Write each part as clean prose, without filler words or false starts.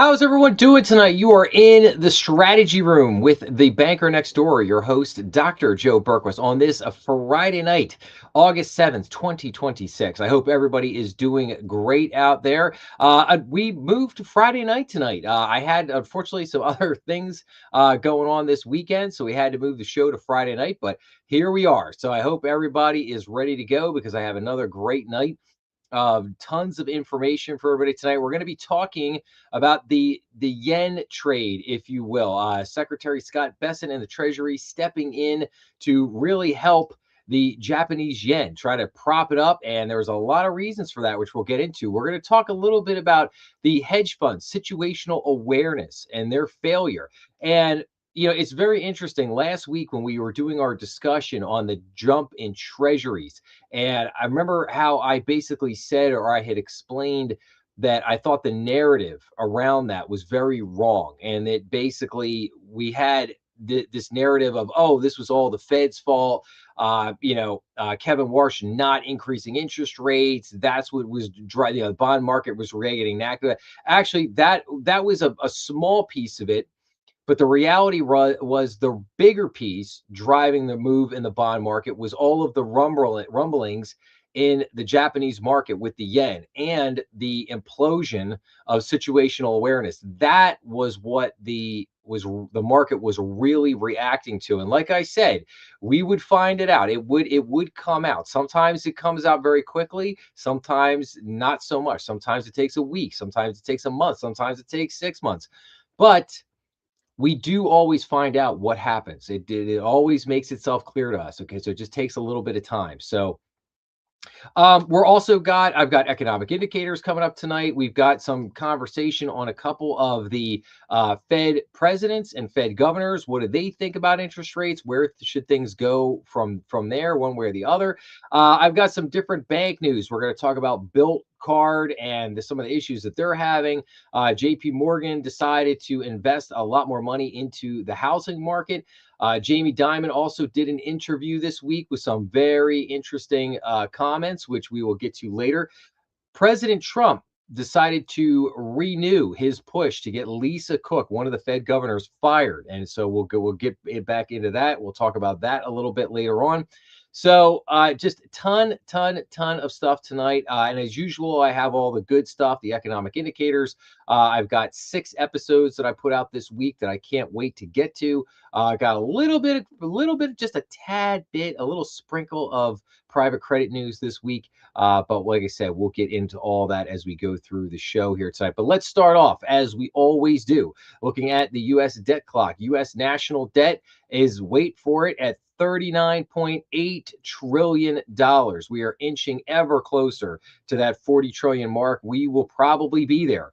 How's everyone doing tonight? You are in the strategy room with the banker next door, your host, Dr. Joe Berquist, on this Friday night, August 7th, 2026. I hope everybody is doing great out there. We moved to Friday night tonight. I had, unfortunately, some other things going on this weekend, so we had to move the show to Friday night, but here we are. So I hope everybody is ready to go because I have another great night. Tons of information for everybody tonight. We're going to be talking about the yen trade, if you will. Secretary Scott Bessent and the Treasury stepping in to really help the Japanese yen, try to prop it up. And there's a lot of reasons for that, which we'll get into. We're going to talk a little bit about the hedge funds, situational awareness, and their failure. And it's very interesting. Last week, when we were doing our discussion on the jump in treasuries, and I remember how I basically said, or I had explained, that I thought the narrative around that was very wrong. And that basically we had this narrative of, oh, this was all the Fed's fault. Kevin Warsh not increasing interest rates. That's what was driving, the bond market was reacting that good. Actually, that was a small piece of it. But the reality was the bigger piece driving the move in the bond market was all of the rumblings in the Japanese market with the yen and the implosion of situational awareness. That was what the market was really reacting to. And like I said, we would find it out. It would come out. Sometimes it comes out very quickly, sometimes not so much. Sometimes it takes a week, sometimes it takes a month, sometimes it takes 6 months. But we do always find out what happens. It always makes itself clear to us. Okay, so it just takes a little bit of time. So I've got economic indicators coming up tonight. We've got some conversation on a couple of the Fed presidents and Fed governors. What do they think about interest rates? Where should things go from there, one way or the other? I've got some different bank news. We're going to talk about Built Card and some of the issues that they're having. JP Morgan decided to invest a lot more money into the housing market. Jamie Dimon also did an interview this week with some very interesting comments, which we will get to later. President Trump decided to renew his push to get Lisa Cook, one of the Fed governors, fired. And so we'll get back into that. We'll talk about that a little bit later on. So just ton of stuff tonight. And as usual, I have all the good stuff, the economic indicators. I've got 6 episodes that I put out this week that I can't wait to get to. I got a little bit, just a tad bit, a little sprinkle of private credit news this week. But like I said, we'll get into all that as we go through the show here tonight. But let's start off, as we always do, looking at the U.S. debt clock. U.S. national debt is, wait for it, at $39.8 trillion. We are inching ever closer to that 40 trillion mark. We will probably be there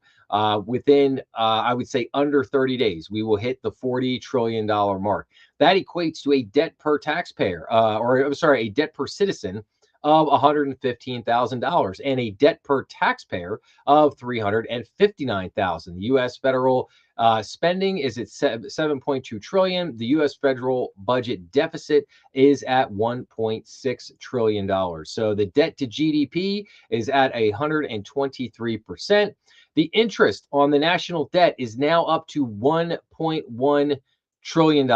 within, I would say, under 30 days. We will hit the $40 trillion mark. That equates to a debt per taxpayer, a debt per citizen of $115,000 and a debt per taxpayer of $359,000. The U.S. federal spending is at 7.2 trillion. The U.S. federal budget deficit is at $1.6 trillion. So the debt to GDP is at 123%. The interest on the national debt is now up to $1.1 trillion.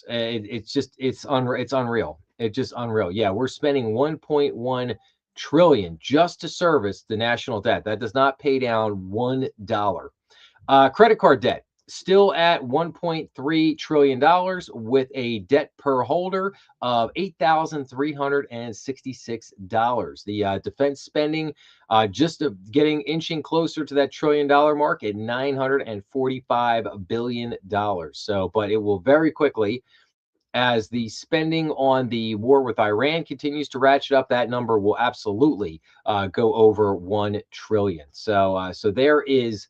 It's unreal. It's just unreal. Yeah, we're spending 1.1 trillion just to service the national debt. That does not pay down $1. Credit card debt still at $1.3 trillion with a debt per holder of $8,366. The defense spending just inching closer to that $1 trillion mark at $945 billion. So, but it will very quickly, as the spending on the war with Iran continues to ratchet up, that number will absolutely go over 1 trillion. So there is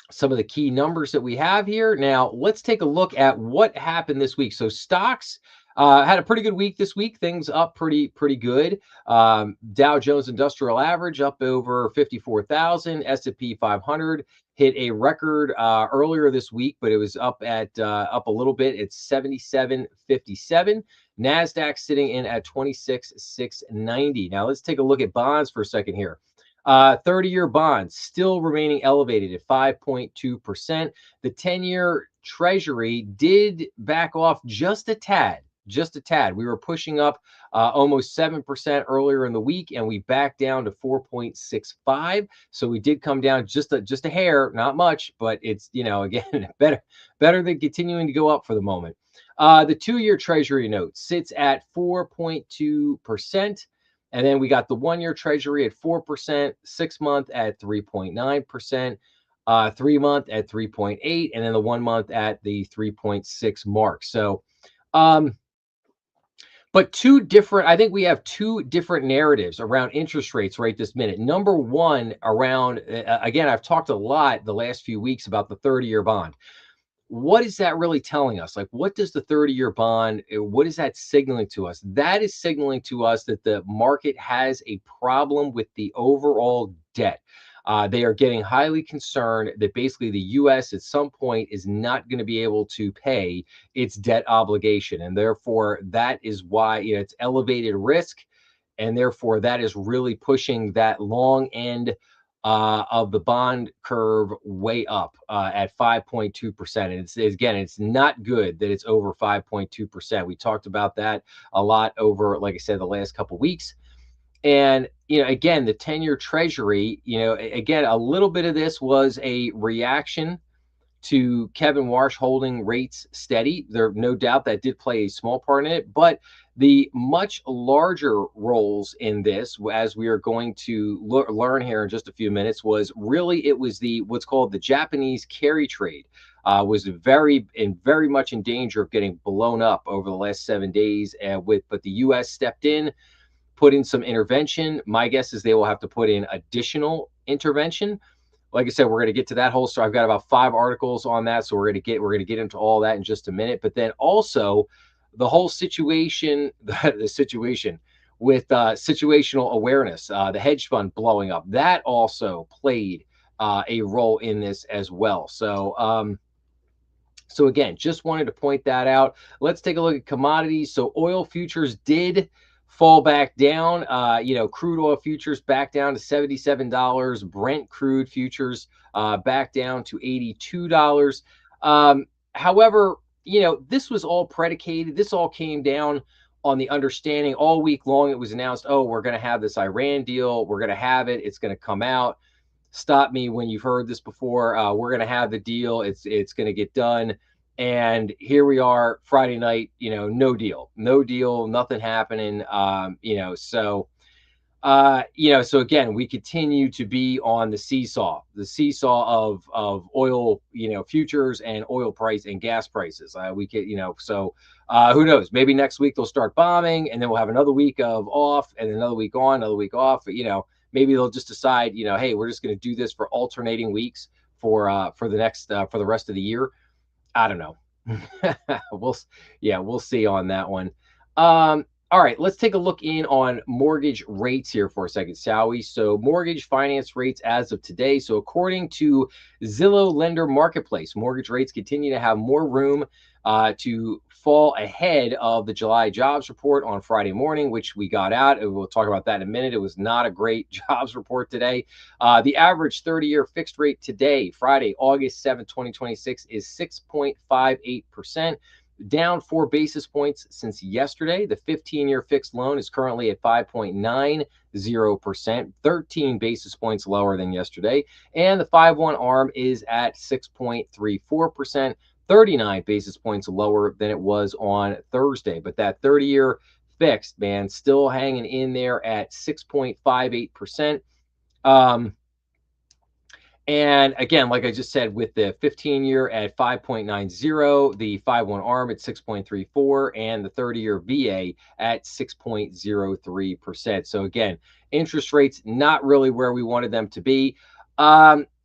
some of the key numbers that we have here. Now, let's take a look at what happened this week. So stocks had a pretty good week this week. Things up pretty good. Dow Jones Industrial Average up over 54,000. S&P 500 hit a record earlier this week, but it was up a little bit. It's 77.57. NASDAQ sitting in at 26,690. Now let's take a look at bonds for a second here. 30-year bonds still remaining elevated at 5.2%. The 10-year treasury did back off just a tad, just a tad. We were pushing up almost 7% earlier in the week, and we backed down to 4.65. So we did come down just a hair, not much, but it's, again, better than continuing to go up for the moment. The 2-year treasury note sits at 4.2%. And then we got the 1-year treasury at 4%, 6-month at 3.9%, 3-month at 3.8, and then the 1-month at the 3.6 mark. So, but I think we have two different narratives around interest rates right this minute. Number one, around, again, I've talked a lot the last few weeks about the 30-year bond. What is that really telling us? Like, what does the 30-year bond, what is that signaling to us? That is signaling to us that the market has a problem with the overall debt. They are getting highly concerned that basically the U.S. at some point is not going to be able to pay its debt obligation. And therefore, that is why it's elevated risk. And therefore, that is really pushing that long end of the bond curve way up at 5.2%. And it's not good that it's over 5.2%. We talked about that a lot over, like I said, the last couple of weeks. And, again, the 10-year treasury, again, a little bit of this was a reaction to Kevin Warsh holding rates steady. There, no doubt that did play a small part in it, but the much larger roles in this, as we are going to learn here in just a few minutes, was really what's called the Japanese carry trade. Was very much in danger of getting blown up over the last 7 days. But the U.S. stepped in, put in some intervention. My guess is they will have to put in additional intervention. Like I said, we're going to get to that whole story. I've got about 5 articles on that, so we're going to get into all that in just a minute. But then also the whole situation, the situation with situational awareness, the hedge fund blowing up, that also played a role in this as well. So again, just wanted to point that out. Let's take a look at commodities. So oil futures did fall back down. Crude oil futures back down to $77. Brent crude futures back down to $82. However, this was all predicated. This all came down on the understanding all week long. It was announced, oh, we're going to have this Iran deal. We're going to have it. It's going to come out. Stop me when you've heard this before. We're going to have the deal. It's going to get done. And here we are Friday night, no deal, nothing happening. So again, we continue to be on the seesaw of oil, futures and oil price and gas prices. Who knows? Maybe next week they'll start bombing, and then we'll have another week of off, and another week on, another week off. Maybe they'll just decide, hey, we're just going to do this for alternating weeks for the rest of the year. I don't know. We'll see on that one. All right, let's take a look in on mortgage rates here for a second, shall we? So mortgage finance rates as of today. So according to Zillow Lender Marketplace, mortgage rates continue to have more room to fall ahead of the July jobs report on Friday morning, which we got out. And we'll talk about that in a minute. It was not a great jobs report today. The average 30-year fixed rate today, Friday, August 7th, 2026, is 6.58%. Down 4 basis points since yesterday. The 15-year fixed loan is currently at 5.90%, 13 basis points lower than yesterday. And the 5/1 ARM is at 6.34%, 39 basis points lower than it was on Thursday. But that 30-year fixed, man, still hanging in there at 6.58%. And again, like I just said, with the 15-year at 5.90, the 5/1 ARM at 6.34, and the 30-year VA at 6.03%. So again, interest rates not really where we wanted them to be.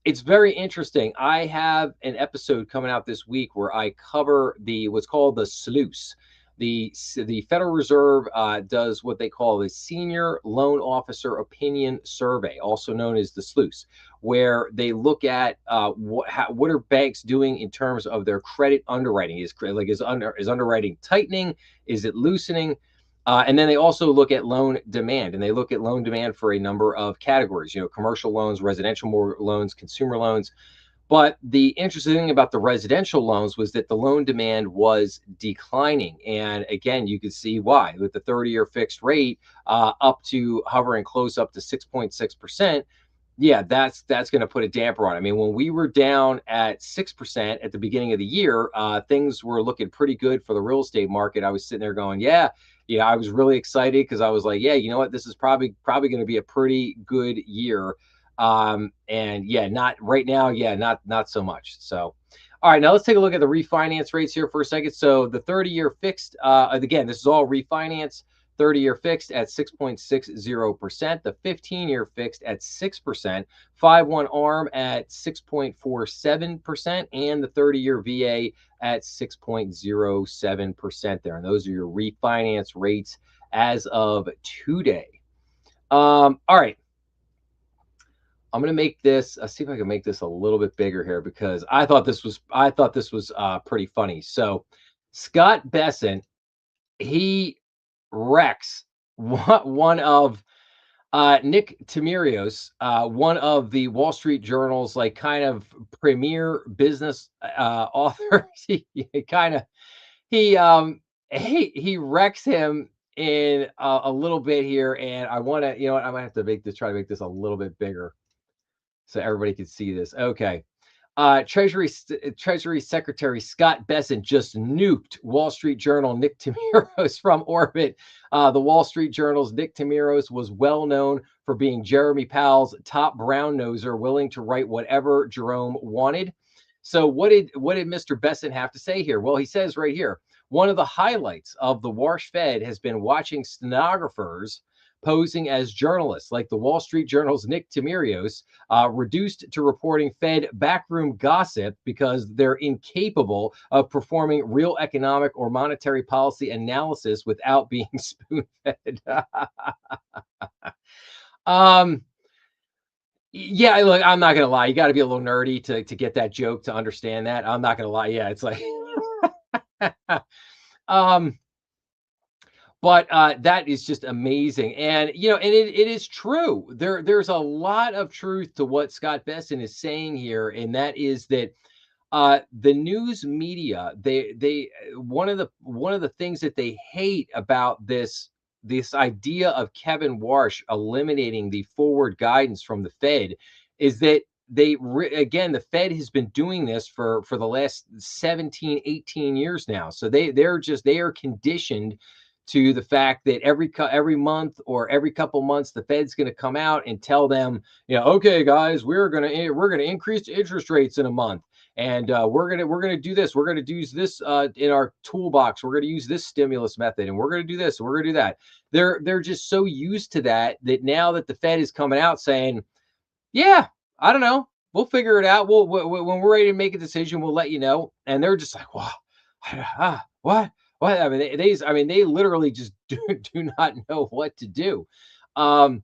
It's very interesting. I have an episode coming out this week where I cover what's called the sluice. The Federal Reserve does what they call the Senior Loan Officer Opinion Survey, also known as the sluice, where they look at what are banks doing in terms of their credit underwriting. Is underwriting tightening? Is it loosening? And then they also look at loan demand, and they look at loan demand for a number of categories, commercial loans, residential loans, consumer loans. But the interesting thing about the residential loans was that the loan demand was declining. And again, you could see why with the 30-year fixed rate up to hovering close up to 6.6%. Yeah, that's going to put a damper on it. I mean, when we were down at 6% at the beginning of the year, things were looking pretty good for the real estate market. I was sitting there going, yeah, I was really excited because I was like, yeah, you know what, this is probably going to be a pretty good year. And yeah, not right now. Yeah, not so much. So, all right, now let's take a look at the refinance rates here for a second. So the 30-year fixed, again, this is all refinance. 30-year fixed at 6.60%, the 15-year fixed at 6%, 5/1 ARM at 6.47%, and the 30-year VA at 6.07% there. And those are your refinance rates as of today. All right. I'm gonna make this. See if I can make this a little bit bigger here because I thought this was pretty funny. So Scott Besson, he wrecks one of Nick Timirios, one of the Wall Street Journal's like kind of premier business authors. He kind of he wrecks him in a little bit here, and I want to, I might have to try to make this a little bit bigger so everybody can see this. Okay. Treasury Secretary Scott Besson just nuked Wall Street Journal Nick Timiros from orbit. The Wall Street Journal's Nick Timiros was well known for being Jeremy Powell's top brown noser, willing to write whatever Jerome wanted. So what did Mr. Besson have to say here? Well, he says right here, one of the highlights of the Warsh Fed has been watching stenographers posing as journalists like the Wall Street Journal's Nick Timirios, reduced to reporting Fed backroom gossip because they're incapable of performing real economic or monetary policy analysis without being spoon-fed. Yeah, look, I'm not gonna lie. You got to be a little nerdy to get that joke to understand that. I'm not gonna lie. Yeah, it's like, um, but that is just amazing, and it is true. There's a lot of truth to what Scott Besson is saying here, and that is that the news media, they one of the things that they hate about this idea of Kevin Warsh eliminating the forward guidance from the Fed is that again, the Fed has been doing this for the last 17 18 years now. So they are conditioned to the fact that every month or every couple months the Fed's going to come out and tell them, okay guys, we're going to increase interest rates in a month, and we're gonna do this. We're gonna use this in our toolbox. We're gonna use this stimulus method, and we're gonna do this. We're gonna do that. They're just so used to that now that the Fed is coming out saying, yeah, I don't know, we'll figure it out. When we're ready to make a decision, we'll let you know. And they're just like, wow, what? What? I mean, they literally just do not know what to do. And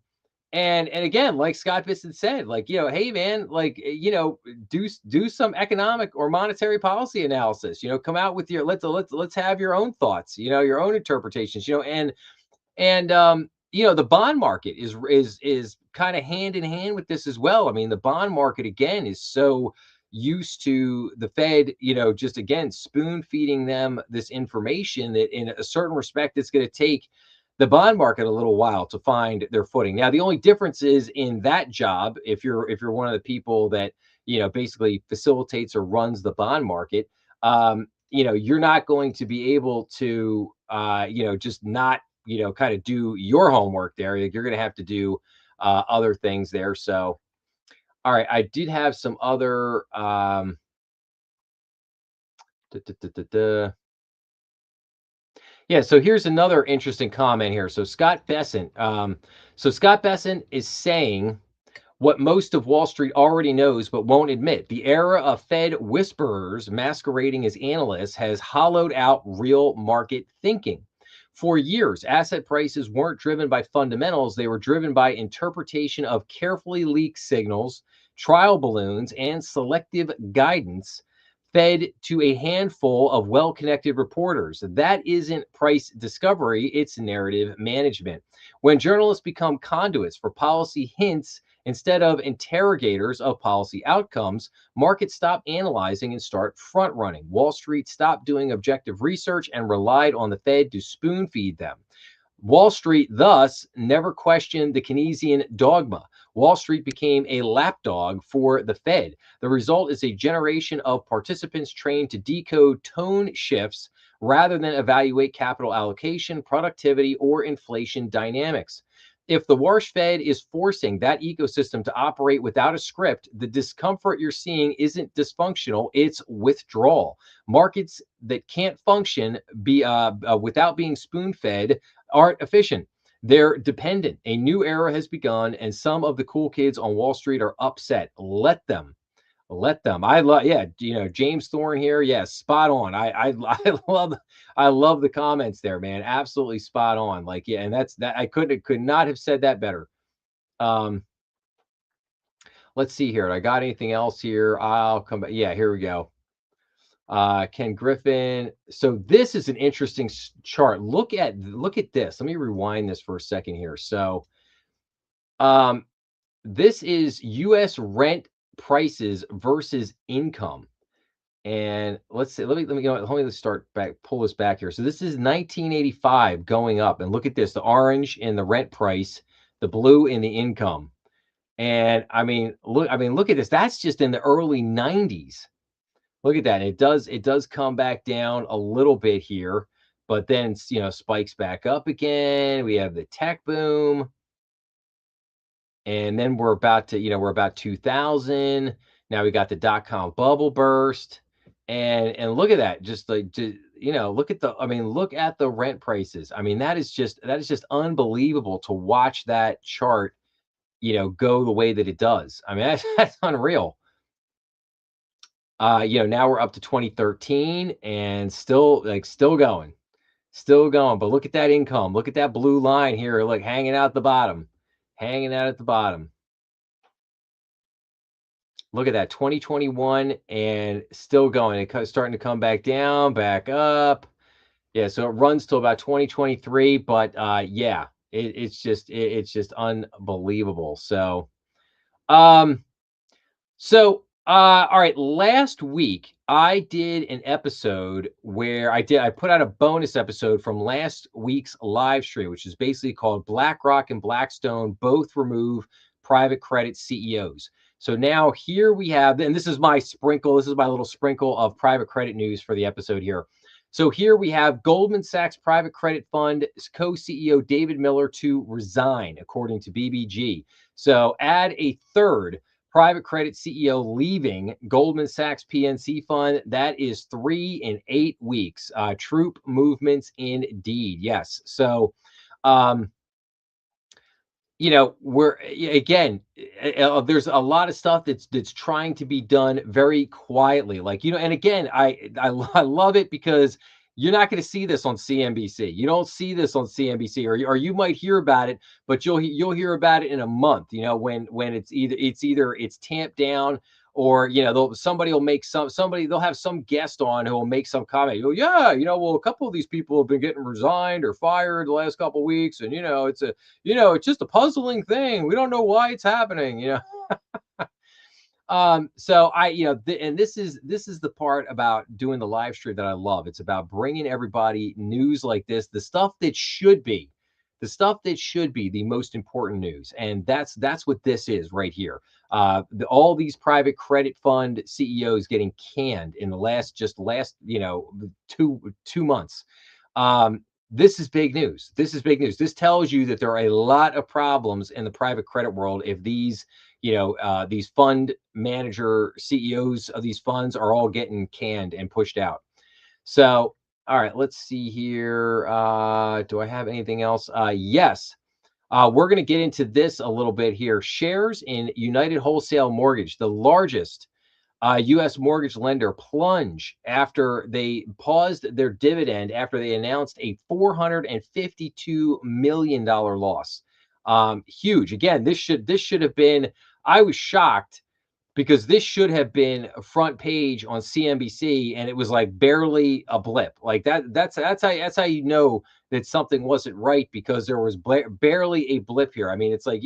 again, like Scott Bisson said, like, hey man, like, do some economic or monetary policy analysis. Come out with your let's have your own thoughts, your own interpretations, and the bond market is kind of hand in hand with this as well. I mean, the bond market again is so used to the Fed, just again spoon feeding them this information that in a certain respect it's going to take the bond market a little while to find their footing. Now, the only difference is in that job, if you're one of the people that basically facilitates or runs the bond market, you're not going to be able to just not kind of do your homework there. You're going to have to do other things there. So, all right, I did have some other. Yeah, so here's another interesting comment here. So Scott Besson is saying what most of Wall Street already knows but won't admit. The era of Fed whisperers masquerading as analysts has hollowed out real market thinking. For years, asset prices weren't driven by fundamentals, they were driven by interpretation of carefully leaked signals, trial balloons, and selective guidance. fed to a handful of well-connected reporters. That isn't price discovery, it's narrative management. When journalists become conduits for policy hints instead of interrogators of policy outcomes, markets stop analyzing and start front running. Wall Street stopped doing objective research and relied on the Fed to spoon feed them. Wall Street thus never questioned the Keynesian dogma. Wall Street became a lapdog for the Fed. The result is a generation of participants trained to decode tone shifts rather than evaluate capital allocation, productivity, or inflation dynamics. If the Warsh Fed is forcing that ecosystem to operate without a script, the discomfort you're seeing isn't dysfunctional, it's withdrawal. Markets that can't function without being spoon fed aren't efficient. They're dependent. A new era has begun, and some of the cool kids on Wall Street are upset. Let them. Let them. I love, yeah, James Thorne here. Yes, spot on. I love the comments there, man. Absolutely spot on. Like, yeah, and that's that. I could not have said that better. Um, let's see here. I got anything else here? I'll come back. Yeah, here we go. Ken Griffin. So this is an interesting chart. Look at this. Let me rewind this for a second here. So um this is US rent prices versus income. And let's see, let me go. Let me start back, pull this back here. So this is 1985 going up, and look at this: the orange in the rent price, the blue in the income. And look at this. That's just in the early 90s. Look at that. It does come back down a little bit here, but then spikes back up again. We have the tech boom, and then we're about 2000. Now we got the dot-com bubble burst, and look at that. Look at look at the rent prices. I mean, that is just unbelievable to watch that chart, go the way that it does. I mean, that's unreal. Now we're up to 2013 and still going. Still going. But look at that income. Look at that blue line here. Look, hanging out the bottom. Hanging out at the bottom. Look at that, 2021 and still going. It's starting to come back down, back up. Yeah, so it runs till about 2023, but yeah, it's just unbelievable. All right, last week I did an episode where I put out a bonus episode from last week's live stream, which is basically called BlackRock and Blackstone both remove private credit CEOs. So now here we have, and this is my little sprinkle of private credit news for the episode here. So here we have Goldman Sachs Private Credit Fund co-CEO David Miller to resign, according to BBG. So add a third private credit CEO leaving Goldman Sachs PNC fund. That is 3 in 8 weeks. Troop movements indeed. Yes. So, we're again, there's a lot of stuff that's trying to be done very quietly. Like, and again, I love it because you're not going to see this on CNBC. You don't see this on CNBC, or you might hear about it, but you'll hear about it in a month. When it's tamped down, or they'll have some guest on who will make some comment. Yeah, well, a couple of these people have been getting resigned or fired the last couple of weeks, and it's just a puzzling thing. We don't know why it's happening. So and this is the part about doing the live stream that I love. It's about bringing everybody news like this, the stuff that should be the most important news. And that's what this is right here. All these private credit fund CEOs getting canned in the last 2 months. This is big news. This tells you that there are a lot of problems in the private credit world if these fund manager CEOs of these funds are all getting canned and pushed out. So, all right, let's see here. Do I have anything else? Yes. We're going to get into this a little bit here. Shares in United Wholesale Mortgage, the largest U.S. mortgage lender, plunge after they paused their dividend after they announced a $452 million loss. Huge. Again, this should have been. I was shocked because this should have been a front page on CNBC, and it was like barely a blip. Like that's how you know that something wasn't right, because there was barely a blip here. I mean, it's like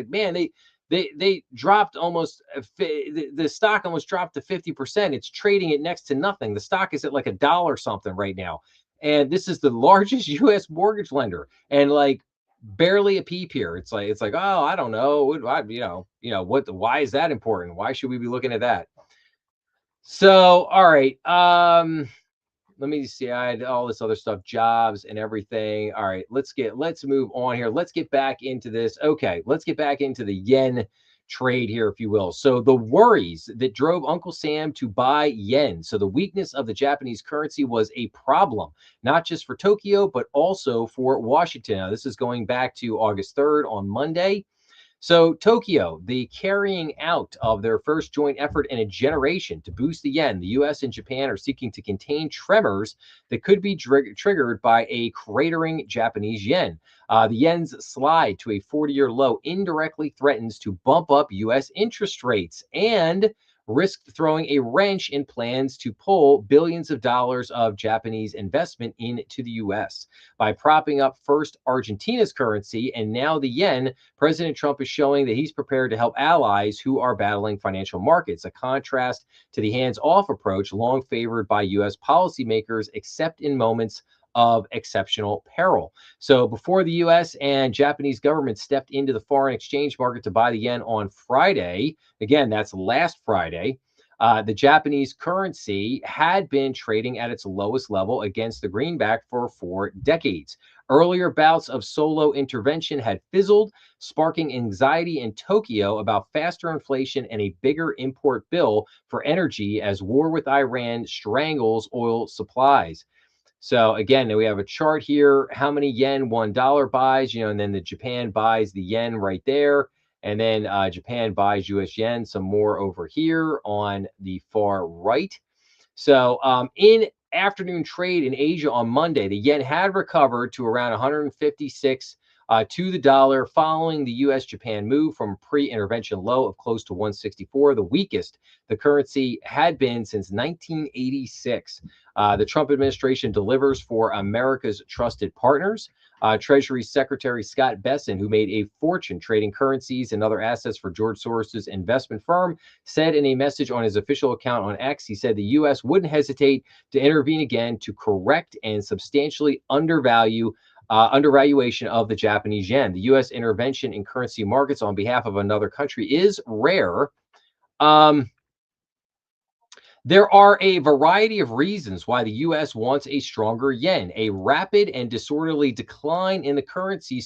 man, they dropped almost the stock almost dropped to 50%. It's trading at next to nothing. The stock is at like a dollar something right now. And this is the largest US mortgage lender. And like barely a peep here. It's like, oh, I don't know. Why is that important? Why should we be looking at that? So, all right. Let me see. I had all this other stuff, jobs and everything. All right, let's move on here. Let's get back into this. Okay, let's get back into the yen trade here, if you will. So the worries that drove Uncle Sam to buy yen. So the weakness of the Japanese currency was a problem, not just for Tokyo, but also for Washington. Now, this is going back to August 3rd on Monday. So, Tokyo, the carrying out of their first joint effort in a generation to boost the yen, the US and Japan are seeking to contain tremors that could be triggered by a cratering Japanese yen. The yen's slide to a 40-year low indirectly threatens to bump up US interest rates and risked throwing a wrench in plans to pull billions of dollars of Japanese investment into the US. By propping up first Argentina's currency and now the yen, President Trump is showing that he's prepared to help allies who are battling financial markets, a contrast to the hands off approach long favored by US policymakers, except in moments of exceptional peril. So, before the US and Japanese government stepped into the foreign exchange market to buy the yen on Friday, again, that's last Friday. The Japanese currency had been trading at its lowest level against the greenback for 4 decades. Earlier bouts of solo intervention had fizzled, sparking anxiety in Tokyo about faster inflation and a bigger import bill for energy as war with Iran strangles oil supplies. So again, we have a chart here, how many yen $1 buys, and then the Japan buys the yen right there. And then Japan buys US yen, some more over here on the far right. So in afternoon trade in Asia on Monday, the yen had recovered to around 156 to the dollar following the US Japan move from pre intervention low of close to 164, the weakest the currency had been since 1986. The Trump administration delivers for America's trusted partners. Treasury Secretary Scott Bessent, who made a fortune trading currencies and other assets for George Soros's investment firm, said in a message on his official account on X, he said the U.S. wouldn't hesitate to intervene again to correct and substantially undervaluation of the Japanese yen. The U.S. intervention in currency markets on behalf of another country is rare. There are a variety of reasons why the US wants a stronger yen. A rapid and disorderly decline in the currency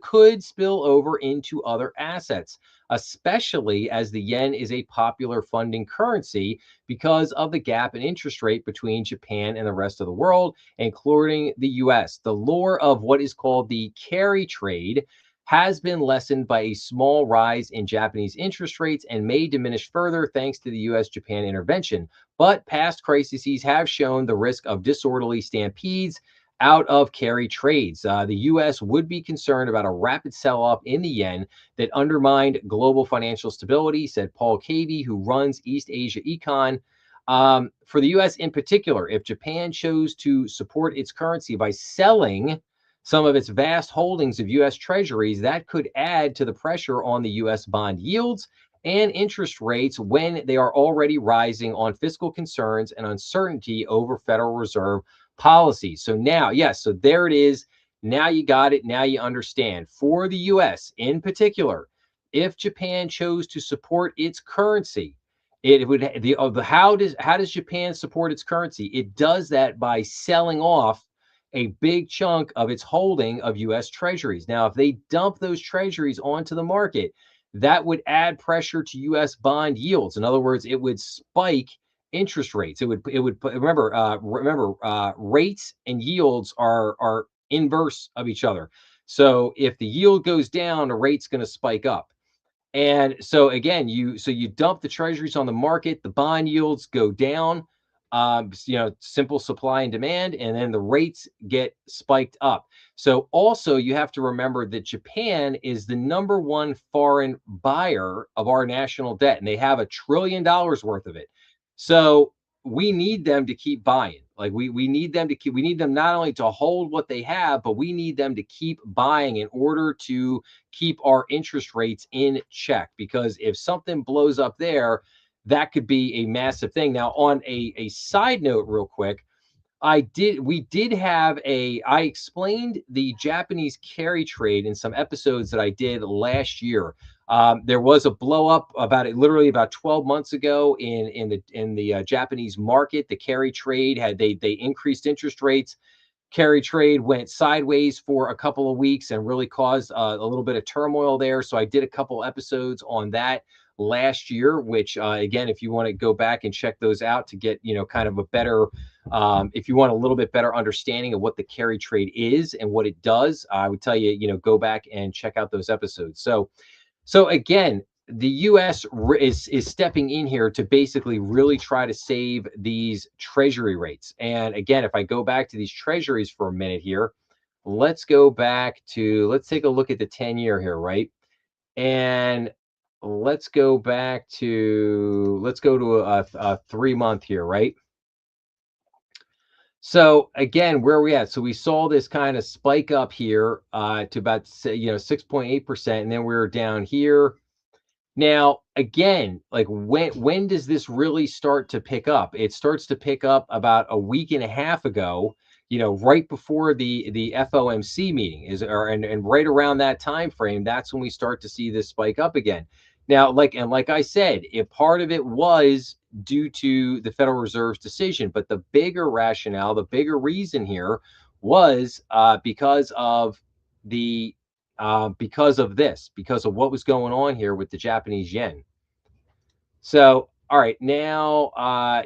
could spill over into other assets, especially as the yen is a popular funding currency because of the gap in interest rate between Japan and the rest of the world, including the US. The lure of what is called the carry trade has been lessened by a small rise in Japanese interest rates and may diminish further thanks to the US Japan intervention. But past crises have shown the risk of disorderly stampedes out of carry trades. The U.S. would be concerned about a rapid sell off in the yen that undermined global financial stability, said Paul Cavey, who runs East Asia Econ. For the U.S. in particular, if Japan chose to support its currency by selling some of its vast holdings of U.S. treasuries, that could add to the pressure on the U.S. bond yields and interest rates when they are already rising on fiscal concerns and uncertainty over Federal Reserve policy. So now, yes, so there it is. Now you got it. Now you understand. For the US in particular, if Japan chose to support its currency, it would how does Japan support its currency? It does that by selling off a big chunk of its holding of US treasuries. Now, if they dump those treasuries onto the market, that would add pressure to U.S. bond yields. In other words, it would spike interest rates. It would remember rates and yields are inverse of each other. So if the yield goes down, the rate's going to spike up. And so again, you dump the treasuries on the market, the bond yields go down. simple supply and demand, and then the rates get spiked up. So also you have to remember that Japan is the number one foreign buyer of our national debt, and they have $1 trillion worth of it. So we need them to keep buying. Like we need them to keep. We need them not only to hold what they have, but we need them to keep buying in order to keep our interest rates in check. Because if something blows up there, that could be a massive thing. Now, on a side note, real quick, we did have I explained the Japanese carry trade in some episodes that I did last year. There was a blow up about it literally about 12 months ago in the Japanese market. The carry trade they increased interest rates. Carry trade went sideways for a couple of weeks and really caused a little bit of turmoil there. So I did a couple episodes on that last year, which again, if you want to go back and check those out to get, kind of a better, if you want a little bit better understanding of what the carry trade is and what it does, I would tell you, go back and check out those episodes. So again, the U.S. is stepping in here to basically really try to save these treasury rates. And again, if I go back to these treasuries for a minute here, let's take a look at the 10-year here, right? And let's go to a 3-month here, right? So again, where are we at? So we saw this kind of spike up here to about 6.8%, and then we're down here. Now, again, like when does this really start to pick up? It starts to pick up about a week and a half ago, right before the FOMC meeting and right around that time frame, that's when we start to see this spike up again. Now, like I said, if part of it was due to the Federal Reserve's decision, but the bigger rationale, the bigger reason here was because of what was going on here with the Japanese yen. So, all right, now,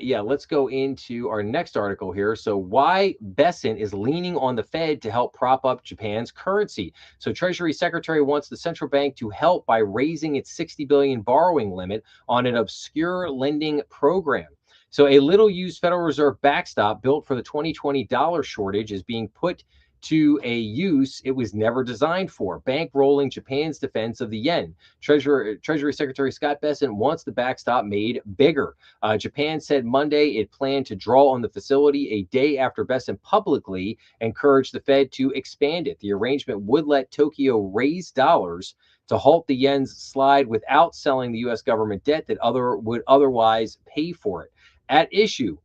let's go into our next article here. So, why Besant is leaning on the Fed to help prop up Japan's currency. So, Treasury Secretary wants the central bank to help by raising its 60 billion borrowing limit on an obscure lending program. So, a little used Federal Reserve backstop built for the 2020 dollar shortage is being put to a use it was never designed for, bankrolling Japan's defense of the yen. Treasury Secretary Scott Bessent wants the backstop made bigger. Japan said Monday it planned to draw on the facility a day after Bessent publicly encouraged the Fed to expand it. The arrangement would let Tokyo raise dollars to halt the yen's slide without selling the U.S. government debt that would otherwise pay for it. At issue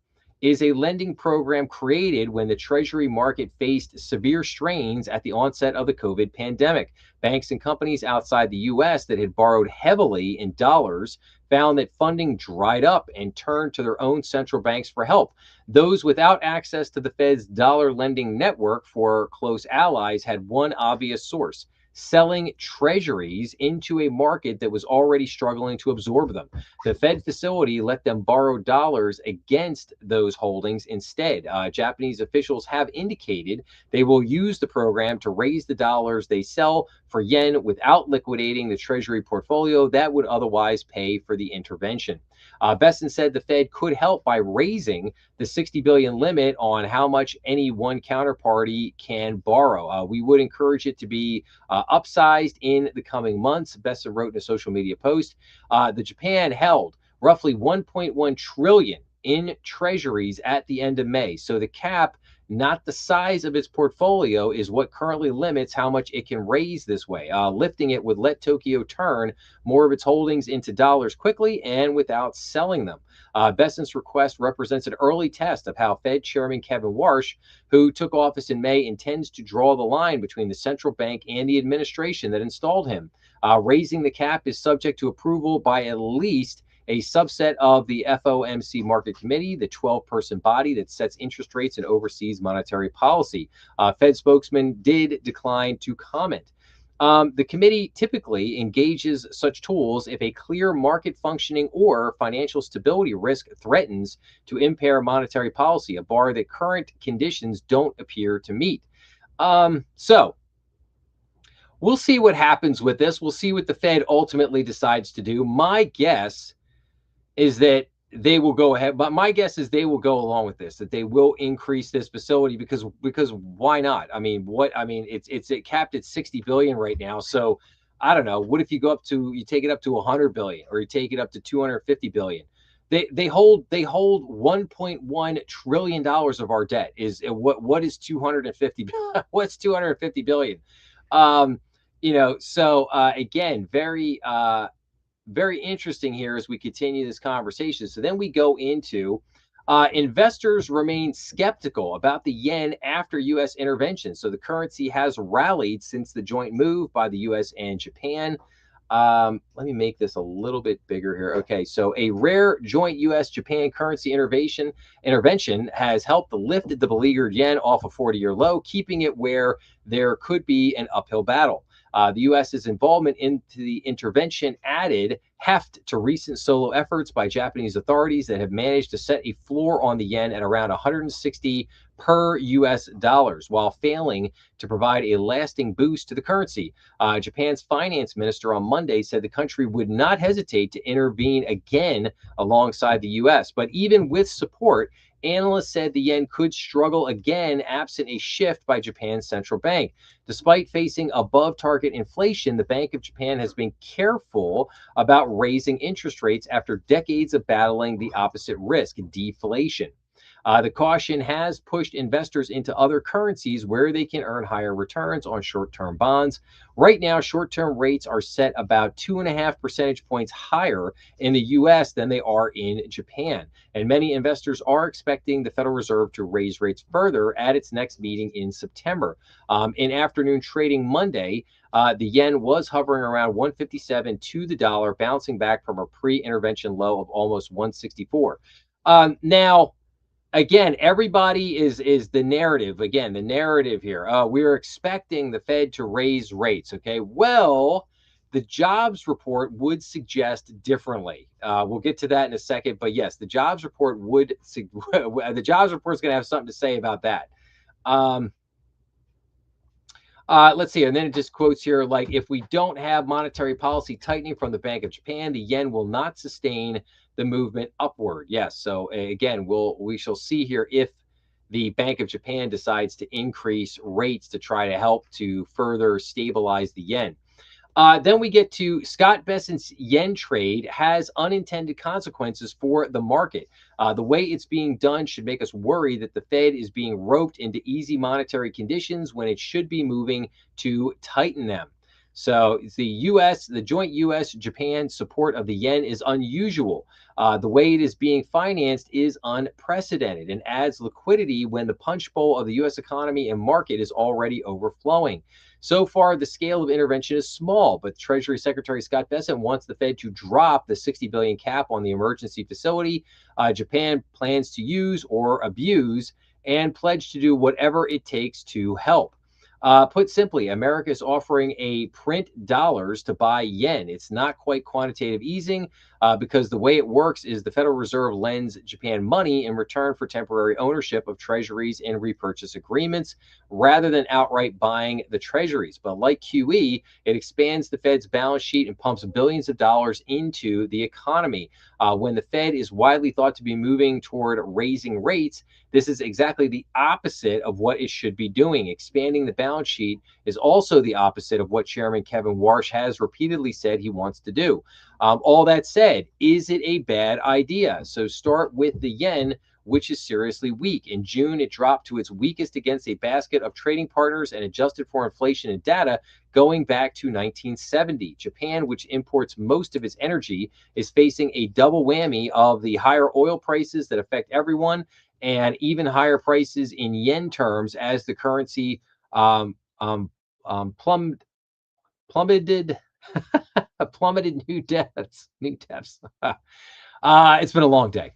is a lending program created when the Treasury market faced severe strains at the onset of the COVID pandemic. Banks and companies outside the U.S. that had borrowed heavily in dollars found that funding dried up and turned to their own central banks for help. Those without access to the Fed's dollar lending network for close allies had one obvious source: selling treasuries into a market that was already struggling to absorb them. The Fed facility let them borrow dollars against those holdings instead. Japanese officials have indicated they will use the program to raise the dollars they sell for yen without liquidating the treasury portfolio that would otherwise pay for the intervention. Besson said the Fed could help by raising the 60 billion limit on how much any one counterparty can borrow. We would encourage it to be upsized in the coming months, Besson wrote in a social media post. The Japan held roughly 1.1 trillion in treasuries at the end of May. So the cap, not the size of its portfolio, is what currently limits how much it can raise this way. Lifting it would let Tokyo turn more of its holdings into dollars quickly and without selling them. Besson's request represents an early test of how Fed Chairman Kevin Warsh, who took office in May, intends to draw the line between the central bank and the administration that installed him. Raising the cap is subject to approval by at least a subset of the FOMC Market Committee, the 12-person body that sets interest rates and oversees monetary policy. Fed spokesman did decline to comment. The committee typically engages such tools if a clear market functioning or financial stability risk threatens to impair monetary policy, a bar that current conditions don't appear to meet. So we'll see what happens with this. We'll see what the Fed ultimately decides to do. My guess is that they will go ahead, but my guess is they will go along with this, that they will increase this facility because why not? I mean, it's it capped at 60 billion right now. So I don't know. What if you take it up to 100 billion, or you take it up to 250 billion? They hold 1.1 trillion dollars of our debt. Is what is 250 what's 250 billion? Um, again, very interesting here as we continue this conversation. So then we go into investors remain skeptical about the yen after U.S. intervention. So the currency has rallied since the joint move by the U.S. and Japan. Let me make this a little bit bigger here. Okay, so a rare joint U.S. Japan currency intervention has helped lift the beleaguered yen off a 40-year low, keeping it where there could be an uphill battle. The U.S.'s involvement into the intervention added heft to recent solo efforts by Japanese authorities that have managed to set a floor on the yen at around 160 per U.S. dollars, while failing to provide a lasting boost to the currency. Japan's finance minister on Monday said the country would not hesitate to intervene again alongside the U.S. But even with support, analysts said the yen could struggle again absent a shift by Japan's central bank. Despite facing above target inflation, the Bank of Japan has been careful about raising interest rates after decades of battling the opposite risk, deflation. The caution has pushed investors into other currencies where they can earn higher returns on short term bonds. Right now, short term rates are set about 2.5 percentage points higher in the US than they are in Japan. And many investors are expecting the Federal Reserve to raise rates further at its next meeting in September. In afternoon trading Monday, the yen was hovering around 157 to the dollar, bouncing back from a pre intervention low of almost 164. Now, again, everybody is the narrative. Again, the narrative here. We're expecting the Fed to raise rates. Okay, well, the jobs report would suggest differently. We'll get to that in a second, but yes, the jobs report would. The jobs report is going to have something to say about that. Let's see. And then it just quotes here, like, if we don't have monetary policy tightening from the Bank of Japan, the yen will not sustain the movement upward. Yes. So again, we shall see here if the Bank of Japan decides to increase rates to try to help to further stabilize the yen. Then we get to Scott Bessent's yen trade has unintended consequences for the market. The way it's being done should make us worry that the Fed is being roped into easy monetary conditions when it should be moving to tighten them. So the joint U.S. Japan support of the yen is unusual. The way it is being financed is unprecedented and adds liquidity when the punch bowl of the U.S. economy and market is already overflowing. So far, the scale of intervention is small, but Treasury Secretary Scott Bessent wants the Fed to drop the 60 billion cap on the emergency facility Japan plans to use or abuse, and pledge to do whatever it takes to help. Put simply, America is offering a print dollars to buy yen. It's not quite quantitative easing because the way it works is the Federal Reserve lends Japan money in return for temporary ownership of treasuries and repurchase agreements rather than outright buying the treasuries. But like QE, it expands the Fed's balance sheet and pumps billions of dollars into the economy. When the Fed is widely thought to be moving toward raising rates, this is exactly the opposite of what it should be doing. Expanding the balance sheet is also the opposite of what Chairman Kevin Warsh has repeatedly said he wants to do. All that said, is it a bad idea? So start with the yen, which is seriously weak. In June, it dropped to its weakest against a basket of trading partners and adjusted for inflation and data going back to 1970. Japan, which imports most of its energy, is facing a double whammy of the higher oil prices that affect everyone and even higher prices in yen terms as the currency plummeted plummeted new depths. It's been a long day.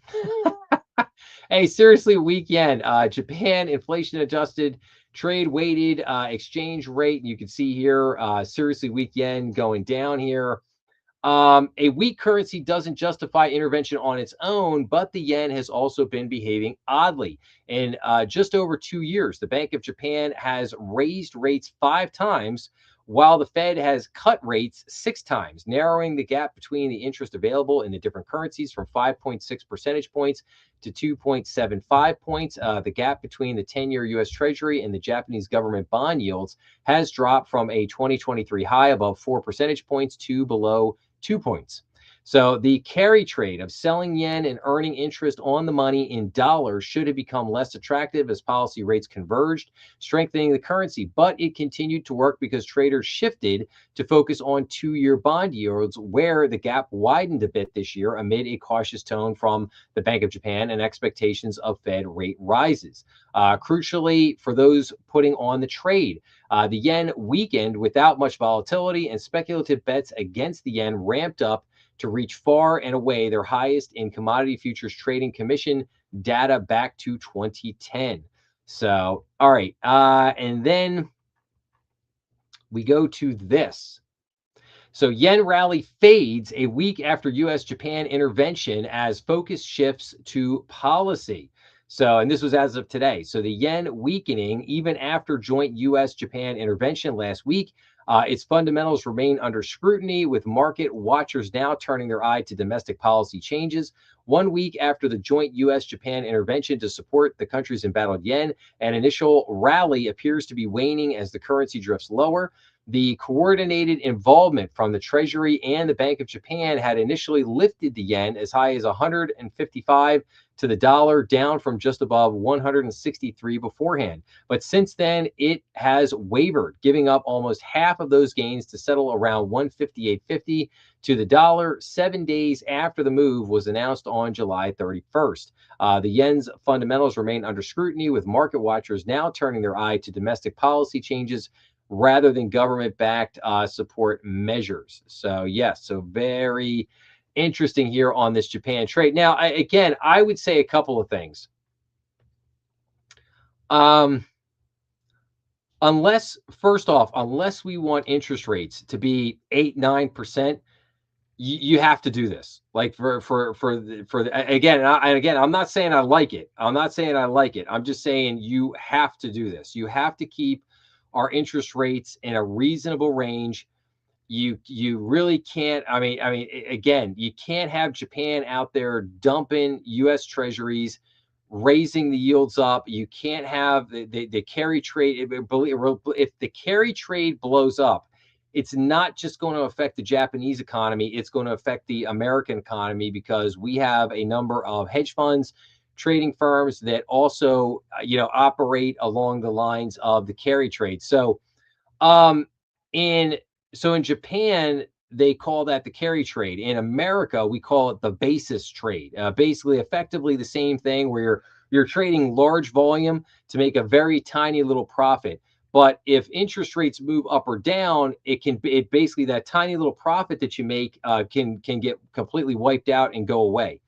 Hey, seriously, weak yen. Japan inflation adjusted, trade weighted exchange rate. You can see here, seriously weak yen going down here. A weak currency doesn't justify intervention on its own, but the yen has also been behaving oddly. In just over 2 years, the Bank of Japan has raised rates 5 times while the Fed has cut rates 6 times, narrowing the gap between the interest available in the different currencies from 5.6 percentage points to 2.75 points. The gap between the 10-year U.S. Treasury and the Japanese government bond yields has dropped from a 2023 high above 4 percentage points to below 2 points. So the carry trade of selling yen and earning interest on the money in dollars should have become less attractive as policy rates converged, strengthening the currency. But it continued to work because traders shifted to focus on 2-year bond yields, where the gap widened a bit this year amid a cautious tone from the Bank of Japan and expectations of Fed rate rises. Crucially, for those putting on the trade, the yen weakened without much volatility, and speculative bets against the yen ramped up to reach far and away their highest in commodity futures trading commission data back to 2010. So, all right. And then we go to this. So yen rally fades a week after U.S.-Japan intervention as focus shifts to policy. So, and this was as of today. So the yen weakening even after joint U.S.-Japan intervention last week. Its fundamentals remain under scrutiny, with market watchers now turning their eye to domestic policy changes. 1 week after the joint U.S.-Japan intervention to support the country's embattled yen, an initial rally appears to be waning as the currency drifts lower. The coordinated involvement from the Treasury and the Bank of Japan had initially lifted the yen as high as 155 to the dollar, down from just above 163 beforehand. But since then, it has wavered, giving up almost half of those gains to settle around 158.50 to the dollar 7 days after the move was announced on July 31st. The yen's fundamentals remain under scrutiny, with market watchers now turning their eye to domestic policy changes rather than government-backed support measures. So yes, so very interesting here on this Japan trade. Now, I would say a couple of things. First off, unless we want interest rates to be 8-9%, you have to do this. Like again, I'm not saying I like it. I'm just saying you have to do this. You have to keep our interest rates in a reasonable range. You really can't. Again, you can't have Japan out there dumping U.S. Treasuries, raising the yields up. You can't have the carry trade. If the carry trade blows up, it's not just going to affect the Japanese economy. It's going to affect the American economy, because we have a number of hedge funds, trading firms that also, operate along the lines of the carry trade. So, in Japan, they call that the carry trade. In America, we call it the basis trade. Basically, effectively the same thing, where you're trading large volume to make a very tiny little profit. But if interest rates move up or down, it basically, that tiny little profit that you make can get completely wiped out and go away.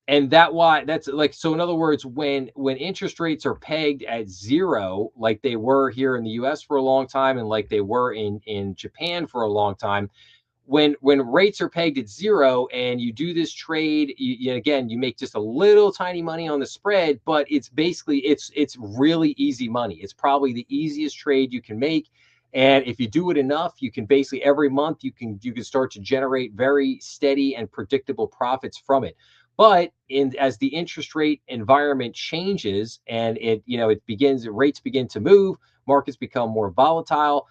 And that's like, so in other words, when interest rates are pegged at zero, like they were here in the US for a long time, and like they were in Japan for a long time, when rates are pegged at zero and you do this trade, again, you make just a little tiny money on the spread, but it's basically, it's really easy money. It's probably the easiest trade you can make. And if you do it enough, you can basically, every month you can start to generate very steady and predictable profits from it. But as the interest rate environment changes and rates begin to move, markets become more volatile,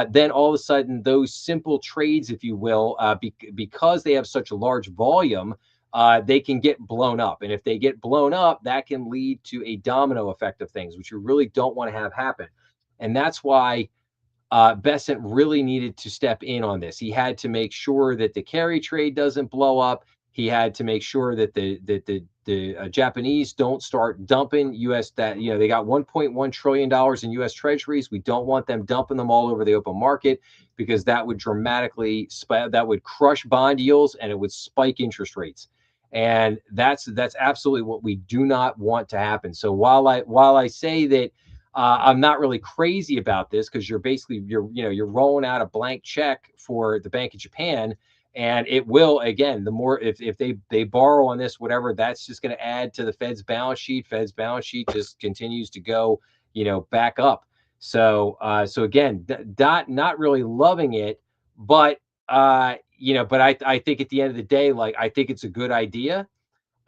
then all of a sudden those simple trades, if you will, because they have such a large volume, they can get blown up. And if they get blown up, that can lead to a domino effect of things, which you really don't want to have happen. And that's why Bessent really needed to step in on this. He had to make sure that the carry trade doesn't blow up. He had to make sure that the Japanese don't start dumping U.S. That they got $1.1 trillion in U.S. Treasuries. We don't want them dumping them all over the open market, because that would dramatically crush bond yields, and it would spike interest rates. And that's absolutely what we do not want to happen. So while I say that I'm not really crazy about this, because you're rolling out a blank check for the Bank of Japan. And it will, again, the more if they borrow on this, whatever, that's just going to add to the Fed's balance sheet. Fed's balance sheet just continues to go, back up. So again, not really loving it, but but I think at the end of the day, like I think it's a good idea.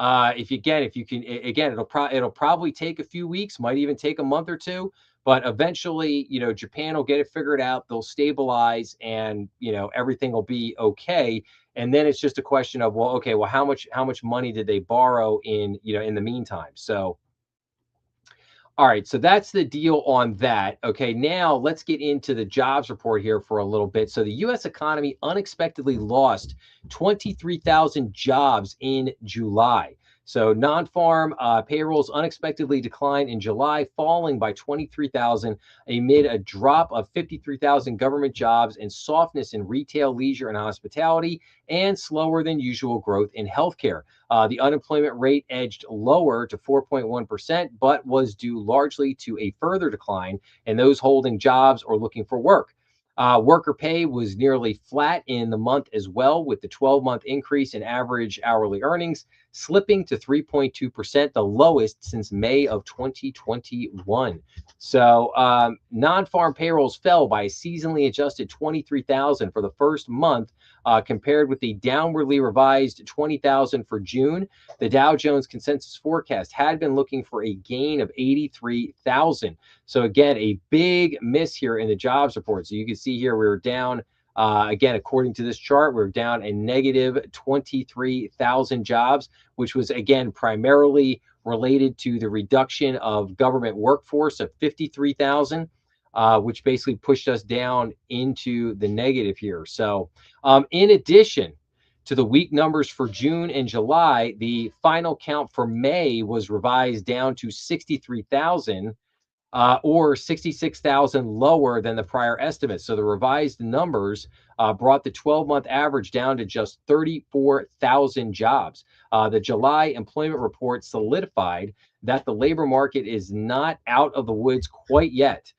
If you can, again, it'll probably take a few weeks, might even take a month or two, but eventually, Japan will get it figured out. They'll stabilize, and everything will be okay. And then it's just a question of, well, okay, well, how much money did they borrow in the meantime? So all right, so that's the deal on that. Okay, now let's get into the jobs report here for a little bit. So the US economy unexpectedly lost 23,000 jobs in July. So non-farm payrolls unexpectedly declined in July, falling by 23,000 amid a drop of 53,000 government jobs and softness in retail, leisure, and hospitality, and slower than usual growth in healthcare. The unemployment rate edged lower to 4.1%, but was due largely to a further decline in those holding jobs or looking for work. Worker pay was nearly flat in the month as well, with the 12-month increase in average hourly earnings slipping to 3.2%, the lowest since May of 2021. So non-farm payrolls fell by a seasonally adjusted 23,000 for the first month, compared with the downwardly revised 20,000 for June. The Dow Jones consensus forecast had been looking for a gain of 83,000. So again, a big miss here in the jobs report. So you can see here we were down. Again, according to this chart, we're down a negative 23,000 jobs, which was, again, primarily related to the reduction of government workforce of 53,000, which basically pushed us down into the negative here. So in addition to the weak numbers for June and July, the final count for May was revised down to 63,000, or 66,000 lower than the prior estimate. So the revised numbers brought the 12-month average down to just 34,000 jobs. The July employment report solidified that the labor market is not out of the woods quite yet.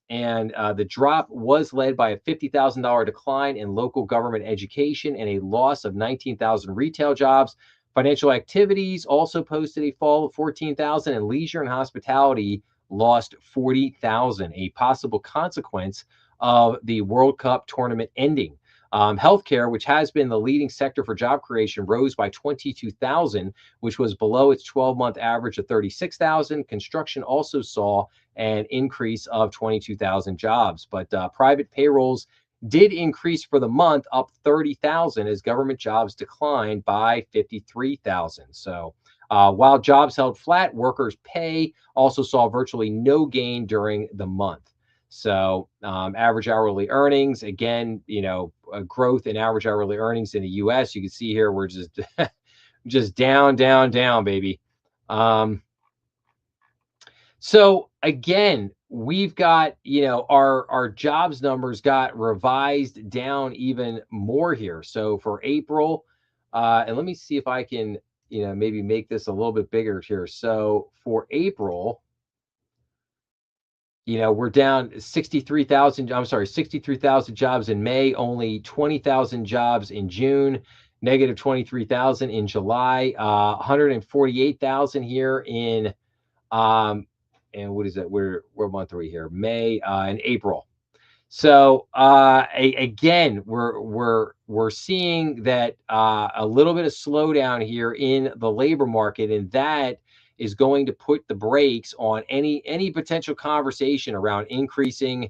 And the drop was led by a $50,000 decline in local government education and a loss of 19,000 retail jobs. Financial activities also posted a fall of 14,000, and leisure and hospitality lost 40,000, a possible consequence of the World Cup tournament ending. Healthcare, which has been the leading sector for job creation, rose by 22,000, which was below its 12-month average of 36,000. Construction also saw an increase of 22,000 jobs, but private payrolls did increase for the month, up 30,000, as government jobs declined by 53,000. So while jobs held flat, workers' pay also saw virtually no gain during the month. So average hourly earnings, again, a growth in average hourly earnings in the U.S. You can see here we're just just down, down, down, baby. So again, we've got, our jobs numbers got revised down even more here. So for April, and let me see if I can, maybe make this a little bit bigger here. So for April, we're down 63,000. I'm sorry, 63,000 jobs in May, only 20,000 jobs in June, negative 23,000 in July, 148,000 here in and what is that? What month are we here? May and April. So again, we're seeing that a little bit of slowdown here in the labor market, and that is going to put the brakes on any potential conversation around increasing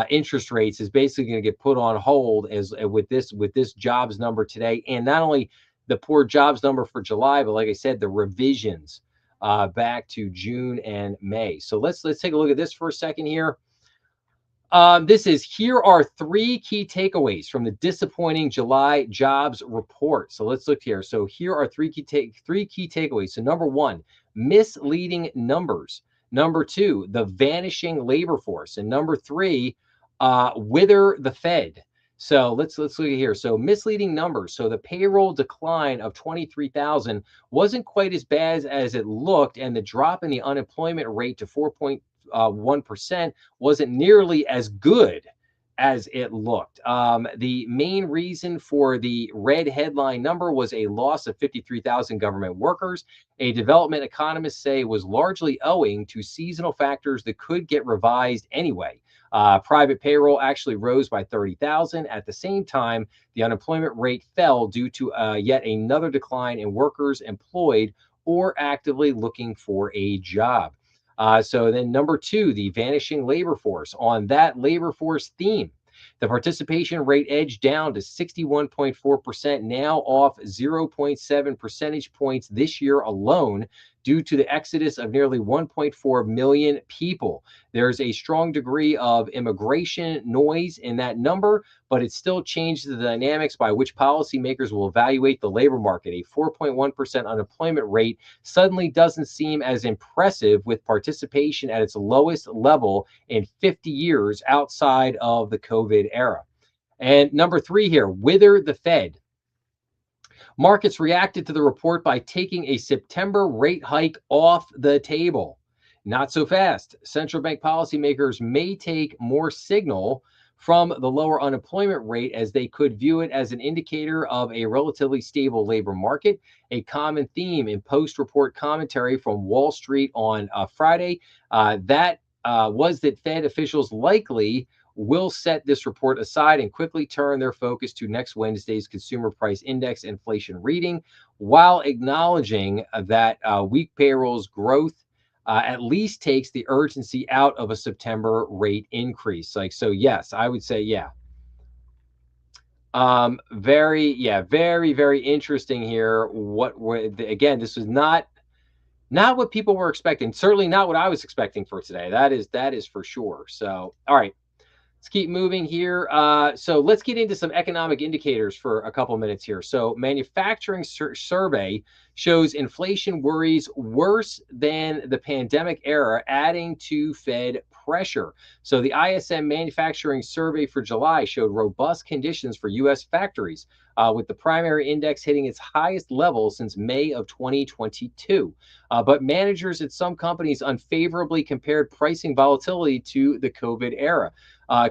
interest rates. Is basically going to get put on hold as with this jobs number today, and not only the poor jobs number for July, but like I said, the revisions back to June and May. So let's take a look at this for a second here. Here are three key takeaways from the disappointing July jobs report. So let's look here. So here are three key takeaways. So number one, misleading numbers. Number two, the vanishing labor force. And number three, wither the Fed. So let's look at here. So misleading numbers. So the payroll decline of 23,000 wasn't quite as bad as it looked, and the drop in the unemployment rate to 4.1% wasn't nearly as good as it looked. The main reason for the red headline number was a loss of 53,000 government workers. A development economists say was largely owing to seasonal factors that could get revised anyway. Private payroll actually rose by 30,000. At the same time, the unemployment rate fell due to yet another decline in workers employed or actively looking for a job. So then number two, the vanishing labor force. On that labor force theme, the participation rate edged down to 61.4%, now off 0.7 percentage points this year alone due to the exodus of nearly 1.4 million people. There's a strong degree of immigration noise in that number, but it still changes the dynamics by which policymakers will evaluate the labor market. A 4.1% unemployment rate suddenly doesn't seem as impressive with participation at its lowest level in 50 years outside of the COVID era. And number three here, wither the Fed. Markets reacted to the report by taking a September rate hike off the table. Not so fast. Central bank policymakers may take more signal from the lower unemployment rate as they could view it as an indicator of a relatively stable labor market. A common theme in post-report commentary from Wall Street on Friday that was that Fed officials likely will set this report aside and quickly turn their focus to next Wednesday's consumer price index inflation reading, while acknowledging that weak payrolls growth at least takes the urgency out of a September rate increase. Like, so yes, I would say, yeah. Very, very interesting here. Again, this was not what people were expecting. Certainly not what I was expecting for today. That is for sure. So, all right. Let's keep moving here. So let's get into some economic indicators for a couple minutes here. So manufacturing survey shows inflation worries worse than the pandemic era, adding to Fed pressure. So the ISM manufacturing survey for July showed robust conditions for U.S. factories, with the primary index hitting its highest level since May of 2022. But managers at some companies unfavorably compared pricing volatility to the COVID era.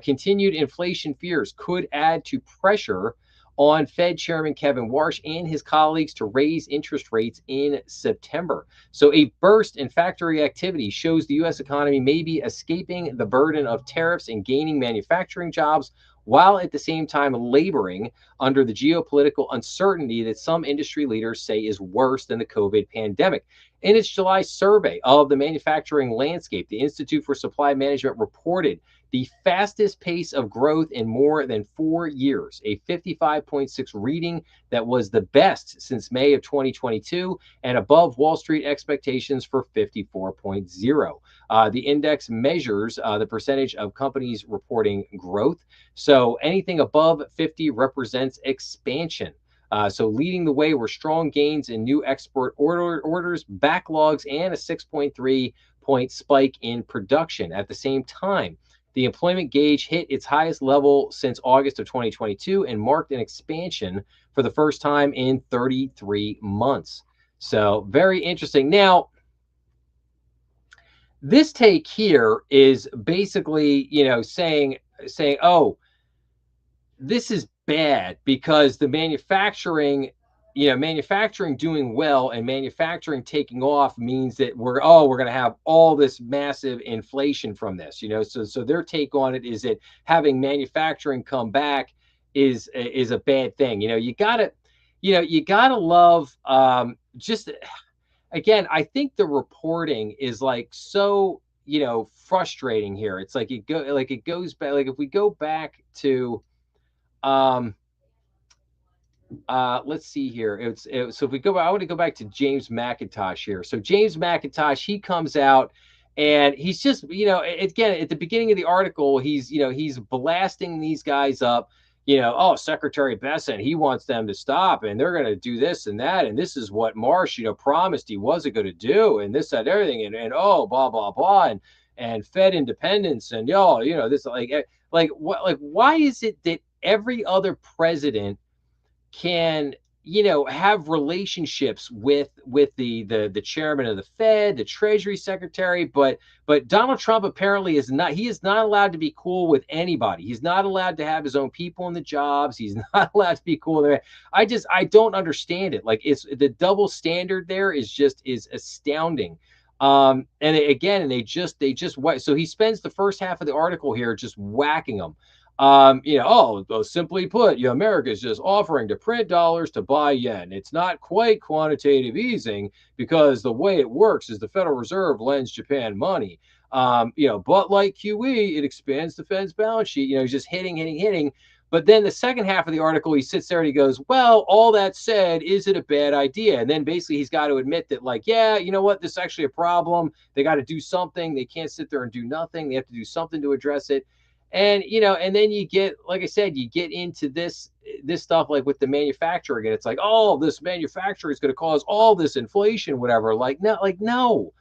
Continued inflation fears could add to pressure on Fed Chairman Kevin Warsh and his colleagues to raise interest rates in September. So, a burst in factory activity shows the U.S. economy may be escaping the burden of tariffs and gaining manufacturing jobs, while at the same time laboring under the geopolitical uncertainty that some industry leaders say is worse than the COVID pandemic. In its July survey of the manufacturing landscape, the Institute for Supply Management reported the fastest pace of growth in more than 4 years, a 55.6 reading that was the best since May of 2022 and above Wall Street expectations for 54.0. The index measures the percentage of companies reporting growth. So anything above 50 represents expansion. So leading the way were strong gains in new export orders, backlogs, and a 6.3 point spike in production. At the same time, the employment gauge hit its highest level since August of 2022 and marked an expansion for the first time in 33 months. So very interesting. Now, this take here is basically, saying, oh, this is bad because the manufacturing doing well and manufacturing taking off means that we're going to have all this massive inflation from this, so their take on it is that having manufacturing come back is a bad thing. You gotta love, just again, I think the reporting is like so, frustrating here. It's like it goes back, like if we go back to let's see here. So if we go, I want to go back to James McIntosh here. So James McIntosh, he comes out and he's just, again, at the beginning of the article, he's blasting these guys up. Oh, Secretary Bessent, he wants them to stop, and they're going to do this and that, and this is what Marsh, promised he wasn't going to do, and this, that, everything, and oh, blah, blah, blah, and Fed independence, and this, like what, like why is it that every other president can have relationships with the chairman of the Fed, the Treasury Secretary, but Donald Trump apparently is not. He is not allowed to be cool with anybody. He's not allowed to have his own people in the jobs. He's not allowed to be cool there. I don't understand it. Like, it's the double standard there is astounding. And they just so he spends the first half of the article here just whacking them. Simply put, America is just offering to print dollars to buy yen. It's not quite quantitative easing because the way it works is the Federal Reserve lends Japan money. But like QE, it expands the Fed's balance sheet. He's just hitting. But then the second half of the article, he sits there and he goes, well, all that said, is it a bad idea? And then basically he's got to admit that, like, yeah, you know what? This is actually a problem. They got to do something. They can't sit there and do nothing. They have to do something to address it. And then you get, like I said, you get into this stuff like with the manufacturing, and it's like, oh, this manufacturing is going to cause all this inflation, whatever. No,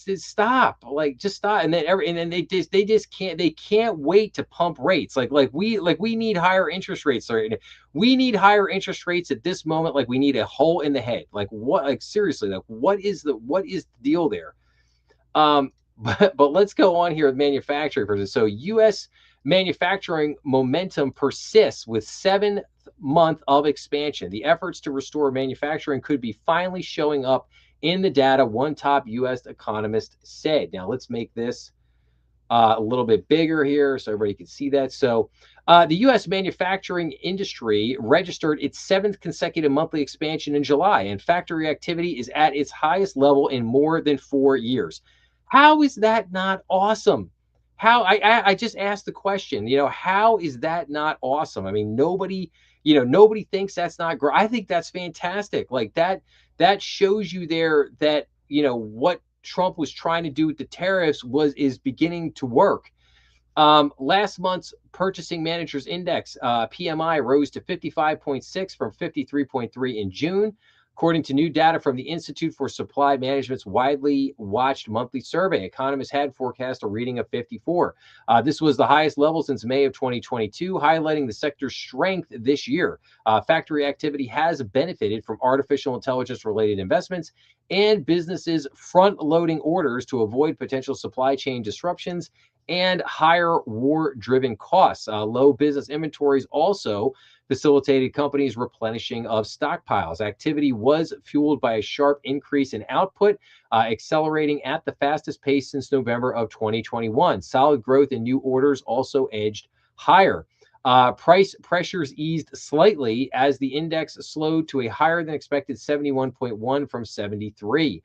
just stop, just stop. And then they just can't wait to pump rates. We need higher interest rates. We need higher interest rates at this moment. Like, we need a hole in the head. Like, what? Like, seriously, like, what is the deal there? But let's go on here with manufacturing for this. So U.S. manufacturing momentum persists with 7th month of expansion. The efforts to restore manufacturing could be finally showing up in the data, one top U.S. economist said. Now let's make this a little bit bigger here so everybody can see that. So the U.S. manufacturing industry registered its 7th consecutive monthly expansion in July, and factory activity is at its highest level in more than 4 years. How is that not awesome? I just asked the question, how is that not awesome? I mean, nobody thinks that's not great. I think that's fantastic. Like, that shows you there that, what Trump was trying to do with the tariffs is beginning to work. Last month's Purchasing Managers Index, PMI, rose to 55.6 from 53.3 in June, according to new data from the Institute for Supply Management's widely watched monthly survey. Economists had forecast a reading of 54. This was the highest level since May of 2022, highlighting the sector's strength this year. Factory activity has benefited from artificial intelligence-related investments and businesses front-loading orders to avoid potential supply chain disruptions and higher war-driven costs. Low business inventories also facilitated companies' replenishing of stockpiles. Activity was fueled by a sharp increase in output, accelerating at the fastest pace since November of 2021. Solid growth in new orders also edged higher. Price pressures eased slightly as the index slowed to a higher than expected 71.1 from 73.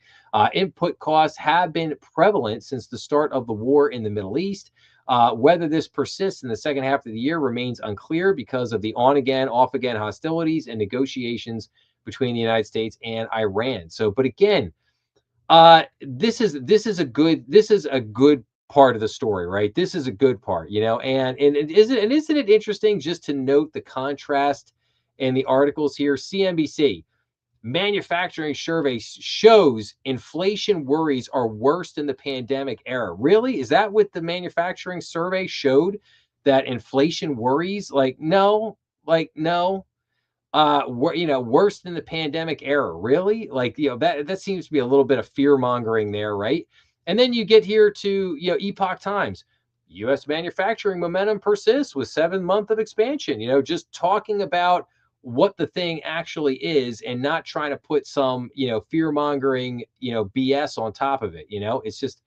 Input costs have been prevalent since the start of the war in the Middle East. Whether this persists in the second half of the year remains unclear because of the on-again, off-again hostilities and negotiations between the United States and Iran. So, but again, this is a good part of the story, right? This is a good part, isn't it interesting just to note the contrast in the articles here? CNBC. Manufacturing survey shows inflation worries are worse than the pandemic era. Really? Is that what the manufacturing survey showed? That inflation worries? No. Worse than the pandemic era. Really? That seems to be a little bit of fear mongering there, right? And then you get here to, Epoch Times. U.S. manufacturing momentum persists with 7th month of expansion. Just talking about what the thing actually is and not trying to put some, fear mongering, BS on top of it. It's just,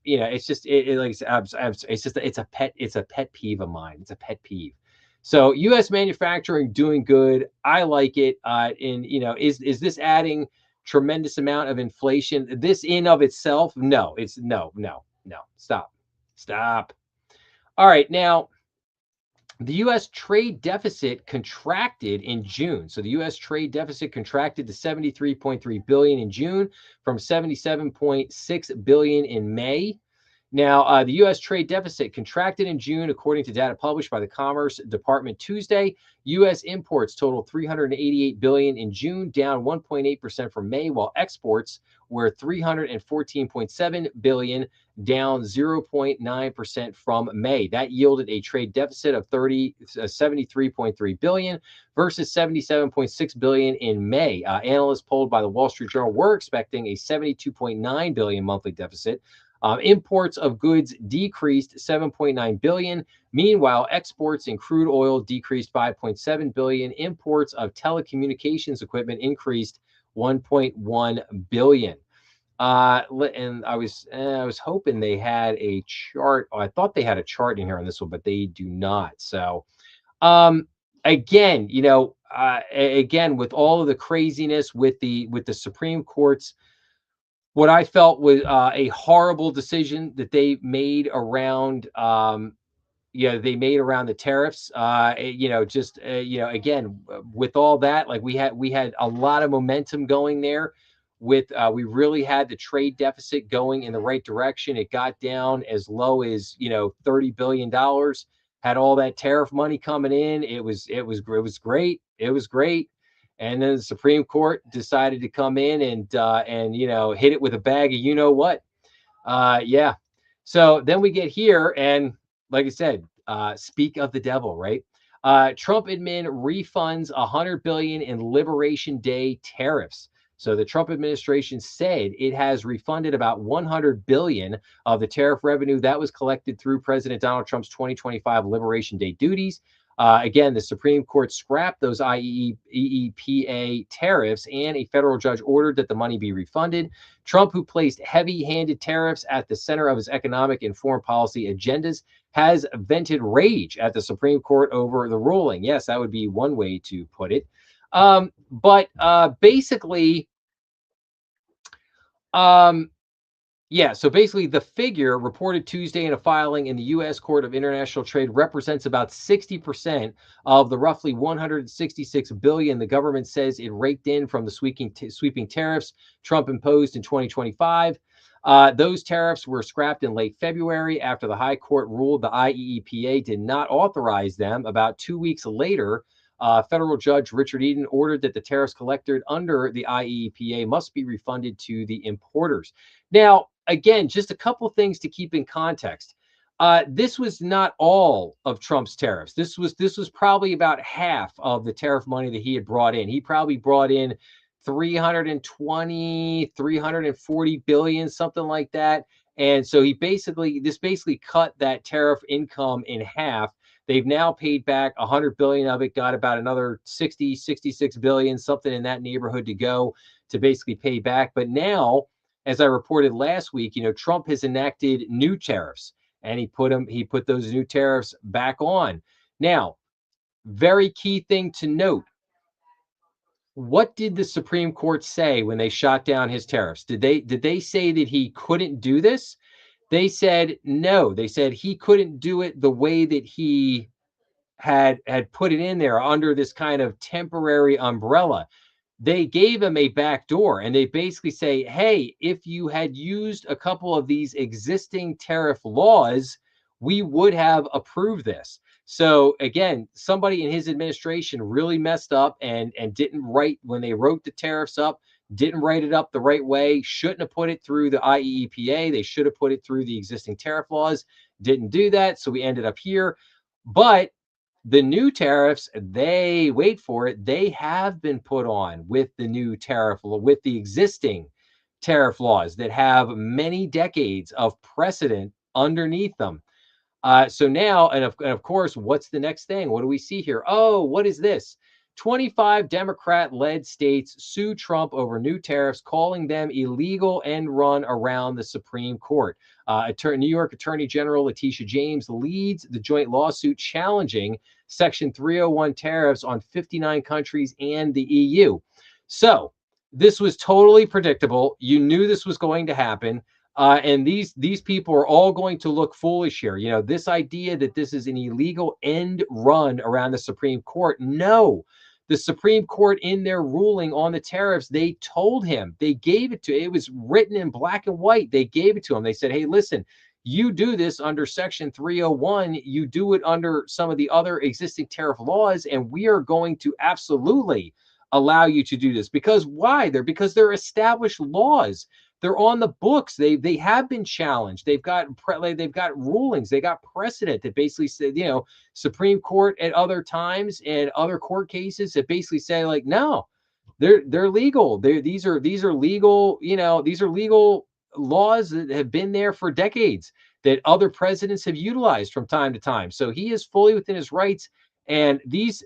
it's a pet peeve of mine. It's a pet peeve. So U.S. manufacturing doing good. I like it. Is this adding tremendous amount of inflation? This in of itself? No, it's no. Stop. All right. Now, the U.S. trade deficit contracted in June. So the U.S. trade deficit contracted to 73.3 billion in June from 77.6 billion in May. Now, the U.S. trade deficit contracted in June, according to data published by the Commerce Department Tuesday. U.S. imports totaled 388 billion in June, down 1.8% from May, while exports were 314.7 billion, down 0.9% from May. That yielded a trade deficit of 73.3 billion versus 77.6 billion in May. Analysts polled by the Wall Street Journal were expecting a 72.9 billion monthly deficit. Imports of goods decreased 7.9 billion. Meanwhile, exports in crude oil decreased 5.7 billion. Imports of telecommunications equipment increased 1.1 billion. And I was hoping they had a chart. Oh, I thought they had a chart in here on this one, but they do not. So, again, again, with all of the craziness with the Supreme Court's, what I felt was a horrible decision that they made around, they made around the tariffs. Just again, with all that, like we had a lot of momentum going there. With we really had the trade deficit going in the right direction. It got down as low as $30 billion. Had all that tariff money coming in. It was great. It was great. And then the Supreme Court decided to come in and hit it with a bag of what. Yeah. So then we get here, and like I said, speak of the devil, right? Trump admin refunds 100 billion in Liberation Day tariffs. So the Trump administration said it has refunded about 100 billion of the tariff revenue that was collected through President Donald Trump's 2025 Liberation Day duties. Again, the Supreme Court scrapped those IEEPA tariffs, and a federal judge ordered that the money be refunded. Trump, who placed heavy-handed tariffs at the center of his economic and foreign policy agendas, has vented rage at the Supreme Court over the ruling. Yes, that would be one way to put it. But basically, so basically the figure reported Tuesday in a filing in the U.S. Court of International Trade represents about 60% of the roughly 166 billion the government says it raked in from the sweeping tariffs Trump imposed in 2025. Those tariffs were scrapped in late February after the High Court ruled the IEEPA did not authorize them. About 2 weeks later, federal judge Richard Eden ordered that the tariffs collected under the IEEPA must be refunded to the importers. Now, again, just a couple things to keep in context. This was not all of Trump's tariffs. This was probably about half of the tariff money that he had brought in. He probably brought in 320, 340 billion, something like that. And so this basically cut that tariff income in half. They've now paid back 100 billion of it, got about another 60, 66 billion, something in that neighborhood to go to basically pay back. But now, as I reported last week, Trump has enacted new tariffs, and he put those new tariffs back on. Now, very key thing to note. What did the Supreme Court say when they shot down his tariffs? Did they say that he couldn't do this? They said no. They said he couldn't do it the way that he had put it in there under this kind of temporary umbrella. They gave him a back door, and they basically say, hey, if you had used a couple of these existing tariff laws, we would have approved this. So again, somebody in his administration really messed up and didn't write, when they wrote the tariffs up, didn't write it up the right way, shouldn't have put it through the IEEPA. They should have put it through the existing tariff laws, didn't do that. So we ended up here. But the new tariffs, wait for it, they have been put on with the new tariff, with the existing tariff laws that have many decades of precedent underneath them. So now, and of course, what's the next thing? What do we see here? Oh, what is this? 25 Democrat-led states sue Trump over new tariffs, calling them illegal and run around the Supreme Court. New York Attorney General Letitia James leads the joint lawsuit challenging Section 301 tariffs on 59 countries and the EU. So this was totally predictable. You knew this was going to happen. And these people are all going to look foolish here. This idea that this is an illegal end run around the Supreme Court. No, the Supreme Court, in their ruling on the tariffs, they told him, they gave it to, it was written in black and white. They gave it to him. They said, hey, listen, you do this under Section 301, you do it under some of the other existing tariff laws, and we are going to absolutely allow you to do this. Because why? Because they're established laws. They're on the books. They have been challenged. They've got rulings. They got precedent that basically said, Supreme Court at other times and other court cases that basically say, like, no, they're legal. These are legal, these are legal laws that have been there for decades that other presidents have utilized from time to time. So he is fully within his rights. And this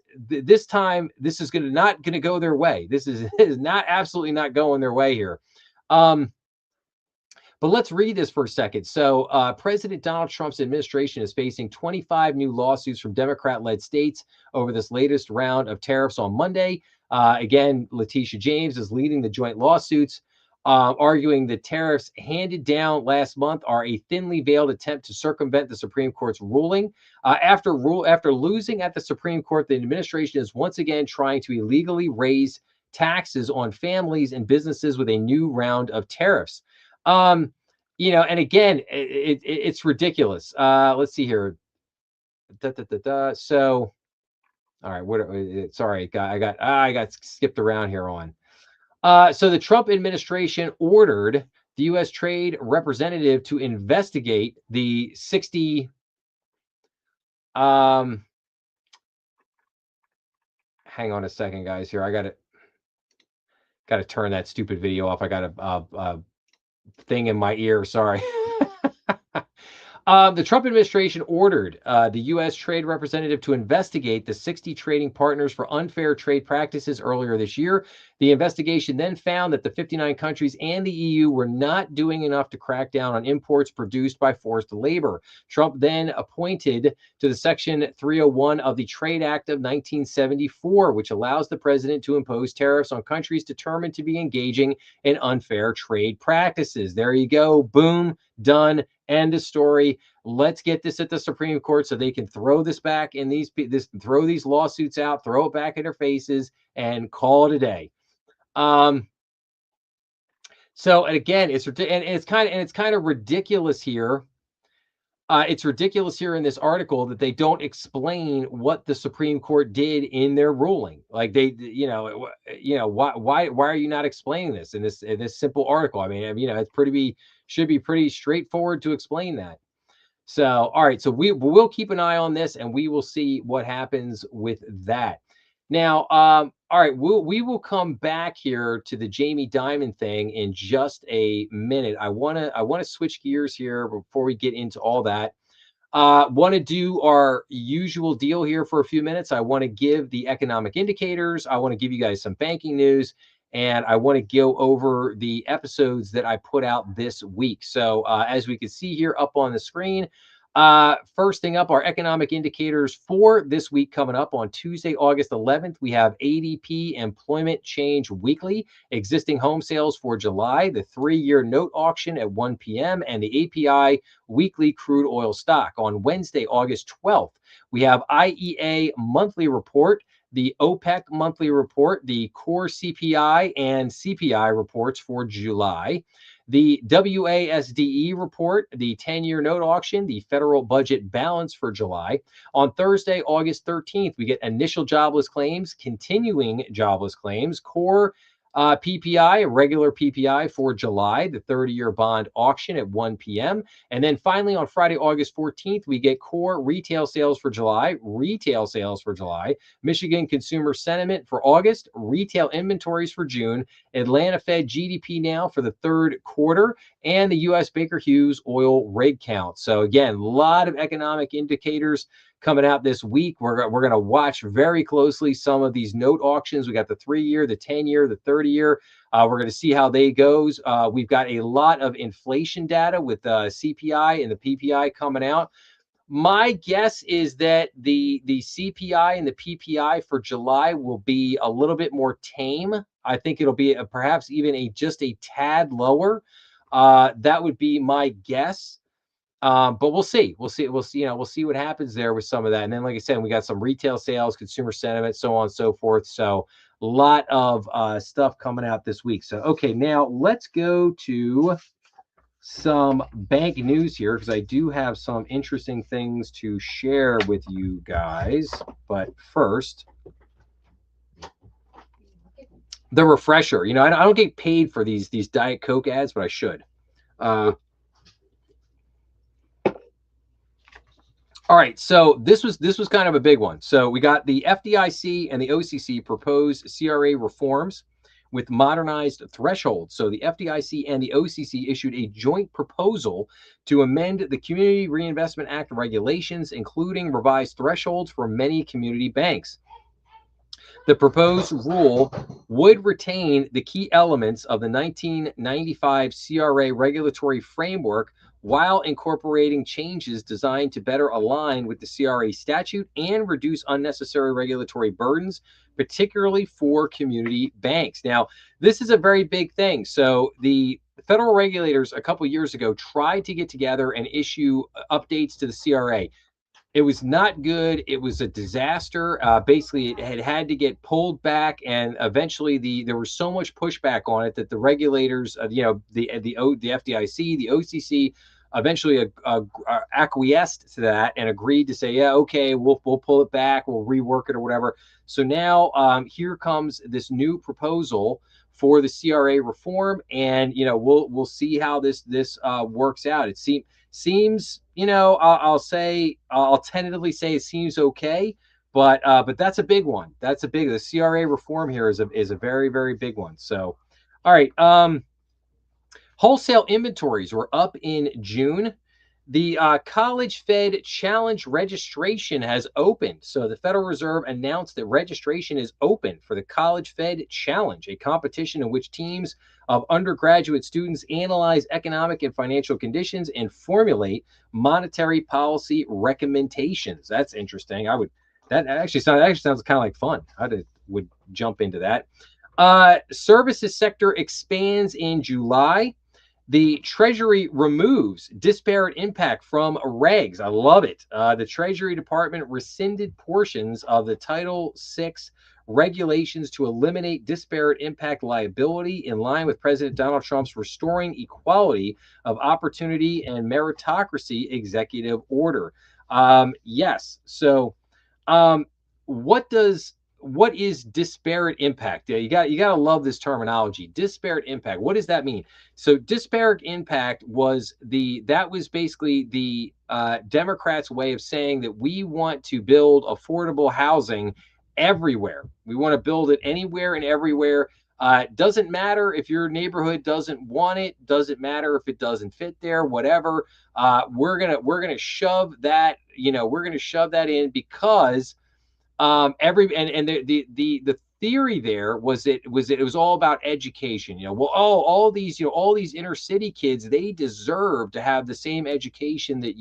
time, this is not going to go their way. This is not absolutely not going their way here. But let's read this for a second. So President Donald Trump's administration is facing 25 new lawsuits from Democrat-led states over this latest round of tariffs on Monday. Again, Letitia James is leading the joint lawsuits, arguing that tariffs handed down last month are a thinly veiled attempt to circumvent the Supreme Court's ruling. After losing at the Supreme Court, the administration is once again trying to illegally raise taxes on families and businesses with a new round of tariffs. And again, it's ridiculous. Let's see here. So, all right, sorry, I got skipped around here on. So the Trump administration ordered the U.S. Trade Representative to investigate the 60. Hang on a second, guys. Here, I got to turn that stupid video off. I got a thing in my ear. Sorry. The Trump administration ordered the U.S. Trade Representative to investigate the 60 trading partners for unfair trade practices earlier this year. The investigation then found that the 59 countries and the EU were not doing enough to crack down on imports produced by forced labor. Trump then appointed to the Section 301 of the Trade Act of 1974, which allows the president to impose tariffs on countries determined to be engaging in unfair trade practices. There you go. Boom. Done. End of story. Let's get this at the Supreme Court so they can throw this back in throw these lawsuits out, throw it back in their faces, and call it a day. So, and again, it's kind of ridiculous here. It's ridiculous here in this article that they don't explain what the Supreme Court did in their ruling. Like why are you not explaining this in this simple article? I mean, it's should be pretty straightforward to explain that. So, all right, so we'll keep an eye on this and we will see what happens with that. Now, all right, we will come back here to the Jamie Dimon thing in just a minute. I want to switch gears here before we get into all that. Want to do our usual deal here for a few minutes. I want to give the economic indicators. I want to give you guys some banking news, and I want to go over the episodes that I put out this week. So as we can see here up on the screen, first thing up, our economic indicators for this week coming up on Tuesday, August 11th. We have ADP Employment Change Weekly, existing home sales for July, the 3-year note auction at 1 p.m., and the API weekly crude oil stock. On Wednesday, August 12th, we have IEA monthly report, the OPEC monthly report, the core CPI and CPI reports for July, the WASDE report, the 10-year note auction, the federal budget balance for July. On Thursday, August 13th, we get initial jobless claims, continuing jobless claims, core PPI, regular PPI for July, the 30-year bond auction at 1 p.m. And then finally on Friday, August 14th, we get core retail sales for July, Michigan consumer sentiment for August, retail inventories for June, Atlanta Fed GDP now for the third quarter, and the U.S. Baker Hughes oil rig count. So again, a lot of economic indicators coming out this week. We're going to watch very closely some of these note auctions. We got the 3-year, the 10-year, the 30-year. We're going to see how they goes. We've got a lot of inflation data with CPI and the PPI coming out. My guess is that the CPI and the PPI for July will be a little bit more tame. I think it'll be perhaps even just a tad lower. That would be my guess. But we'll see. We'll see what happens there with some of that. And then, like I said, we got some retail sales, consumer sentiment, so on and so forth. So a lot of stuff coming out this week. So, okay, now let's go to some bank news here because I do have some interesting things to share with you guys. But first, the refresher. I don't get paid for these Diet Coke ads, but I should. All right, so this was kind of a big one. So we got the FDIC and the OCC proposed CRA reforms with modernized thresholds. So the FDIC and the OCC issued a joint proposal to amend the Community Reinvestment Act regulations, including revised thresholds for many community banks. The proposed rule would retain the key elements of the 1995 CRA regulatory framework while incorporating changes designed to better align with the CRA statute and reduce unnecessary regulatory burdens, particularly for community banks. Now, this is a very big thing. So the federal regulators a couple years ago tried to get together and issue updates to the CRA. It was not good. It was a disaster. Basically, it had to get pulled back, and eventually, there was so much pushback on it that the regulators, the FDIC, the OCC, eventually acquiesced to that and agreed to say, yeah, okay, we'll pull it back, we'll rework it or whatever. So now here comes this new proposal for the CRA reform, and we'll see how this works out. It seems I'll tentatively say it seems okay, but that's a big one. The CRA reform here is a very, very big one. So all right, wholesale inventories were up in June. The College Fed Challenge registration has opened. So the Federal Reserve announced that registration is open for the College Fed Challenge, a competition in which teams of undergraduate students analyze economic and financial conditions and formulate monetary policy recommendations. That's interesting. That actually sounds kind of like fun. Would jump into that. Services sector expands in July. The Treasury removes disparate impact from regs. I love it. The Treasury Department rescinded portions of the Title VI regulations to eliminate disparate impact liability in line with President Donald Trump's Restoring Equality of Opportunity and Meritocracy executive order. Yes. So what is disparate impact? Yeah, you got to love this terminology. Disparate impact. What does that mean? So disparate impact was basically the Democrats' way of saying that we want to build affordable housing everywhere. We want to build it anywhere and everywhere. Doesn't matter if your neighborhood doesn't want it. Doesn't matter if it doesn't fit there. Whatever. We're gonna shove that. We're gonna shove that in because the theory there was it was all about education. All these inner city kids, they deserve to have the same education that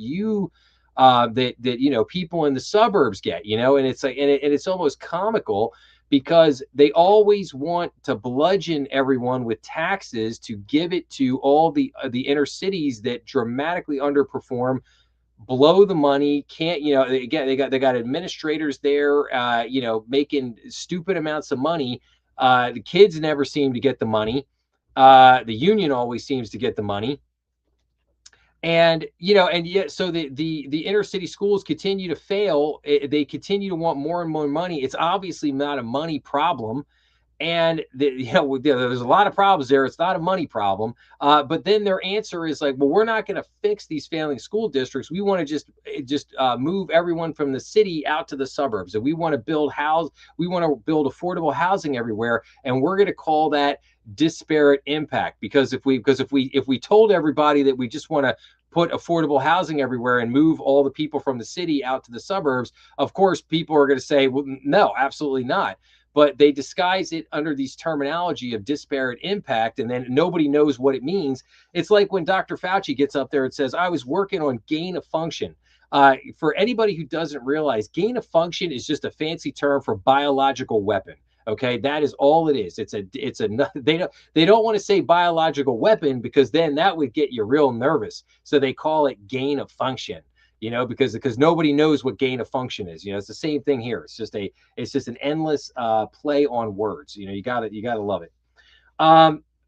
people in the suburbs get. And it's like, and it's almost comical because they always want to bludgeon everyone with taxes to give it to all the inner cities that dramatically underperform, blow the money, can't, they got administrators there, making stupid amounts of money. The kids never seem to get the money. The union always seems to get the money. And yet, so the inner city schools continue to fail. They continue to want more and more money. It's obviously not a money problem. And there's a lot of problems there. It's not a money problem. But then their answer is like, well, we're not going to fix these failing school districts. We want to just move everyone from the city out to the suburbs. And we want to build affordable housing everywhere. And we're going to call that disparate impact. Because if we told everybody that we just want to put affordable housing everywhere and move all the people from the city out to the suburbs, of course, people are going to say, well, no, absolutely not. But they disguise it under these terminology of disparate impact, and then nobody knows what it means. It's like when Dr. Fauci gets up there and says, I was working on gain of function. For anybody who doesn't realize, gain of function is just a fancy term for biological weapon. Okay, that is all it is. They don't want to say biological weapon because then that would get you real nervous. So they call it gain of function. Because nobody knows what gain of function is. It's the same thing here. It's just an endless play on words. You gotta love it.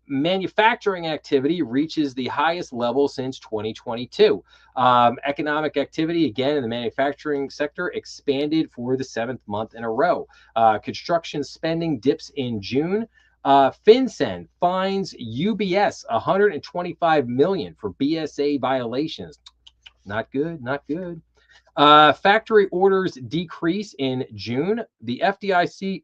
manufacturing activity reaches the highest level since 2022. Economic activity, again, in the manufacturing sector expanded for the seventh month in a row. Construction spending dips in June. FinCEN fines UBS 125 million for BSA violations. Not good, not good. Factory orders decrease in June. The FDIC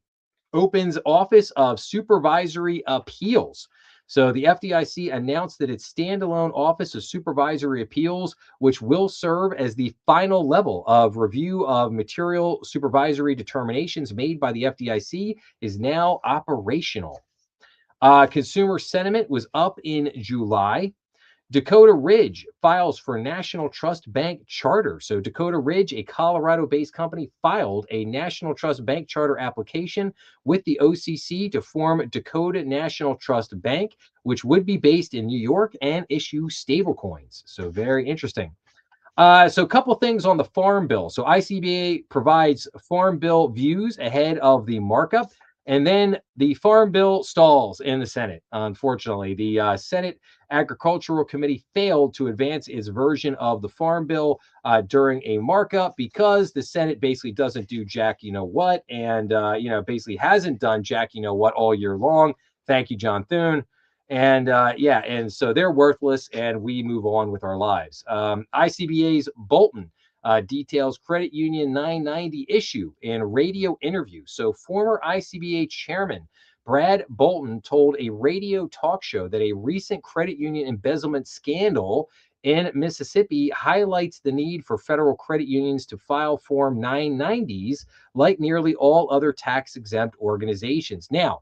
opens Office of Supervisory Appeals. So the FDIC announced that its standalone Office of Supervisory Appeals, which will serve as the final level of review of material supervisory determinations made by the FDIC, is now operational. Consumer sentiment was up in July. Dakota Ridge files for National Trust Bank charter. So Dakota Ridge, a Colorado-based company, filed a National Trust Bank charter application with the OCC to form Dakota National Trust Bank, which would be based in New York and issue stablecoins. So very interesting. So a couple things on the Farm Bill. So ICBA provides Farm Bill views ahead of the markup. And then the Farm Bill stalls in the Senate. Unfortunately, the Senate Agricultural Committee failed to advance its version of the Farm Bill during a markup because the Senate basically doesn't do jack you know what, and basically hasn't done jack you know what all year long. Thank you, John Thune. And and so they're worthless, and we move on with our lives. ICBA's Bolton details credit union 990 issue in radio interview. So former ICBA chairman Brad Bolton told a radio talk show that a recent credit union embezzlement scandal in Mississippi highlights the need for federal credit unions to file Form 990s like nearly all other tax-exempt organizations. Now,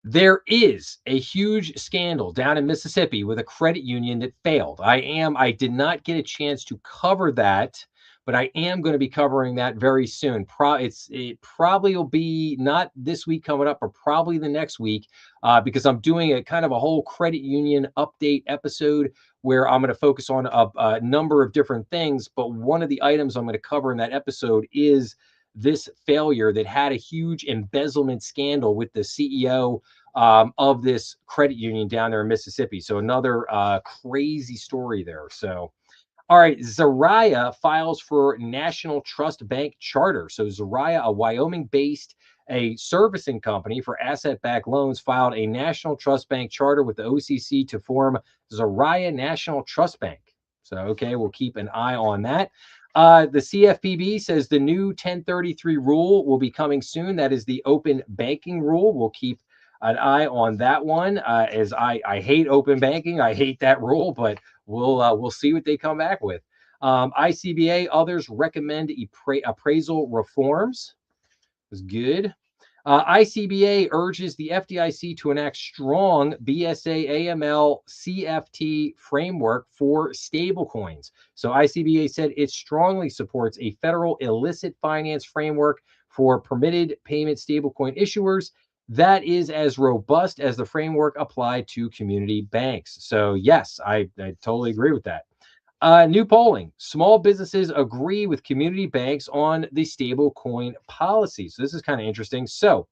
there is a huge scandal down in Mississippi with a credit union that failed. I did not get a chance to cover that, but I am going to be covering that very soon. It probably will be not this week coming up, or probably the next week, because I'm doing a kind of a whole credit union update episode where I'm going to focus on a number of different things. But one of the items I'm going to cover in that episode is this failure that had a huge embezzlement scandal with the CEO of this credit union down there in Mississippi. So another crazy story there. So, all right, Zariah files for National Trust Bank charter. So Zariah, a Wyoming-based a servicing company for asset-backed loans, filed a National Trust Bank charter with the OCC to form Zariah National Trust Bank. So, okay, we'll keep an eye on that. The CFPB says the new 1033 rule will be coming soon. That is the open banking rule. We'll keep an eye on that one. As I hate open banking, I hate that rule, but we'll see what they come back with. ICBA, others recommend appraisal reforms. Is good. ICBA urges the FDIC to enact strong BSA AML CFT framework for stablecoins. So ICBA said it strongly supports a federal illicit finance framework for permitted payment stablecoin issuers that is as robust as the framework applied to community banks. So yes, I totally agree with that. New polling. Small businesses agree with community banks on the stable coin policy. So this is kind of interesting. So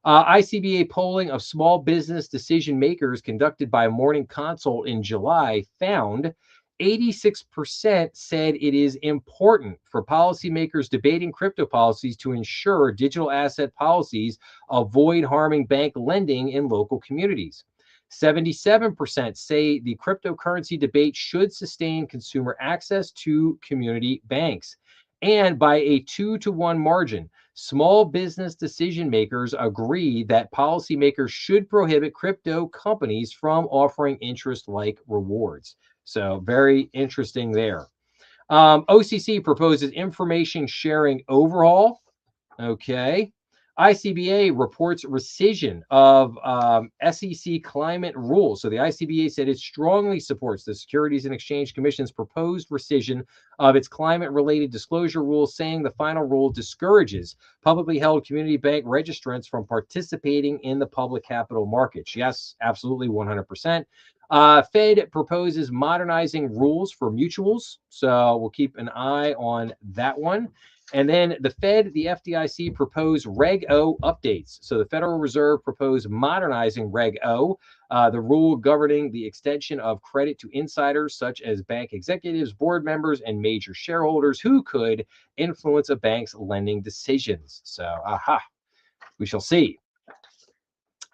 ICBA polling of small business decision makers conducted by Morning Consult in July found 86% said it is important for policymakers debating crypto policies to ensure digital asset policies avoid harming bank lending in local communities. 77% say the cryptocurrency debate should sustain consumer access to community banks. And by a 2-to-1 margin, small business decision makers agree that policymakers should prohibit crypto companies from offering interest-like rewards. So very interesting there. OCC proposes information sharing overhaul. Okay. ICBA reports rescission of SEC climate rules. So the ICBA said it strongly supports the Securities and Exchange Commission's proposed rescission of its climate-related disclosure rules, saying the final rule discourages publicly held community bank registrants from participating in the public capital markets. Yes, absolutely, 100%. Fed proposes modernizing rules for mutuals. So we'll keep an eye on that one. And then the Fed, the FDIC proposed Reg O updates. So the Federal Reserve proposed modernizing Reg O, the rule governing the extension of credit to insiders such as bank executives, board members, and major shareholders who could influence a bank's lending decisions. So, we shall see.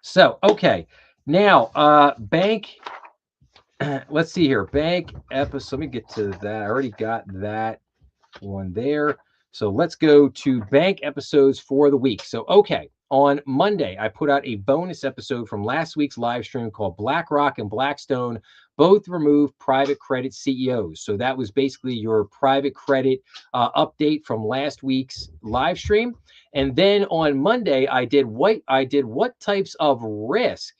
So, okay. Now, bank, let's see here. Bank episode. Let me get to that. I already got that one there. So let's go to bank episodes for the week. So, okay, on Monday, I put out a bonus episode from last week's live stream called BlackRock and Blackstone both remove private credit CEOs. So that was basically your private credit update from last week's live stream. And then on Monday, what types of risk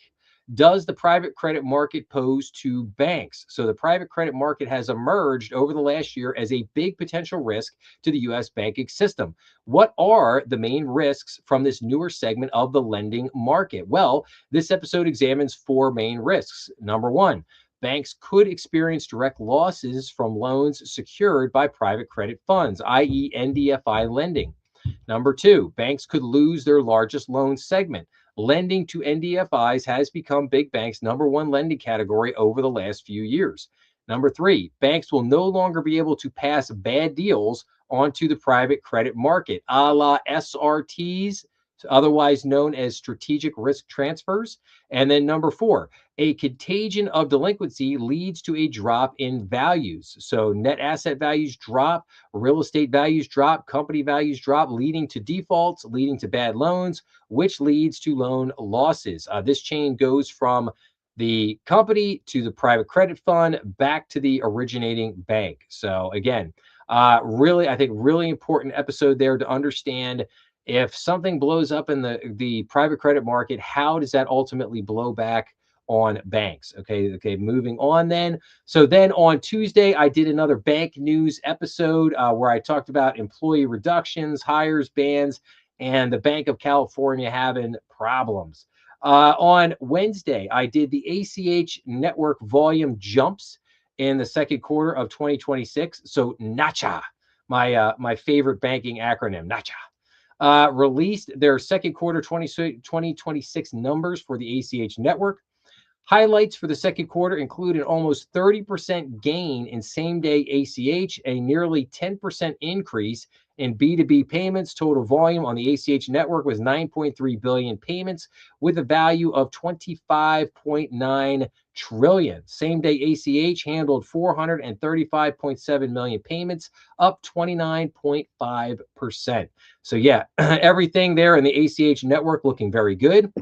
does the private credit market pose to banks? So the private credit market has emerged over the last year as a big potential risk to the US banking system. What are the main risks from this newer segment of the lending market? Well, this episode examines four main risks. Number one, banks could experience direct losses from loans secured by private credit funds, i.e., NDFI lending. Number two, banks could lose their largest loan segment. Lending to NDFIs has become big banks' number one lending category over the last few years. Number three, banks will no longer be able to pass bad deals onto the private credit market, a la SRTs, otherwise known as strategic risk transfers. And then number four, a contagion of delinquency leads to a drop in values. So net asset values drop, real estate values drop, company values drop, leading to defaults, leading to bad loans, which leads to loan losses. This chain goes from the company to the private credit fund back to the originating bank. So again, really, I think really important episode there to understand if something blows up in the private credit market, how does that ultimately blow back on banks? Okay, moving on then. So then on Tuesday, I did another bank news episode where I talked about employee reductions, hires, bans, and the Bank of California having problems. On Wednesday, I did the ACH network volume jumps in the second quarter of 2026. So NACHA, my favorite banking acronym, NACHA, released their second quarter 2026 numbers for the ACH network. Highlights for the second quarter include an almost 30% gain in same-day ACH, a nearly 10% increase in B2B payments. Total volume on the ACH network was 9.3 billion payments with a value of 25.9 trillion. Same-day ACH handled 435.7 million payments, up 29.5%. So yeah, everything there in the ACH network looking very good.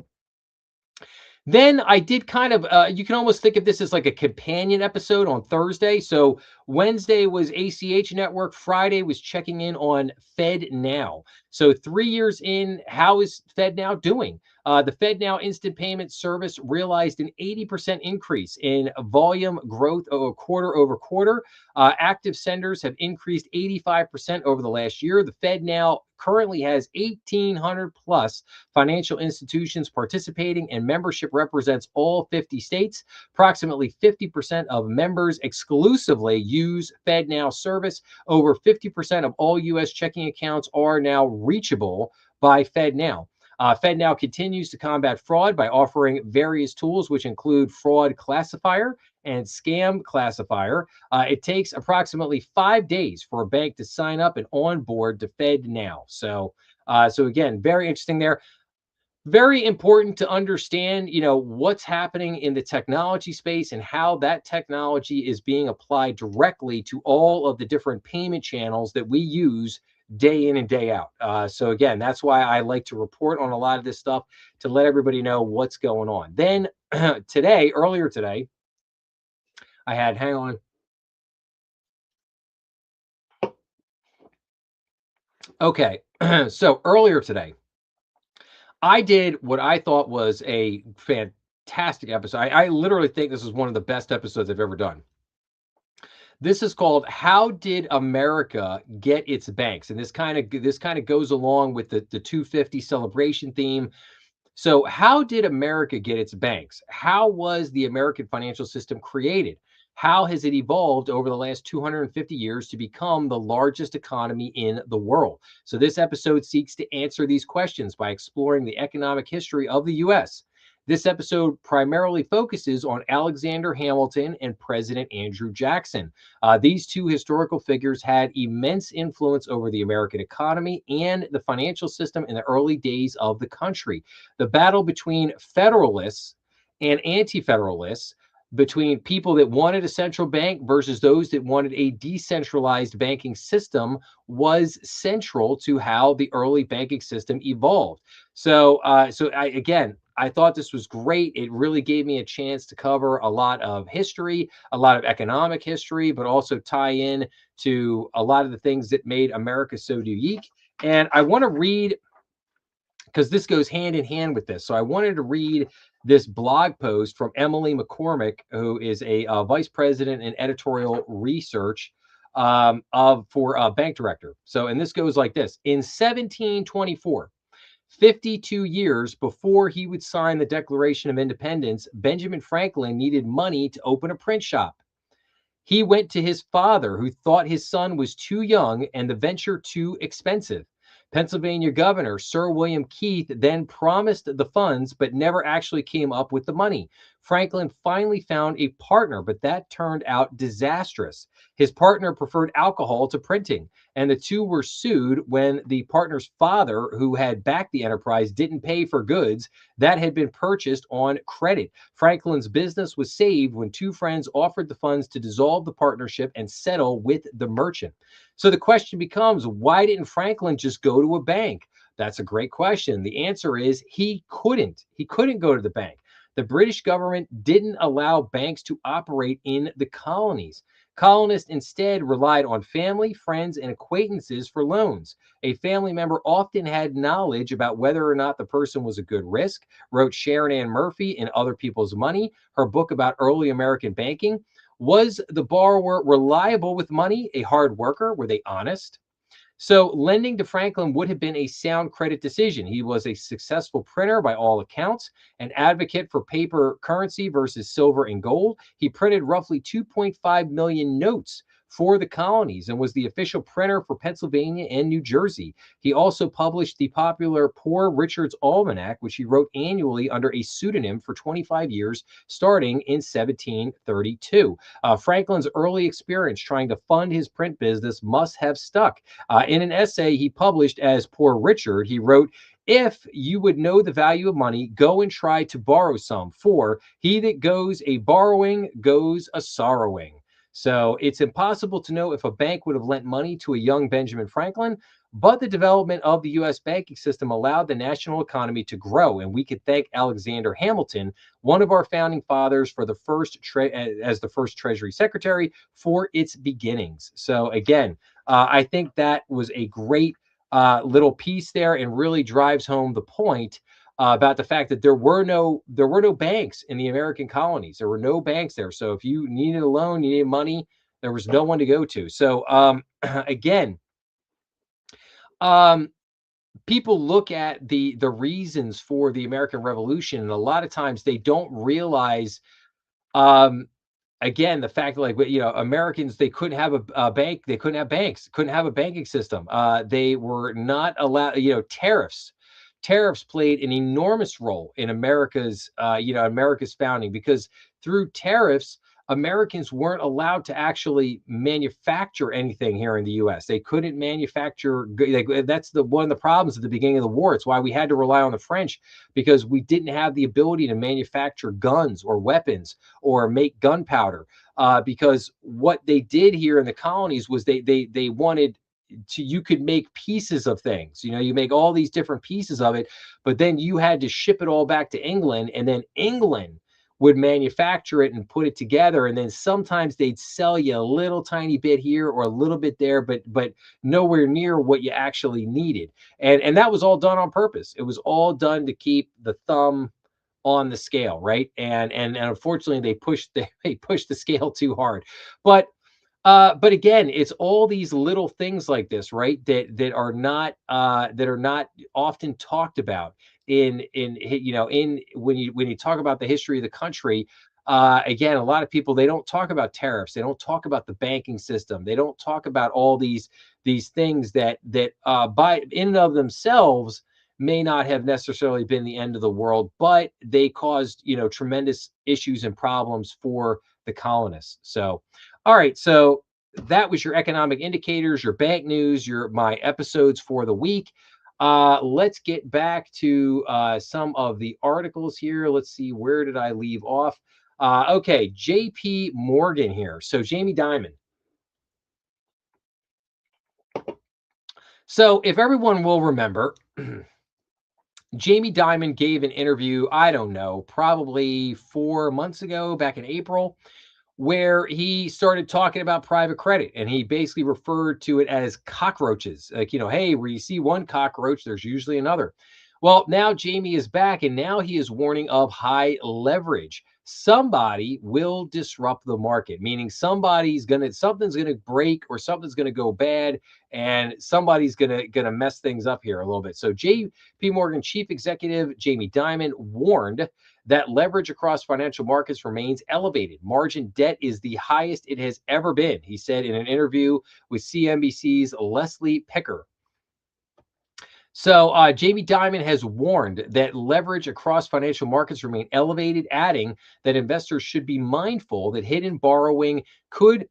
Then I did kind of, you can almost think of this as like a companion episode on Thursday. So Wednesday was ACH Network. Friday was checking in on Fed Now. So 3 years in, how is Fed Now doing? The Fed Now instant payment service realized an 80% increase in volume growth quarter over quarter. Active senders have increased 85% over the last year. The Fed Now currently has 1,800 plus financial institutions participating, and membership represents all 50 states. Approximately 50% of members exclusively use FedNow service. Over 50% of all U.S. checking accounts are now reachable by FedNow. FedNow continues to combat fraud by offering various tools, which include fraud classifier and scam classifier. It takes approximately 5 days for a bank to sign up and onboard to FedNow. So again, very interesting there. Very important to understand, what's happening in the technology space and how that technology is being applied directly to all of the different payment channels that we use day in and day out. So again, that's why I like to report on a lot of this stuff to let everybody know what's going on. Then earlier today, I had, hang on. Okay, so earlier today, I did what I thought was a fantastic episode. I literally think this is one of the best episodes I've ever done. This is called "How Did America Get Its Banks?" And this kind of goes along with the 250 celebration theme. So, how did America get its banks? How was the American financial system created? How has it evolved over the last 250 years to become the largest economy in the world? So, this episode seeks to answer these questions by exploring the economic history of the US. This episode primarily focuses on Alexander Hamilton and President Andrew Jackson. These two historical figures had immense influence over the American economy and the financial system in the early days of the country. The battle between Federalists and Anti Federalists, between people that wanted a central bank versus those that wanted a decentralized banking system, was central to how the early banking system evolved. I thought this was great. It really gave me a chance to cover a lot of history, a lot of economic history, but also tie in to a lot of the things that made America so unique. And I want to read, because this goes hand in hand with this. So I wanted to read this blog post from Emily McCormick, who is a vice president in editorial research for Bank Director. So, and this goes like this: in 1724, 52 years before he would sign the Declaration of Independence, Benjamin Franklin needed money to open a print shop. He went to his father, who thought his son was too young and the venture too expensive. Pennsylvania Governor Sir William Keith then promised the funds, but never actually came up with the money. Franklin finally found a partner, but that turned out disastrous. His partner preferred alcohol to printing, and the two were sued when the partner's father, who had backed the enterprise, didn't pay for goods that had been purchased on credit. Franklin's business was saved when two friends offered the funds to dissolve the partnership and settle with the merchant. So the question becomes, why didn't Franklin just go to a bank? That's a great question. The answer is he couldn't. He couldn't go to the bank. The British government didn't allow banks to operate in the colonies. Colonists instead relied on family, friends, and acquaintances for loans. A family member often had knowledge about whether or not the person was a good risk, wrote Sharon Ann Murphy in Other People's Money, her book about early American banking. Was the borrower reliable with money, a hard worker? Were they honest? So lending to Franklin would have been a sound credit decision. He was a successful printer by all accounts, an advocate for paper currency versus silver and gold. He printed roughly 2.5 million notes for the colonies and was the official printer for Pennsylvania and New Jersey. He also published the popular Poor Richard's Almanac, which he wrote annually under a pseudonym for 25 years, starting in 1732. Franklin's early experience trying to fund his print business must have stuck. In an essay he published as Poor Richard, he wrote, "If you would know the value of money, go and try to borrow some, for he that goes a borrowing goes a sorrowing." So it's impossible to know if a bank would have lent money to a young Benjamin Franklin, but the development of the U.S. banking system allowed the national economy to grow, and we could thank Alexander Hamilton, one of our founding fathers, for the as the first Treasury Secretary, for its beginnings. So again, I think that was a great little piece there, and really drives home the point about the fact that there were no banks in the American colonies. There were no banks there. So if you needed a loan, you needed money, there was no one to go to. So again, um, people look at the reasons for the American Revolution, and a lot of times they don't realize, um, again, the fact that, like, Americans, they couldn't have a bank, they couldn't have banks, couldn't have a banking system. They were not allowed. Tariffs played an enormous role in America's founding, because through tariffs, Americans weren't allowed to actually manufacture anything here in the U.S. They couldn't manufacture. That's one of the problems at the beginning of the war. It's why we had to rely on the French, because we didn't have the ability to manufacture guns or weapons or make gunpowder. Because what they did here in the colonies was they wanted you could make pieces of things. You make all these different pieces of it, but then you had to ship it all back to England, and then England would manufacture it and put it together, and then sometimes they'd sell you a little tiny bit here or a little bit there, but nowhere near what you actually needed. And that was all done on purpose. It was all done to keep the thumb on the scale, right? And unfortunately they pushed the scale too hard. But again, it's all these little things like this, right? That are not often talked about in when you talk about the history of the country. Again, a lot of people, they don't talk about tariffs. They don't talk about the banking system. They don't talk about all these things that by in and of themselves may not have necessarily been the end of the world, but they caused, tremendous issues and problems for the colonists. So, all right, so that was your economic indicators, your bank news, your my episodes for the week. Let's get back to some of the articles here. Let's see, where did I leave off? Okay, JP Morgan here. So Jamie Dimon. So if everyone will remember, Jamie Dimon gave an interview, I don't know, probably 4 months ago, back in April, where he started talking about private credit, and he basically referred to it as cockroaches. Like, hey, where you see one cockroach, there's usually another. Well, now Jamie is back, and now he is warning of high leverage. Somebody will disrupt the market, meaning something's gonna break or something's gonna go bad, and somebody's gonna mess things up here a little bit. So JP Morgan chief executive Jamie Dimon warned that leverage across financial markets remains elevated. Margin debt is the highest it has ever been, he said in an interview with CNBC's Leslie Picker. So, Jamie Dimon has warned that leverage across financial markets remain elevated, adding that investors should be mindful that hidden borrowing could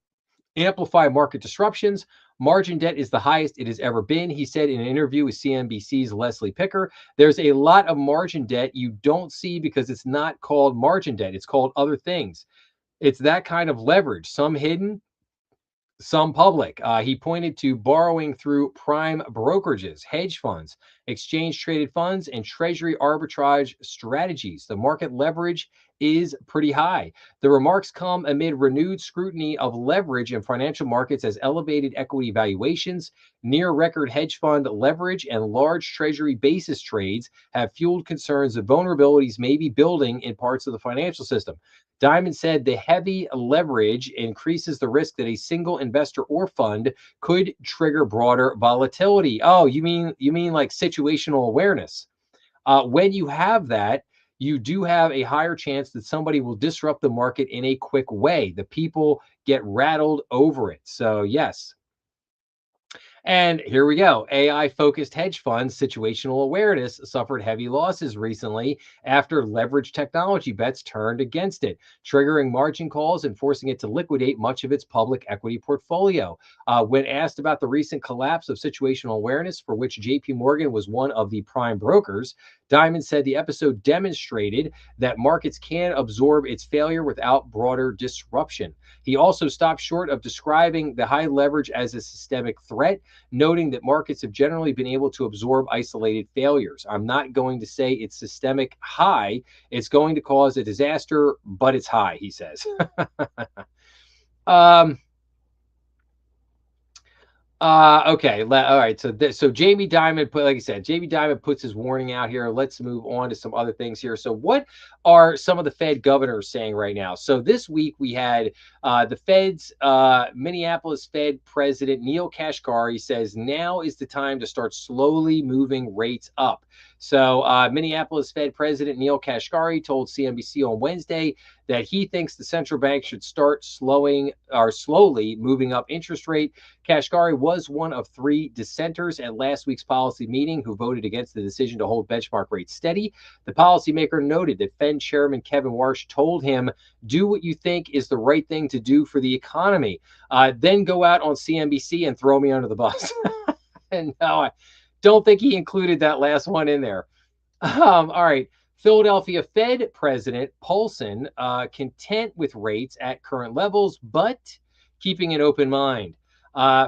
amplify market disruptions. Margin debt is the highest it has ever been, he said in an interview with CNBC's Leslie Picker. There's a lot of margin debt you don't see because it's not called margin debt, it's called other things. It's that kind of leverage, some hidden, some public. He pointed to borrowing through prime brokerages, hedge funds, exchange traded funds, and treasury arbitrage strategies. The market leverage is pretty high. The remarks come amid renewed scrutiny of leverage in financial markets as elevated equity valuations, near record hedge fund leverage, and large treasury basis trades have fueled concerns that vulnerabilities may be building in parts of the financial system. Diamond said the heavy leverage increases the risk that a single investor or fund could trigger broader volatility. Oh, you mean like situational awareness? When you have that, you do have a higher chance that somebody will disrupt the market in a quick way. The people get rattled over it. So yes, and here we go. AI focused hedge funds, situational awareness, suffered heavy losses recently after leverage technology bets turned against it, triggering margin calls and forcing it to liquidate much of its public equity portfolio. When asked about the recent collapse of situational awareness, for which JP Morgan was one of the prime brokers, Diamond said the episode demonstrated that markets can absorb its failure without broader disruption. He also stopped short of describing the high leverage as a systemic threat, noting that markets have generally been able to absorb isolated failures. I'm not going to say it's systemic high. It's going to cause a disaster, but it's high, he says. um, okay. All right. So Jamie Dimon put, like I said, Jamie Dimon puts his warning out here. Let's move on to some other things here. So what are some of the Fed governors saying right now? So this week we had the Fed's Minneapolis Fed President Neil Kashkari says now is the time to start slowly moving rates up. So Minneapolis Fed President Neil Kashkari told CNBC on Wednesday that he thinks the central bank should start slowly moving up interest rate. Kashkari was one of three dissenters at last week's policy meeting who voted against the decision to hold benchmark rates steady. The policymaker noted that Fed Chairman Kevin Warsh told him, do what you think is the right thing to do for the economy. Then go out on CNBC and throw me under the bus. And no, I don't think he included that last one in there. All right. Philadelphia Fed President Paulson, content with rates at current levels, but keeping an open mind.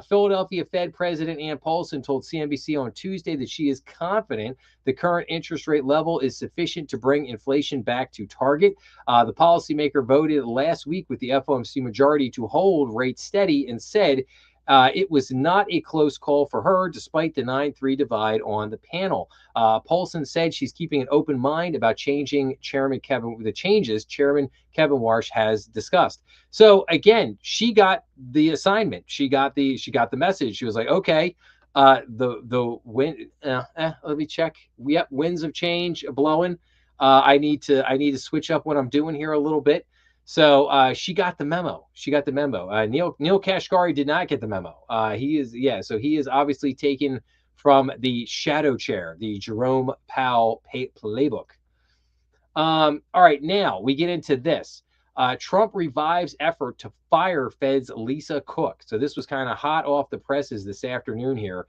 Philadelphia Fed President Ann Paulson told CNBC on Tuesday that she is confident the current interest rate level is sufficient to bring inflation back to target. The policymaker voted last week with the FOMC majority to hold rates steady and said it was not a close call for her, despite the 9-3 divide on the panel. Paulson said she's keeping an open mind about changing the changes Chairman Kevin Warsh has discussed. So again, she got the assignment. She got the message. She was like, okay, the wind. Let me check. Winds of change blowing. I need to switch up what I'm doing here a little bit. So she got the memo. She got the memo. Neil Kashkari did not get the memo. He is yeah. So he is obviously taken from the shadow chair, the Jerome Powell playbook. All right, now we get into this. Trump revives effort to fire Fed's Lisa Cook. So this was kind of hot off the presses this afternoon here.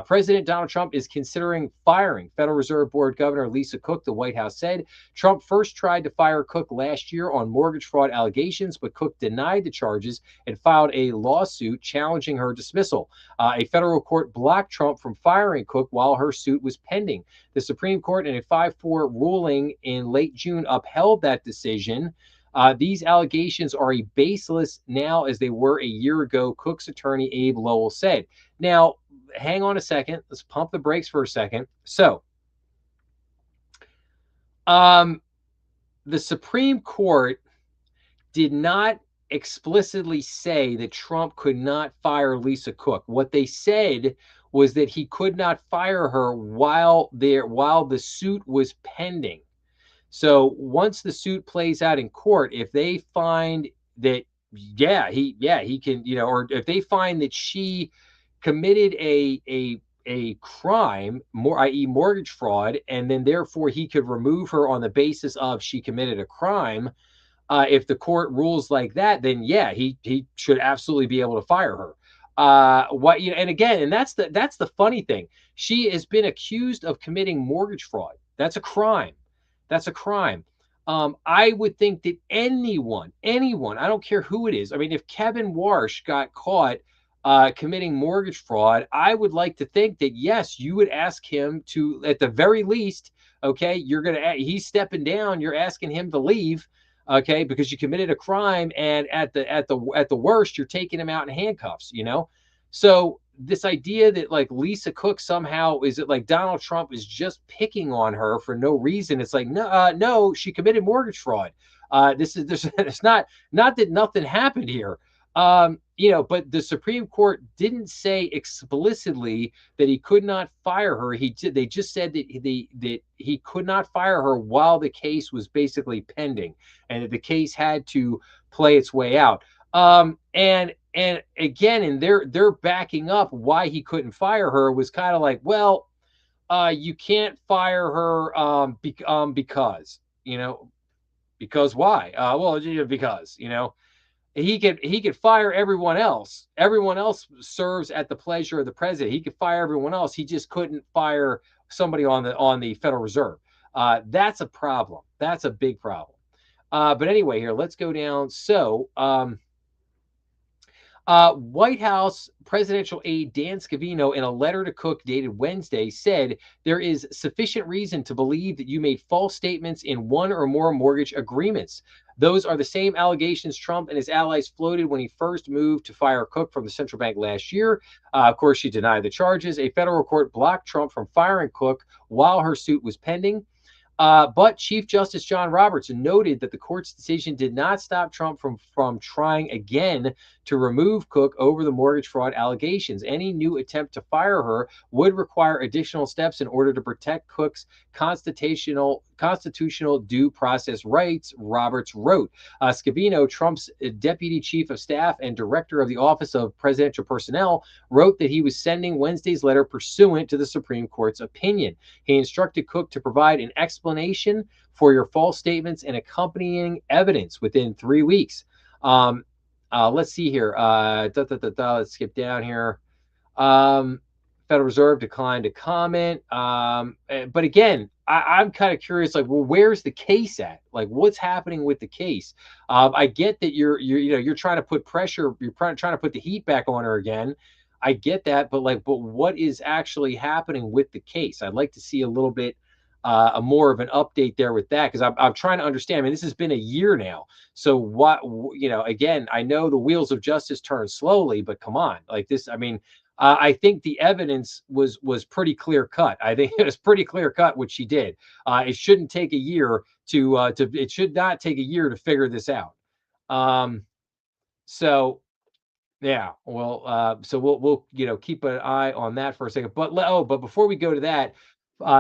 President Donald Trump is considering firing Federal Reserve Board Governor Lisa Cook, the White House said. Trump first tried to fire Cook last year on mortgage fraud allegations, but Cook denied the charges and filed a lawsuit challenging her dismissal. A federal court blocked Trump from firing Cook while her suit was pending. The Supreme Court, in a 5-4 ruling in late June, upheld that decision. These allegations are baseless now as they were a year ago, Cook's attorney Abe Lowell said. Now, hang on a second. Let's pump the brakes for a second. So, the Supreme Court did not explicitly say that Trump could not fire Lisa Cook. What they said was that he could not fire her while the suit was pending. So once the suit plays out in court, if they find that he can, or if they find that she committed a crime, i.e. mortgage fraud, and then therefore he could remove her on the basis of she committed a crime. If the court rules like that, then yeah, he should absolutely be able to fire her. And again, and that's the funny thing. She has been accused of committing mortgage fraud. That's a crime. That's a crime. I would think that anyone, I don't care who it is. I mean, if Kevin Warsh got caught committing mortgage fraud, I would like to think that yes, you would ask him to, at the very least, okay, he's stepping down. You're asking him to leave, okay, because you committed a crime, and at the worst, you're taking him out in handcuffs. So this idea that like Lisa Cook somehow is it like Donald Trump is just picking on her for no reason. It's like no, she committed mortgage fraud. It's not that nothing happened here. But the Supreme Court didn't say explicitly that he could not fire her. They just said that he could not fire her while the case was basically pending, and that the case had to play its way out. And again, and they're backing up why he couldn't fire her was kind of like, well, you can't fire her because why? Well, because he could fire everyone else. Everyone else serves at the pleasure of the president. He could fire everyone else. He just couldn't fire somebody on the Federal Reserve. That's a problem. That's a big problem. But anyway, here let's go down. So. White House presidential aide Dan Scavino, in a letter to Cook dated Wednesday, said there is sufficient reason to believe that you made false statements in one or more mortgage agreements. Those are the same allegations Trump and his allies floated when he first moved to fire Cook from the central bank last year. Of course, she denied the charges. A federal court blocked Trump from firing Cook while her suit was pending. But Chief Justice John Roberts noted that the court's decision did not stop Trump from trying again to remove Cook over the mortgage fraud allegations. Any new attempt to fire her would require additional steps in order to protect Cook's constitutional due process rights, Roberts wrote. Scavino, Trump's deputy chief of staff and director of the Office of Presidential Personnel, wrote that he was sending Wednesday's letter pursuant to the Supreme Court's opinion. He instructed Cook to provide an explanation for your false statements and accompanying evidence within 3 weeks. Let's see here. Let's skip down here. Federal Reserve declined to comment. But again, I'm kind of curious, like, well, where's the case at? Like, what's happening with the case? I get that you're trying to put pressure, you're trying to put the heat back on her again. I get that, but what is actually happening with the case? I'd like to see a little bit a more of an update there with that, because I'm trying to understand. I mean, this has been a year now. So what, again, I know the wheels of justice turn slowly, but come on, like this. I mean, I think the evidence was pretty clear cut. I think it was pretty clear cut what she did. It shouldn't take a year it should not take a year to figure this out. So yeah, well, so we'll keep an eye on that for a second. But before we go to that,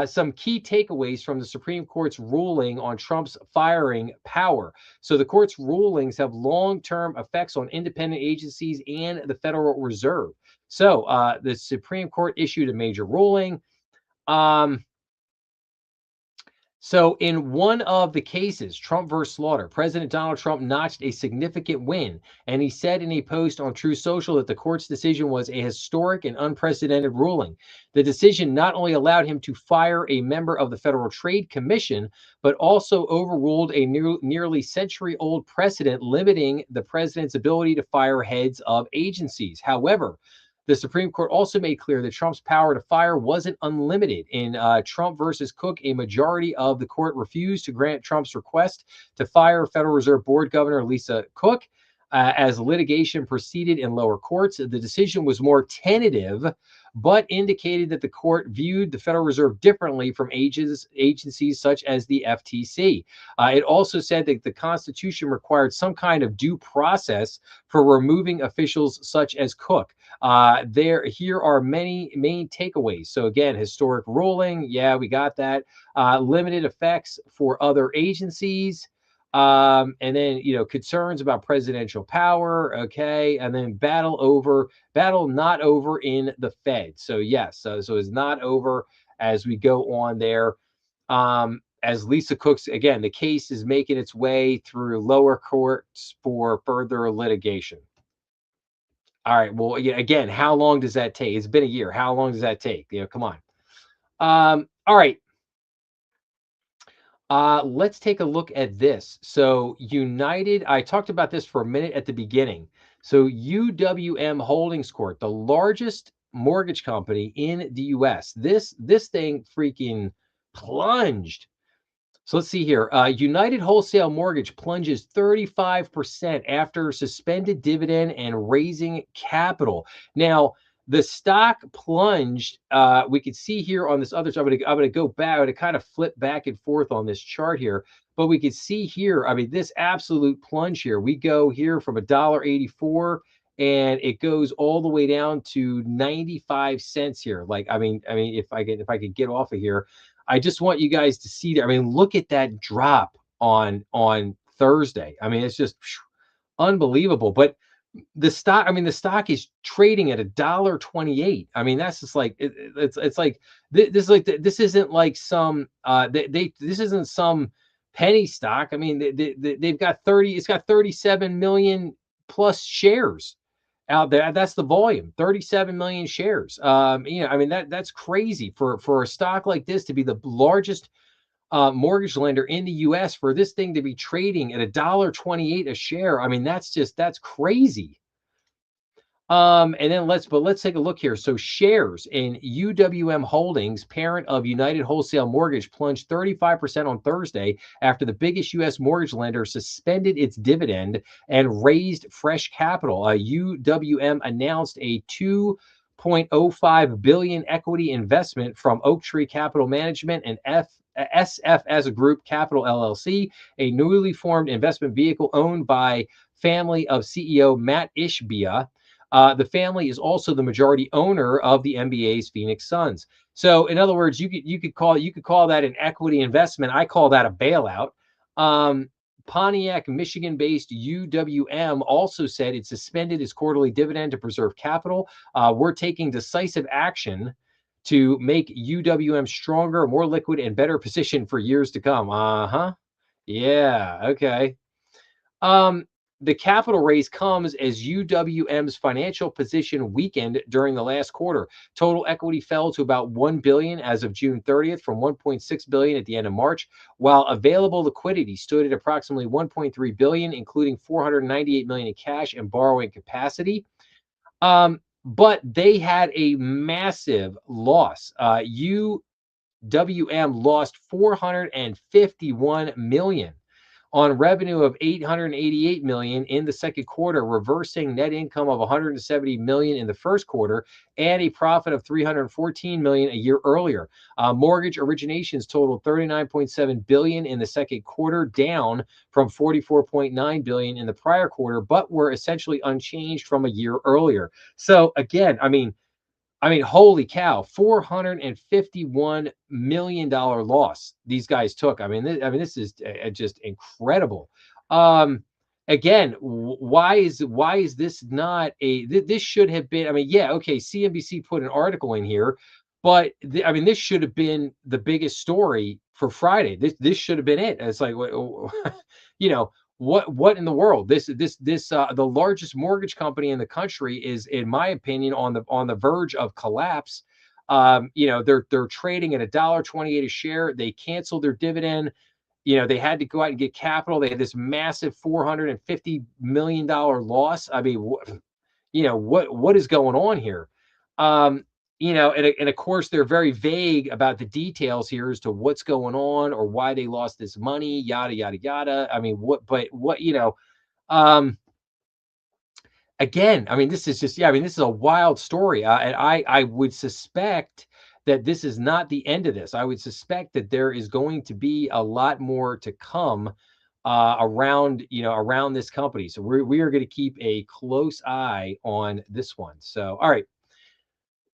some key takeaways from the Supreme Court's ruling on Trump's firing power. So the court's rulings have long-term effects on independent agencies and the Federal Reserve. So the Supreme Court issued a major ruling. Um, so, in one of the cases, Trump versus Slaughter, President Donald Trump notched a significant win. And he said in a post on True Social that the court's decision was a historic and unprecedented ruling. The decision not only allowed him to fire a member of the Federal Trade Commission, but also overruled a nearly century old precedent limiting the president's ability to fire heads of agencies. However, the Supreme Court also made clear that Trump's power to fire wasn't unlimited. In Trump versus Cook, a majority of the court refused to grant Trump's request to fire Federal Reserve Board Governor Lisa Cook. As litigation proceeded in lower courts, the decision was more tentative, but indicated that the court viewed the Federal Reserve differently from agencies such as the FTC. It also said that the Constitution required some kind of due process for removing officials such as Cook. Here are many main takeaways. So again, historic ruling, yeah, we got that. Limited effects for other agencies. And then concerns about presidential power, okay, and then battle not over in the Fed. So yes, so it's not over as we go on there. As Lisa Cook's, again, the case is making its way through lower courts for further litigation. All right, well, again, how long does that take? It's been a year. How long does that take? Come on. All right. Let's take a look at this. So United, I talked about this for a minute at the beginning. So UWM Holdings Corp, the largest mortgage company in the US. This thing freaking plunged. So let's see here. United Wholesale Mortgage plunges 35% after suspended dividend and raising capital. Now, the stock plunged. We could see here on this other chart. I'm going to go back. I'm going to kind of flip back and forth on this chart here. But we could see here, I mean, this absolute plunge here. We go here from $1.84 and it goes all the way down to 95 cents here. Like, I mean, if I could get off of here, I just want you guys to see that. I mean, look at that drop on Thursday. I mean, it's just unbelievable. But the stock is trading at $1.28. I mean, that's just like it's like this isn't like some this isn't some penny stock. I mean, they've got 30. It's got 37 million plus shares out there. That's the volume, 37 million shares. I mean, that's crazy for a stock like this to be the largest mortgage lender in the US, for this thing to be trading at $1.28 a share. I mean, that's crazy. And then let's take a look here. So shares in UWM Holdings, parent of United Wholesale Mortgage, plunged 35% on Thursday after the biggest U.S. mortgage lender suspended its dividend and raised fresh capital. UWM announced a $2.05 billion equity investment from Oaktree Capital Management and SF as a Group Capital LLC, a newly formed investment vehicle owned by family of CEO Matt Ishbia. The family is also the majority owner of the NBA's Phoenix Suns. So, in other words, you could call that an equity investment. I call that a bailout. Pontiac, Michigan-based UWM also said it suspended its quarterly dividend to preserve capital. We're taking decisive action to make UWM stronger, more liquid, and better positioned for years to come. Yeah. Okay. The capital raise comes as UWM's financial position weakened during the last quarter. Total equity fell to about $1 billion as of June 30th from $1.6 billion at the end of March, while available liquidity stood at approximately $1.3 billion, including $498 million in cash and borrowing capacity. But they had a massive loss. UWM lost $451 million on revenue of $888 million in the second quarter, reversing net income of $170 million in the first quarter and a profit of $314 million a year earlier. Mortgage originations totaled $39.7 billion in the second quarter, down from $44.9 billion in the prior quarter, but were essentially unchanged from a year earlier. So again, I mean, I mean, holy cow, $451 million loss these guys took. I mean, this is just incredible. Um, Again, why is this not this should have been? I mean, yeah, okay, CNBC put an article in here, but I mean, this should have been the biggest story for Friday. This should have been it. It's like, you know, what in the world? This the largest mortgage company in the country is, in my opinion, on the verge of collapse. They're trading at $1.28 a share. They canceled their dividend. They had to go out and get capital. They had this massive $450 million loss. I mean, what is going on here? um and of course they're very vague about the details here as to what's going on or why they lost this money, yada yada yada. I mean, what um again, I mean, this is just, yeah, I mean, this is a wild story. And I would suspect that this is not the end of this. I would suspect that there is going to be a lot more to come around this company. So we are going to keep a close eye on this one. So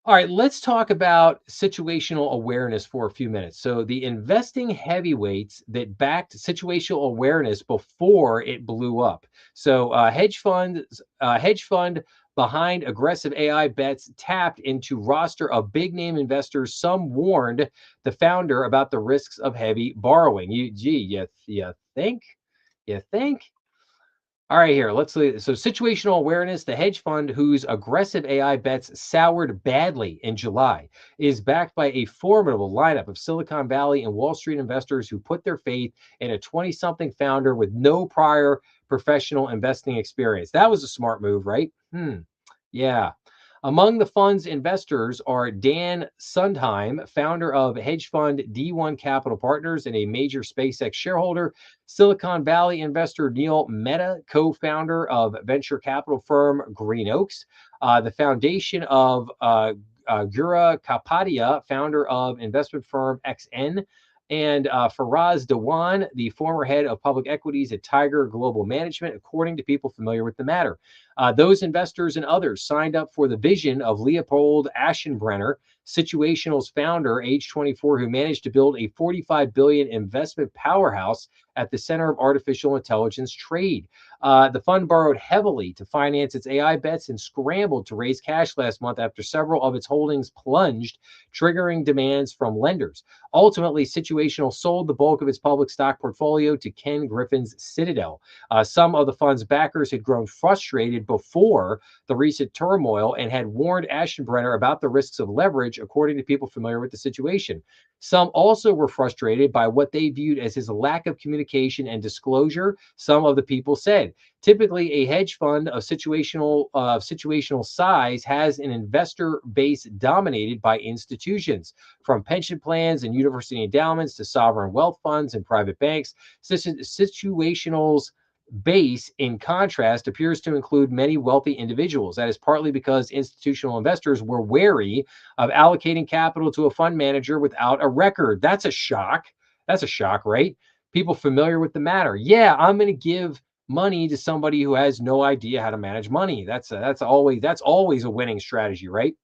all right, let's talk about situational awareness for a few minutes. So, the investing heavyweights that backed situational awareness before it blew up. So, hedge fund behind aggressive AI bets tapped into roster of big name investors. Some warned the founder about the risks of heavy borrowing. You think? You think? All right, here, let's see. So, situational awareness, the hedge fund whose aggressive AI bets soured badly in July, is backed by a formidable lineup of Silicon Valley and Wall Street investors who put their faith in a 20 something founder with no prior professional investing experience. That was a smart move, right? Yeah. Among the fund's investors are Dan Sundheim, founder of hedge fund D1 Capital Partners and a major SpaceX shareholder; Silicon Valley investor Neil Mehta, co founder of venture capital firm Green Oaks; the foundation of Gura Kapadia, founder of investment firm XN; and Faraz Dewan, the former head of public equities at Tiger Global Management, according to people familiar with the matter. Those investors and others signed up for the vision of Leopold Aschenbrenner, Situational's founder, age 24, who managed to build a 45 billion investment powerhouse at the center of artificial intelligence trade. The fund borrowed heavily to finance its AI bets and scrambled to raise cash last month after several of its holdings plunged, triggering demands from lenders. Ultimately, Situational sold the bulk of its public stock portfolio to Ken Griffin's Citadel. Some of the fund's backers had grown frustrated before the recent turmoil and had warned Aschenbrenner about the risks of leverage, according to people familiar with the situation. Some also were frustrated by what they viewed as his lack of communication and disclosure. Some of the people said, typically, a hedge fund of situational size has an investor base dominated by institutions, from pension plans and university endowments to sovereign wealth funds and private banks. Situational's base, in contrast, appears to include many wealthy individuals. That is partly because institutional investors were wary of allocating capital to a fund manager without a record. That's a shock. That's a shock, right? People familiar with the matter. Yeah, I'm going to give money to somebody who has no idea how to manage money. That's always a winning strategy, right?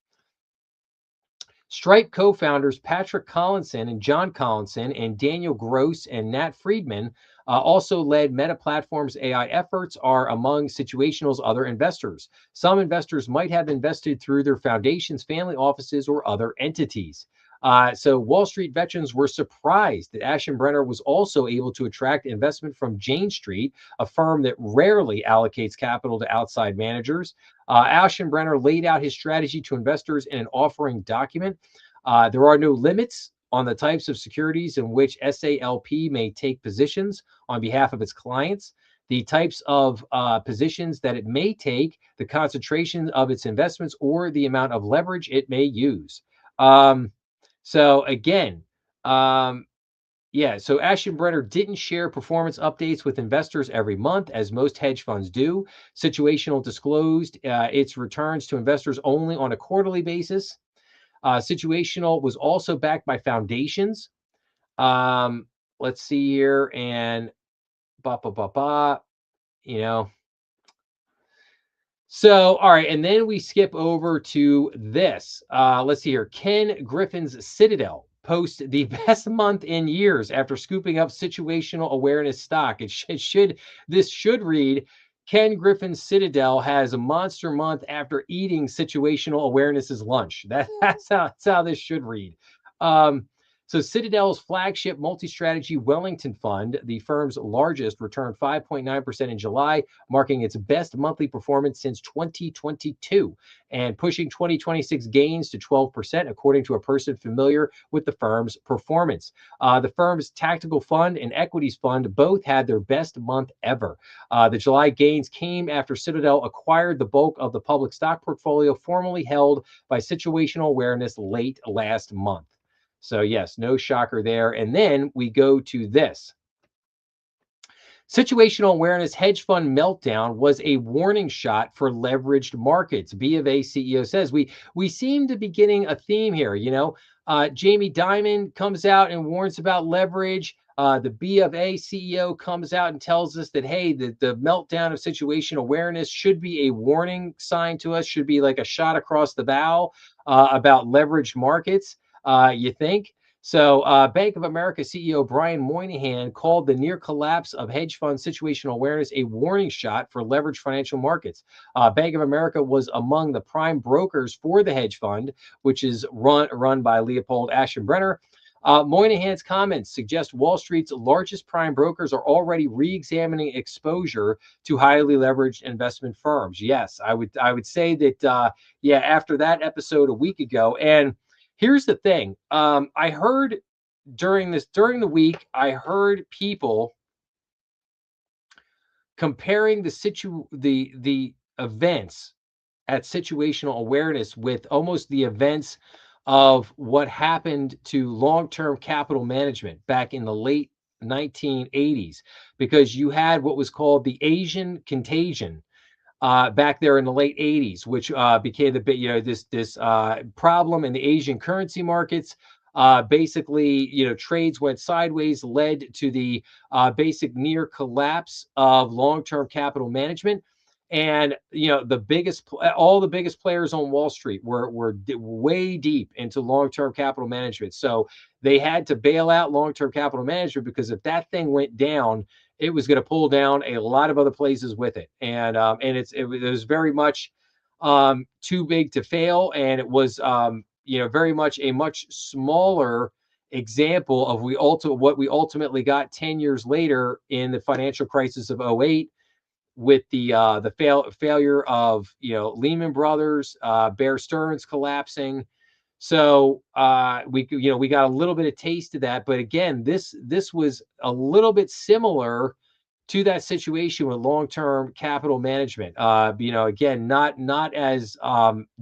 Stripe co-founders Patrick Collinson and John Collinson and Daniel Gross and Nat Friedman also led Meta Platforms' AI efforts, are among Situational's other investors. Some investors might have invested through their foundations, family offices, or other entities. So Wall Street veterans were surprised that Aschenbrenner was also able to attract investment from Jane Street, a firm that rarely allocates capital to outside managers. Aschenbrenner laid out his strategy to investors in an offering document. There are no limits on the types of securities in which SALP may take positions on behalf of its clients, the types of positions that it may take, the concentration of its investments, or the amount of leverage it may use. Um, so again, um, yeah, so Aschenbrenner didn't share performance updates with investors every month, as most hedge funds do. Situational disclosed its returns to investors only on a quarterly basis. Situational was also backed by foundations. Um, let's see here, and ba ba ba ba. You know, So, all right, and then we skip over to this. Let's see here. Ken Griffin's Citadel posts the best month in years after scooping up situational awareness stock. This should read, Ken Griffin's Citadel has a monster month after eating situational awareness's lunch. That's how this should read. Um, so Citadel's flagship multi-strategy Wellington Fund, the firm's largest, returned 5.9% in July, marking its best monthly performance since 2022 and pushing 2026 gains to 12%, according to a person familiar with the firm's performance. The firm's tactical fund and equities fund both had their best month ever. The July gains came after Citadel acquired the bulk of the public stock portfolio formerly held by Situational Awareness late last month. So, yes, no shocker there. And then we go to this. Situational awareness hedge fund meltdown was a warning shot for leveraged markets. B of A CEO says we seem to be getting a theme here. Jamie Dimon comes out and warns about leverage. The B of A CEO comes out and tells us that, hey, the meltdown of situation awareness should be a warning sign to us, should be like a shot across the bow about leveraged markets. You think? So, Bank of America CEO Brian Moynihan called the near collapse of hedge fund situational awareness a warning shot for leveraged financial markets. Bank of America was among the prime brokers for the hedge fund, which is run by Leopold Aschenbrenner. Moynihan's comments suggest Wall Street's largest prime brokers are already re-examining exposure to highly leveraged investment firms. Yes, I would say that after that episode a week ago. And here's the thing. I heard during the week, I heard people comparing the events at situational awareness with almost the events of what happened to long-term capital management back in the late 1980s, because you had what was called the Asian contagion back there in the late 80s, which became the bit, this problem in the Asian currency markets. Basically, trades went sideways, led to the basic near collapse of long-term capital management. And all the biggest players on Wall Street were way deep into long-term capital management. So they had to bail out long-term capital management, because if that thing went down, it was going to pull down a lot of other places with it. And it was very much too big to fail. And it was, very much a much smaller example of what we ultimately got 10 years later in the financial crisis of '08, with the failure of Lehman Brothers, Bear Stearns collapsing. So we got a little bit of taste of that, but again, this was a little bit similar to that situation with long-term capital management. Again, not as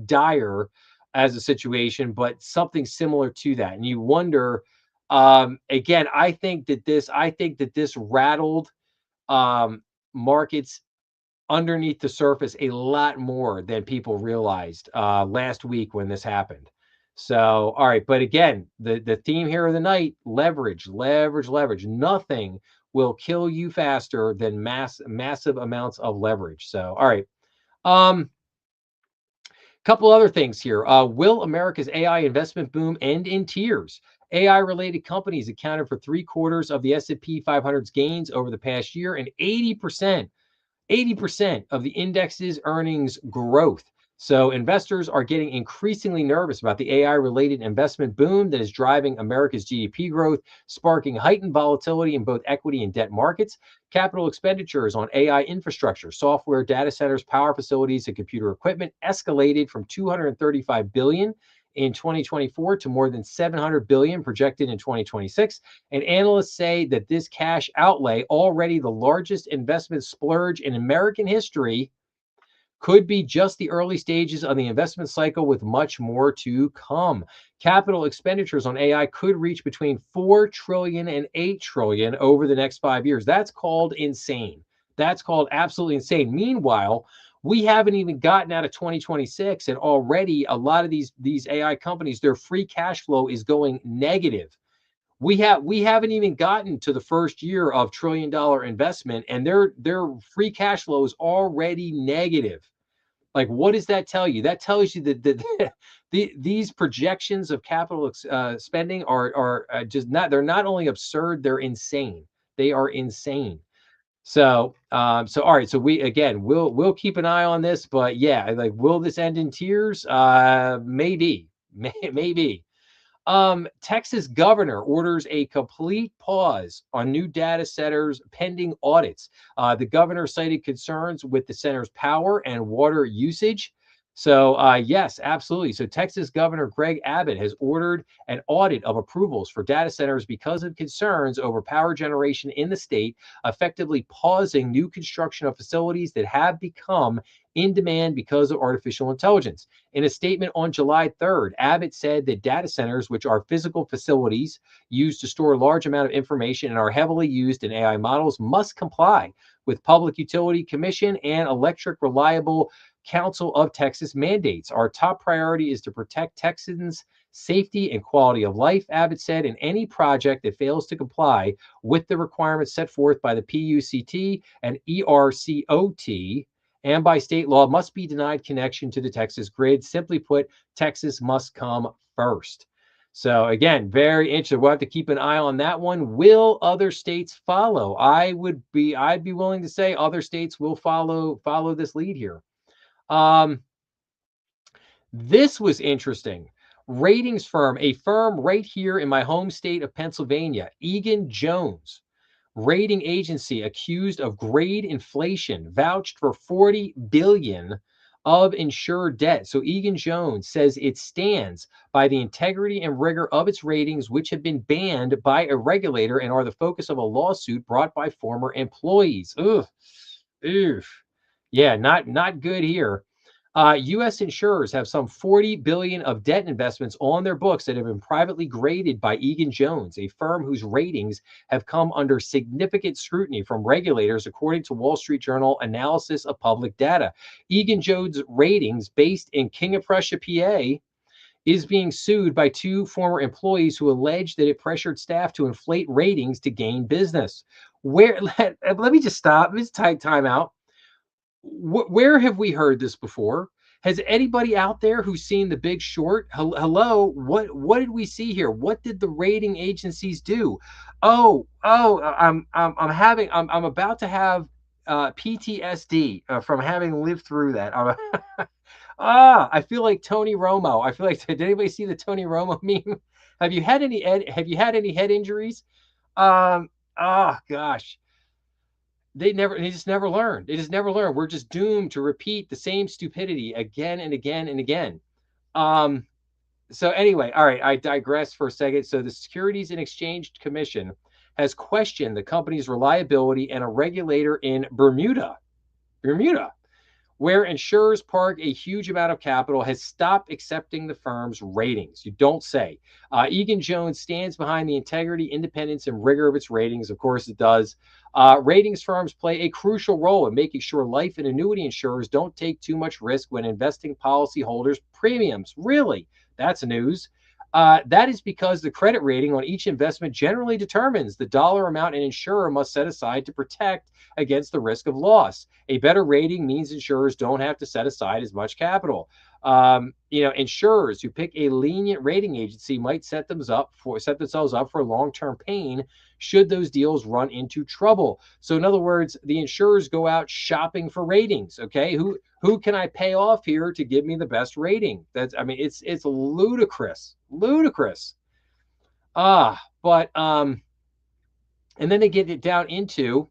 dire as a situation, but something similar to that. And you wonder, again, I think that this rattled markets underneath the surface a lot more than people realized last week when this happened. So, all right. But again, the theme here of the night, leverage, leverage, leverage. Nothing will kill you faster than massive amounts of leverage. So, all right. Couple other things here. Will America's AI investment boom end in tears? AI-related companies accounted for 3/4 of the S&P 500's gains over the past year, and 80% of the index's earnings growth. So investors are getting increasingly nervous about the AI-related investment boom that is driving America's GDP growth, sparking heightened volatility in both equity and debt markets. Capital expenditures on AI infrastructure, software, data centers, power facilities, and computer equipment escalated from $235 billion in 2024 to more than $700 billion projected in 2026. And analysts say that this cash outlay, already the largest investment splurge in American history, could be just the early stages of the investment cycle, with much more to come. Capital expenditures on AI could reach between 4 trillion and 8 trillion over the next 5 years. That's called insane. That's called absolutely insane. Meanwhile, we haven't even gotten out of 2026, and already a lot of these AI companies, their free cash flow is going negative. We haven't even gotten to the first year of $1 trillion investment, and their free cash flow is already negative. Like, what does that tell you? That tells you that these projections of capital spending are just not. They're not only absurd, they're insane. They are insane. So all right. So we'll keep an eye on this, but yeah, like, will this end in tears? Maybe, maybe. Texas governor orders a complete pause on new data centers pending audits. The governor cited concerns with the center's power and water usage. So, yes, absolutely. So, Texas Governor Greg Abbott has ordered an audit of approvals for data centers because of concerns over power generation in the state, effectively pausing new construction of facilities that have become in demand because of artificial intelligence. In a statement on July 3rd, Abbott said that data centers, which are physical facilities used to store a large amount of information and are heavily used in AI models, must comply with Public Utility Commission and Electric Reliable Council of Texas mandates. Our top priority is to protect Texans' safety and quality of life, Abbott said, and any project that fails to comply with the requirements set forth by the PUCT and ERCOT and by state law must be denied connection to the Texas grid. Simply put, Texas must come first. So again, very interesting. We'll have to keep an eye on that one. Will other states follow? I'd be willing to say other states will follow this lead here. Um, this was interesting. Ratings firm, a firm right here in my home state of Pennsylvania, Egan Jones, rating agency accused of grade inflation, vouched for 40 billion of insured debt. So Egan Jones says it stands by the integrity and rigor of its ratings, which have been banned by a regulator and are the focus of a lawsuit brought by former employees. Ugh. Oof. Yeah, not good here. U.S. insurers have some 40 billion of debt investments on their books that have been privately graded by Egan Jones, a firm whose ratings have come under significant scrutiny from regulators, according to Wall Street Journal analysis of public data. Egan Jones Ratings, based in King of Prussia, PA, is being sued by two former employees who allege that it pressured staff to inflate ratings to gain business. Let me just stop. Let's take time out. Where have we heard this before? Has anybody out there who's seen The Big Short? Hello, what did we see here? What did the rating agencies do? I'm about to have PTSD from having lived through that. I feel like Tony Romo. I feel like, did anybody see the Tony Romo meme? Have you had any head injuries? Oh gosh, they just never learn. They just never learn. We're just doomed to repeat the same stupidity again and again and again. Um, so anyway, all right, I digress for a second. So the Securities and Exchange Commission has questioned the company's reliability, and a regulator in Bermuda, where insurers park a huge amount of capital, has stopped accepting the firm's ratings. You don't say. Egan Jones stands behind the integrity, independence, and rigor of its ratings. Of course, it does. Ratings firms play a crucial role in making sure life and annuity insurers don't take too much risk when investing policyholders' premiums. Really? That's news. That is because the credit rating on each investment generally determines the dollar amount an insurer must set aside to protect against the risk of loss. A better rating means insurers don't have to set aside as much capital. Insurers who pick a lenient rating agency might set themselves up for long-term pain should those deals run into trouble. So in other words, the insurers go out shopping for ratings. Okay, who can I pay off here to give me the best rating? It's ludicrous. But and then they get it down into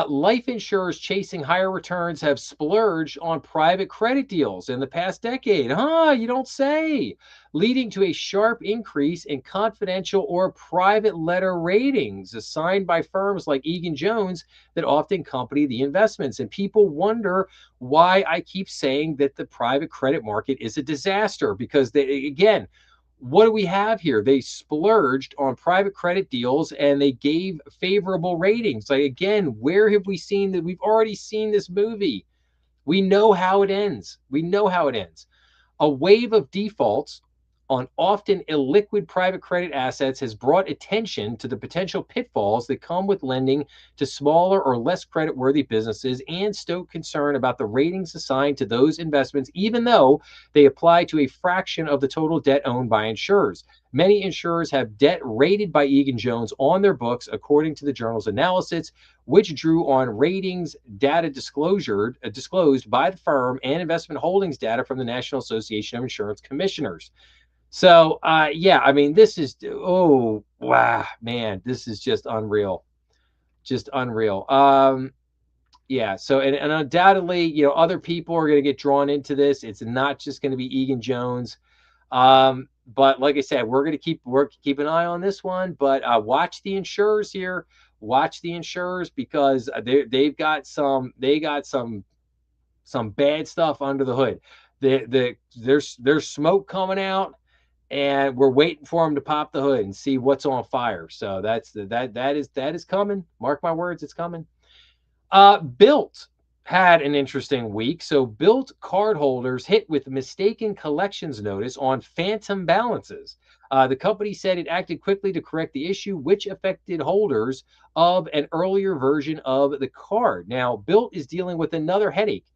life insurers chasing higher returns have splurged on private credit deals in the past decade. You don't say. Leading to a sharp increase in confidential or private letter ratings assigned by firms like Egan Jones that often accompany the investments. And people wonder why I keep saying that the private credit market is a disaster, because again, what do we have here? They splurged on private credit deals and they gave favorable ratings. Like, again, where have we seen that? We've already seen this movie. We know how it ends. A wave of defaults on often illiquid private credit assets has brought attention to the potential pitfalls that come with lending to smaller or less creditworthy businesses and stoked concern about the ratings assigned to those investments, even though they apply to a fraction of the total debt owned by insurers. Many insurers have debt rated by Egan-Jones on their books, according to the journal's analysis, which drew on ratings data disclosed by the firm and investment holdings data from the National Association of Insurance Commissioners. So, yeah, I mean, this is, oh, wow, man, this is just unreal. Just unreal. Yeah. So, and undoubtedly, other people are going to get drawn into this. It's not just going to be Egan-Jones. But like I said, we're going to keep an eye on this one. But watch the insurers here. Watch the insurers because they got some bad stuff under the hood. There's smoke coming out, and we're waiting for them to pop the hood and see what's on fire. So that is coming. Mark my words, it's coming. Built had an interesting week. So Built cardholders hit with mistaken collections notice on phantom balances. The company said it acted quickly to correct the issue, which affected holders of an earlier version of the card. Now, Built is dealing with another headache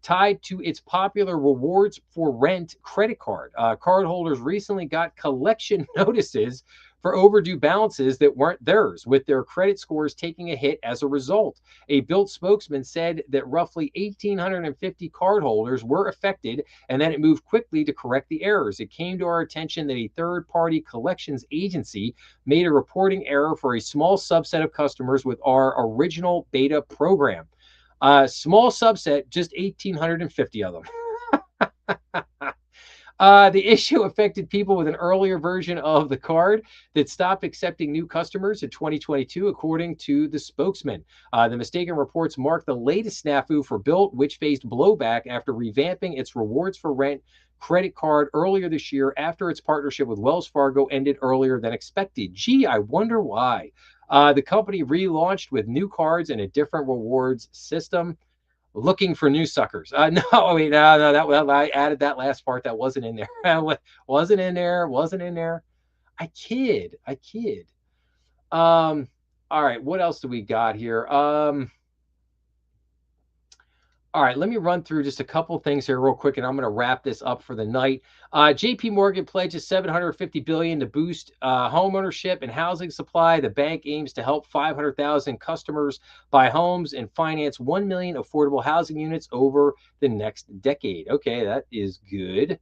tied to its popular rewards for rent credit card. Cardholders recently got collection notices for overdue balances that weren't theirs, with their credit scores taking a hit as a result. A Built spokesman said that roughly 1,850 cardholders were affected, and then it moved quickly to correct the errors. It came to our attention that a third-party collections agency made a reporting error for a small subset of customers with our original beta program. Small subset, just 1,850 of them. The issue affected people with an earlier version of the card that stopped accepting new customers in 2022, according to the spokesman. The mistaken reports mark the latest snafu for Built, which faced blowback after revamping its rewards for rent credit card earlier this year after its partnership with Wells Fargo ended earlier than expected. Gee, I wonder why. The company relaunched with new cards and a different rewards system, looking for new suckers. No, wait, no, I added that last part that wasn't in there. Wasn't in there. Wasn't in there. I kid. I kid. All right. What else do we got here? All right, let me run through just a couple things here real quick, and I'm going to wrap this up for the night. JP Morgan pledges $750 billion to boost home ownership and housing supply. The bank aims to help 500,000 customers buy homes and finance 1 million affordable housing units over the next decade. Okay, that is good.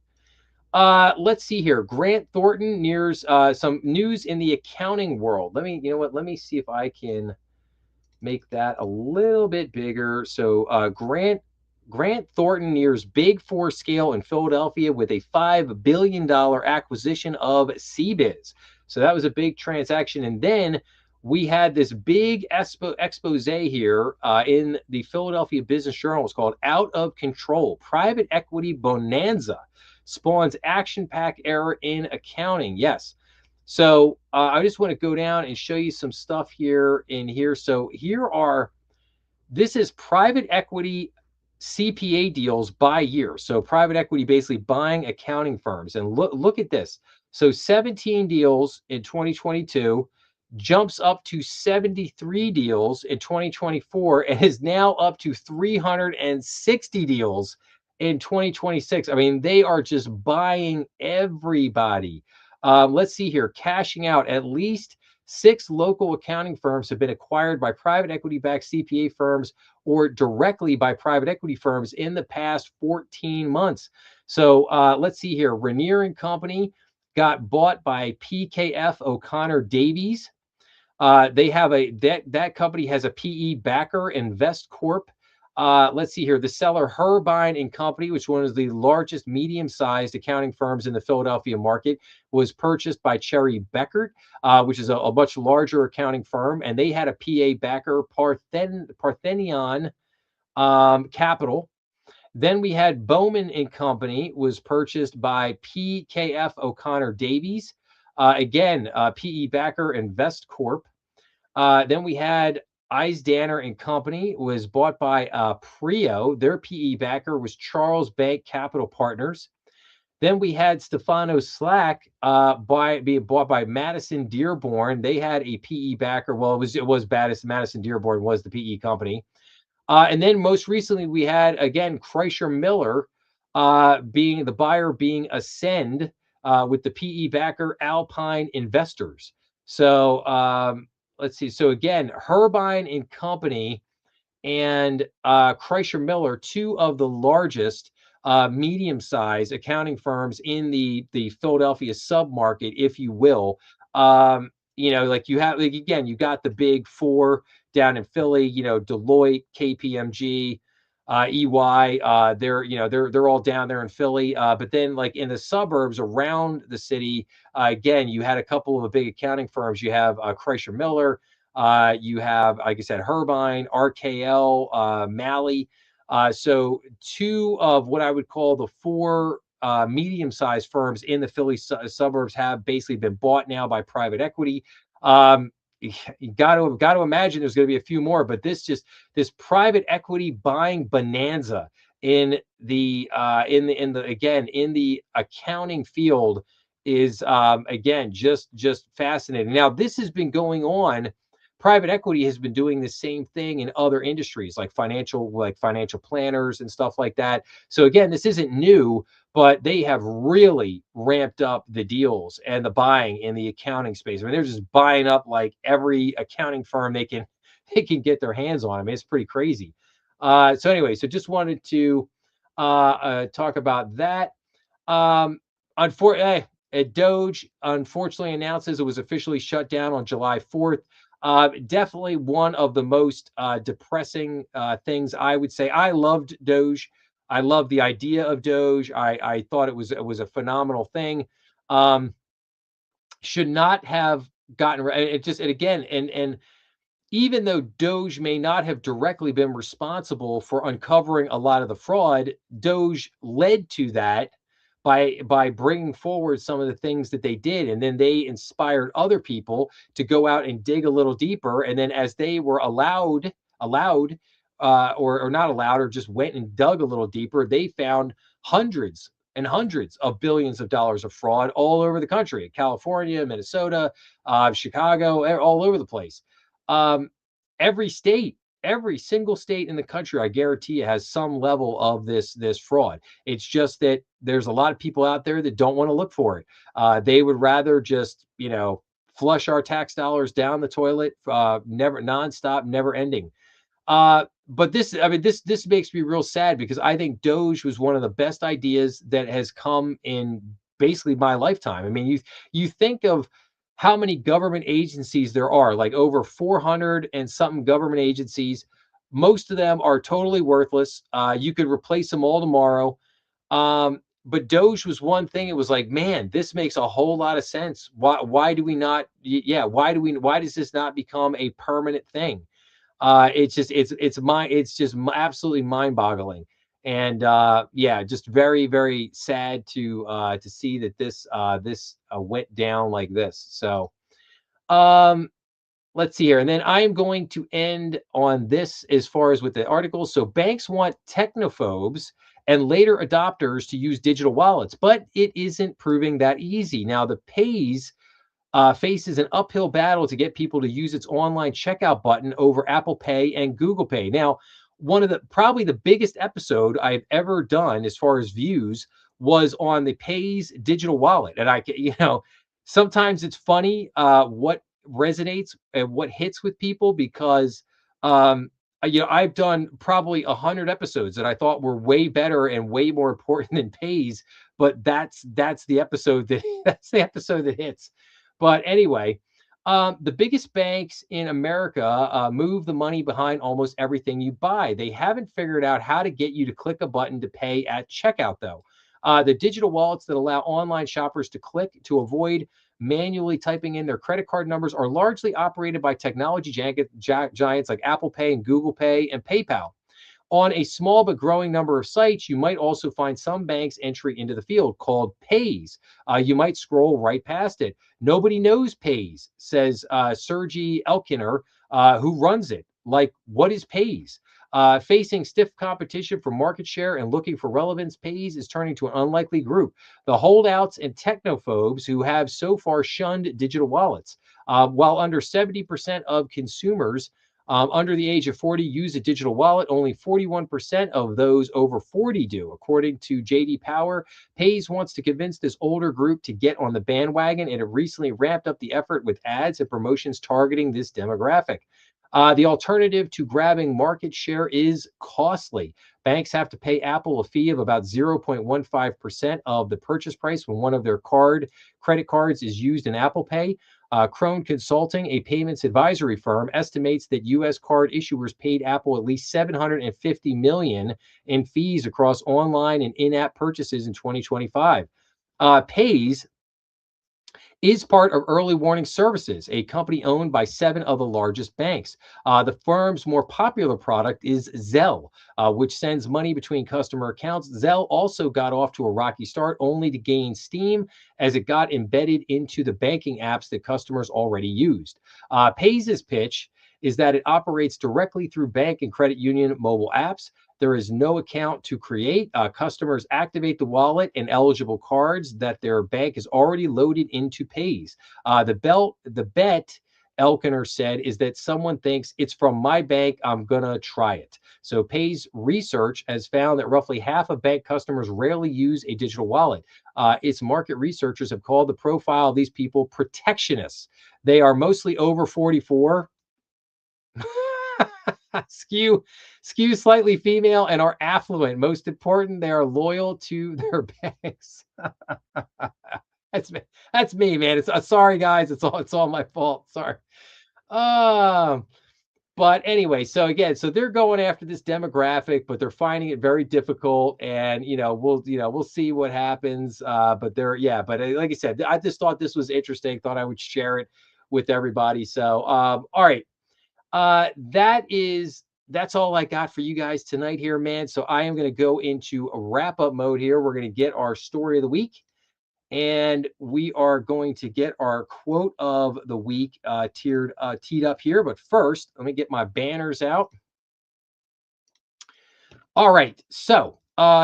Let's see here. Grant Thornton nears some news in the accounting world. You know what? Let me see if I can make that a little bit bigger. So Grant Thornton nears Big Four scale in Philadelphia with a $5 billion acquisition of CBiz. So that was a big transaction. And then we had this big expose here in the Philadelphia Business Journal. It's called Out of Control. Private Equity Bonanza spawns action-packed error in accounting. Yes. So I just want to go down and show you some stuff here in here. So this is private equity CPA deals by year. So private equity basically buying accounting firms. And look at this. So 17 deals in 2022 jumps up to 73 deals in 2024 and is now up to 360 deals in 2026. I mean, they are just buying everybody. Let's see here. Cashing out, at least 6 local accounting firms have been acquired by private equity-backed CPA firms or directly by private equity firms in the past 14 months. So let's see here. Rainier and Company got bought by PKF O'Connor Davies. They have that company has a PE backer, Invest Corp. Let's see here. The seller Herbine and Company, which is one of the largest medium-sized accounting firms in the Philadelphia market, was purchased by Cherry Beckert, which is a much larger accounting firm, and they had a PA backer, Parthenion Capital. Then we had Bowman and Company was purchased by PKF O'Connor Davies. Again, PE backer Invest Corp. Then we had Eisdanner and Company was bought by Prio. Their PE backer was Charles Bank Capital Partners. Then we had Stefano Slack being bought by Madison Dearborn. They had a PE backer. Well, it was Madison Dearborn was the PE company. And then most recently we had again Kreischer Miller being the buyer being Ascend with the PE backer Alpine Investors. So let's see. So again, Herbine and Company and Kreischer Miller, two of the largest medium-sized accounting firms in the Philadelphia submarket, if you will. Like you have, like, again, you got the big four down in Philly. Deloitte, KPMG, EY. They're all down there in Philly. But then, like in the suburbs around the city, again, you had a couple of big accounting firms. You have Kreischer Miller. You have, like I said, Herbine, RKL, Malley. So two of what I would call the four medium-sized firms in the Philly suburbs have basically been bought now by private equity. You got to imagine there's going to be a few more, but this private equity buying bonanza in the accounting field is again just fascinating. Now this has been going on. Private equity has been doing the same thing in other industries like financial planners and stuff like that. So again, this isn't new, but they have really ramped up the deals and the buying in the accounting space. I mean, they're just buying up like every accounting firm they can get their hands on. I mean, it's pretty crazy. So anyway, so just wanted to talk about that. Unfortunately, Doge unfortunately announces it was officially shut down on July 4th. Definitely one of the most depressing things, I would say. I loved Doge. I loved the idea of Doge. I thought it was a phenomenal thing. Should not have gotten it just and again and even though Doge may not have directly been responsible for uncovering a lot of the fraud, Doge led to that by bringing forward some of the things that they did, and then they inspired other people to go out and dig a little deeper. And then as they were allowed, or not allowed, or just went and dug a little deeper, they found hundreds and hundreds of billions of dollars of fraud all over the country, California, Minnesota, Chicago, all over the place. um, every single state in the country, I guarantee you, has some level of this fraud. It's just that there's a lot of people out there that don't want to look for it. They would rather just flush our tax dollars down the toilet, never nonstop, never ending. But this makes me real sad because I think Doge was one of the best ideas that has come in basically my lifetime. I mean, you think of how many government agencies there are, like over 400 and something government agencies. Most of them are totally worthless. You could replace them all tomorrow. But Doge was one thing. It was like, man, this makes a whole lot of sense. Why do we not? Yeah, why does this not become a permanent thing? It's just absolutely mind-boggling. And yeah, just very, very sad to see that this went down like this. So um let's see here. And then I am going to end on this as far as with the article. So banks want technophobes and later adopters to use digital wallets, but it isn't proving that easy. Now the pays faces an uphill battle to get people to use its online checkout button over Apple Pay and Google Pay. Now, one of the probably the biggest episode I've ever done as far as views was on the Pays digital wallet, and sometimes it's funny what resonates and what hits with people because I've done probably 100 episodes that I thought were way better and way more important than Pays, but that's the episode that that's the episode that hits. But anyway, the biggest banks in America move the money behind almost everything you buy. They haven't figured out how to get you to click a button to pay at checkout, though. The digital wallets that allow online shoppers to click to avoid manually typing in their credit card numbers are largely operated by technology giants like Apple Pay and Google Pay and PayPal. On a small but growing number of sites, you might also find some bank's entry into the field called Pays. You might scroll right past it. Nobody knows Pays, says Sergey Elkiner, who runs it. Like, what is Pays? Facing stiff competition for market share and looking for relevance, Pays is turning to an unlikely group: the holdouts and technophobes who have so far shunned digital wallets. While under 70% of consumers under the age of 40 use a digital wallet, only 41% of those over 40 do. According to JD Power, Pays wants to convince this older group to get on the bandwagon, and it recently ramped up the effort with ads and promotions targeting this demographic. The alternative to grabbing market share is costly. Banks have to pay Apple a fee of about 0.15% of the purchase price when one of their credit cards is used in Apple Pay. Crone Consulting, a payments advisory firm, estimates that U.S. card issuers paid Apple at least $750 million in fees across online and in-app purchases in 2025. Pays is part of Early Warning Services, a company owned by 7 of the largest banks. The firm's more popular product is Zelle, which sends money between customer accounts. Zelle also got off to a rocky start, only to gain steam as it got embedded into the banking apps that customers already used. Pays' pitch is that it operates directly through bank and credit union mobile apps. There is no account to create. Customers activate the wallet and eligible cards that their bank has already loaded into Pays. The bet, Elkiner said, is that someone thinks it's from my bank, I'm going to try it. So Pays research has found that roughly half of bank customers rarely use a digital wallet. Its market researchers have called the profile of these people protectionists. They are mostly over 44. skew slightly female and are affluent. Most important, they are loyal to their banks. that's me. That's me, man. It's sorry, guys. It's all my fault. Sorry. Um, but anyway, so again, so they're going after this demographic, but they're finding it very difficult. And we'll see what happens. But like I said, I just thought this was interesting. Thought I would share it with everybody. So all right. That's all I got for you guys tonight here, man. So I am going to go into a wrap up mode here. We're going to get our story of the week, and we are going to get our quote of the week teed up here. But first, let me get my banners out. All right. So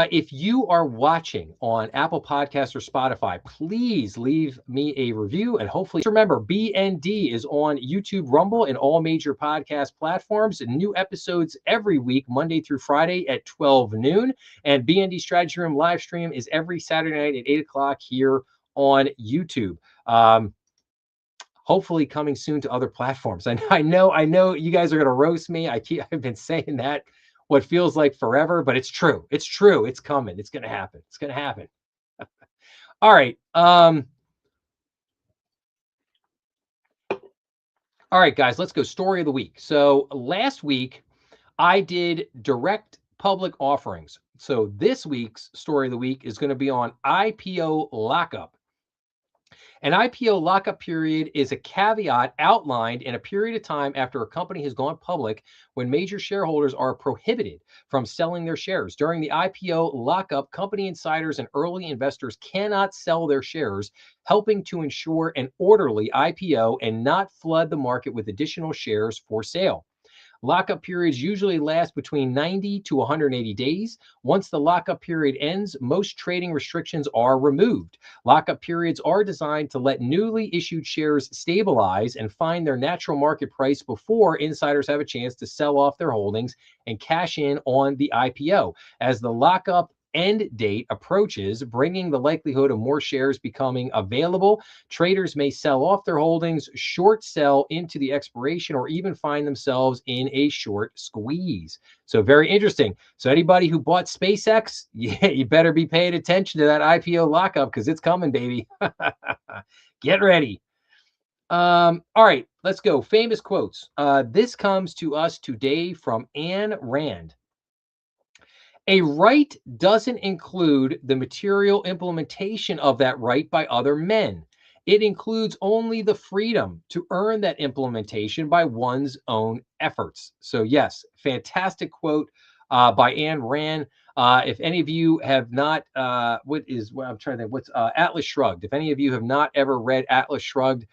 if you are watching on Apple Podcasts or Spotify, please leave me a review, and hopefully remember, BND is on YouTube, Rumble, and all major podcast platforms. New episodes every week, Monday through Friday at 12 noon. And BND Strategy Room live stream is every Saturday night at 8 o'clock here on YouTube. Hopefully coming soon to other platforms. I know you guys are going to roast me. I've been saying that what feels like forever, but it's true. It's true. It's coming. It's going to happen. It's going to happen. All right. All right, guys, let's go. Story of the week. So last week I did direct public offerings. So this week's story of the week is going to be on IPO lockup. An IPO lockup period is a caveat outlined in a period of time after a company has gone public when major shareholders are prohibited from selling their shares. During the IPO lockup, company insiders and early investors cannot sell their shares, helping to ensure an orderly IPO and not flood the market with additional shares for sale. Lockup periods usually last between 90 to 180 days. Once the lockup period ends, most trading restrictions are removed. Lockup periods are designed to let newly issued shares stabilize and find their natural market price before insiders have a chance to sell off their holdings and cash in on the IPO. As the lockup end date approaches, bringing the likelihood of more shares becoming available, traders may sell off their holdings, short sell into the expiration, or even find themselves in a short squeeze. So very interesting. So anybody who bought SpaceX, yeah, you better be paying attention to that IPO lockup because it's coming, baby. Get ready. All right, let's go. Famous quotes. This comes to us today from Ayn Rand. A right doesn't include the material implementation of that right by other men. It includes only the freedom to earn that implementation by one's own efforts. So yes, fantastic quote by Ayn Rand. If any of you have not, I'm trying to think, what's Atlas Shrugged? If any of you have not ever read Atlas Shrugged,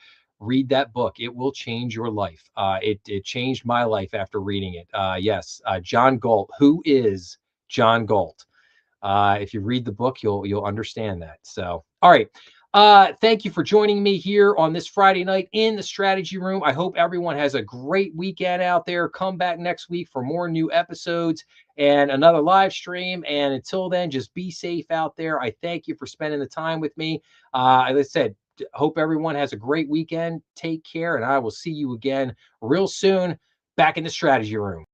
read that book. It will change your life. It changed my life after reading it. Yes, John Galt. Who is John Galt? If you read the book, you'll understand that. So, all right. Thank you for joining me here on this Friday night in the strategy room. I hope everyone has a great weekend out there. Come back next week for more new episodes and another live stream. And until then, just be safe out there. I thank you for spending the time with me. As I said, hope everyone has a great weekend. Take care, and I will see you again real soon back in the strategy room.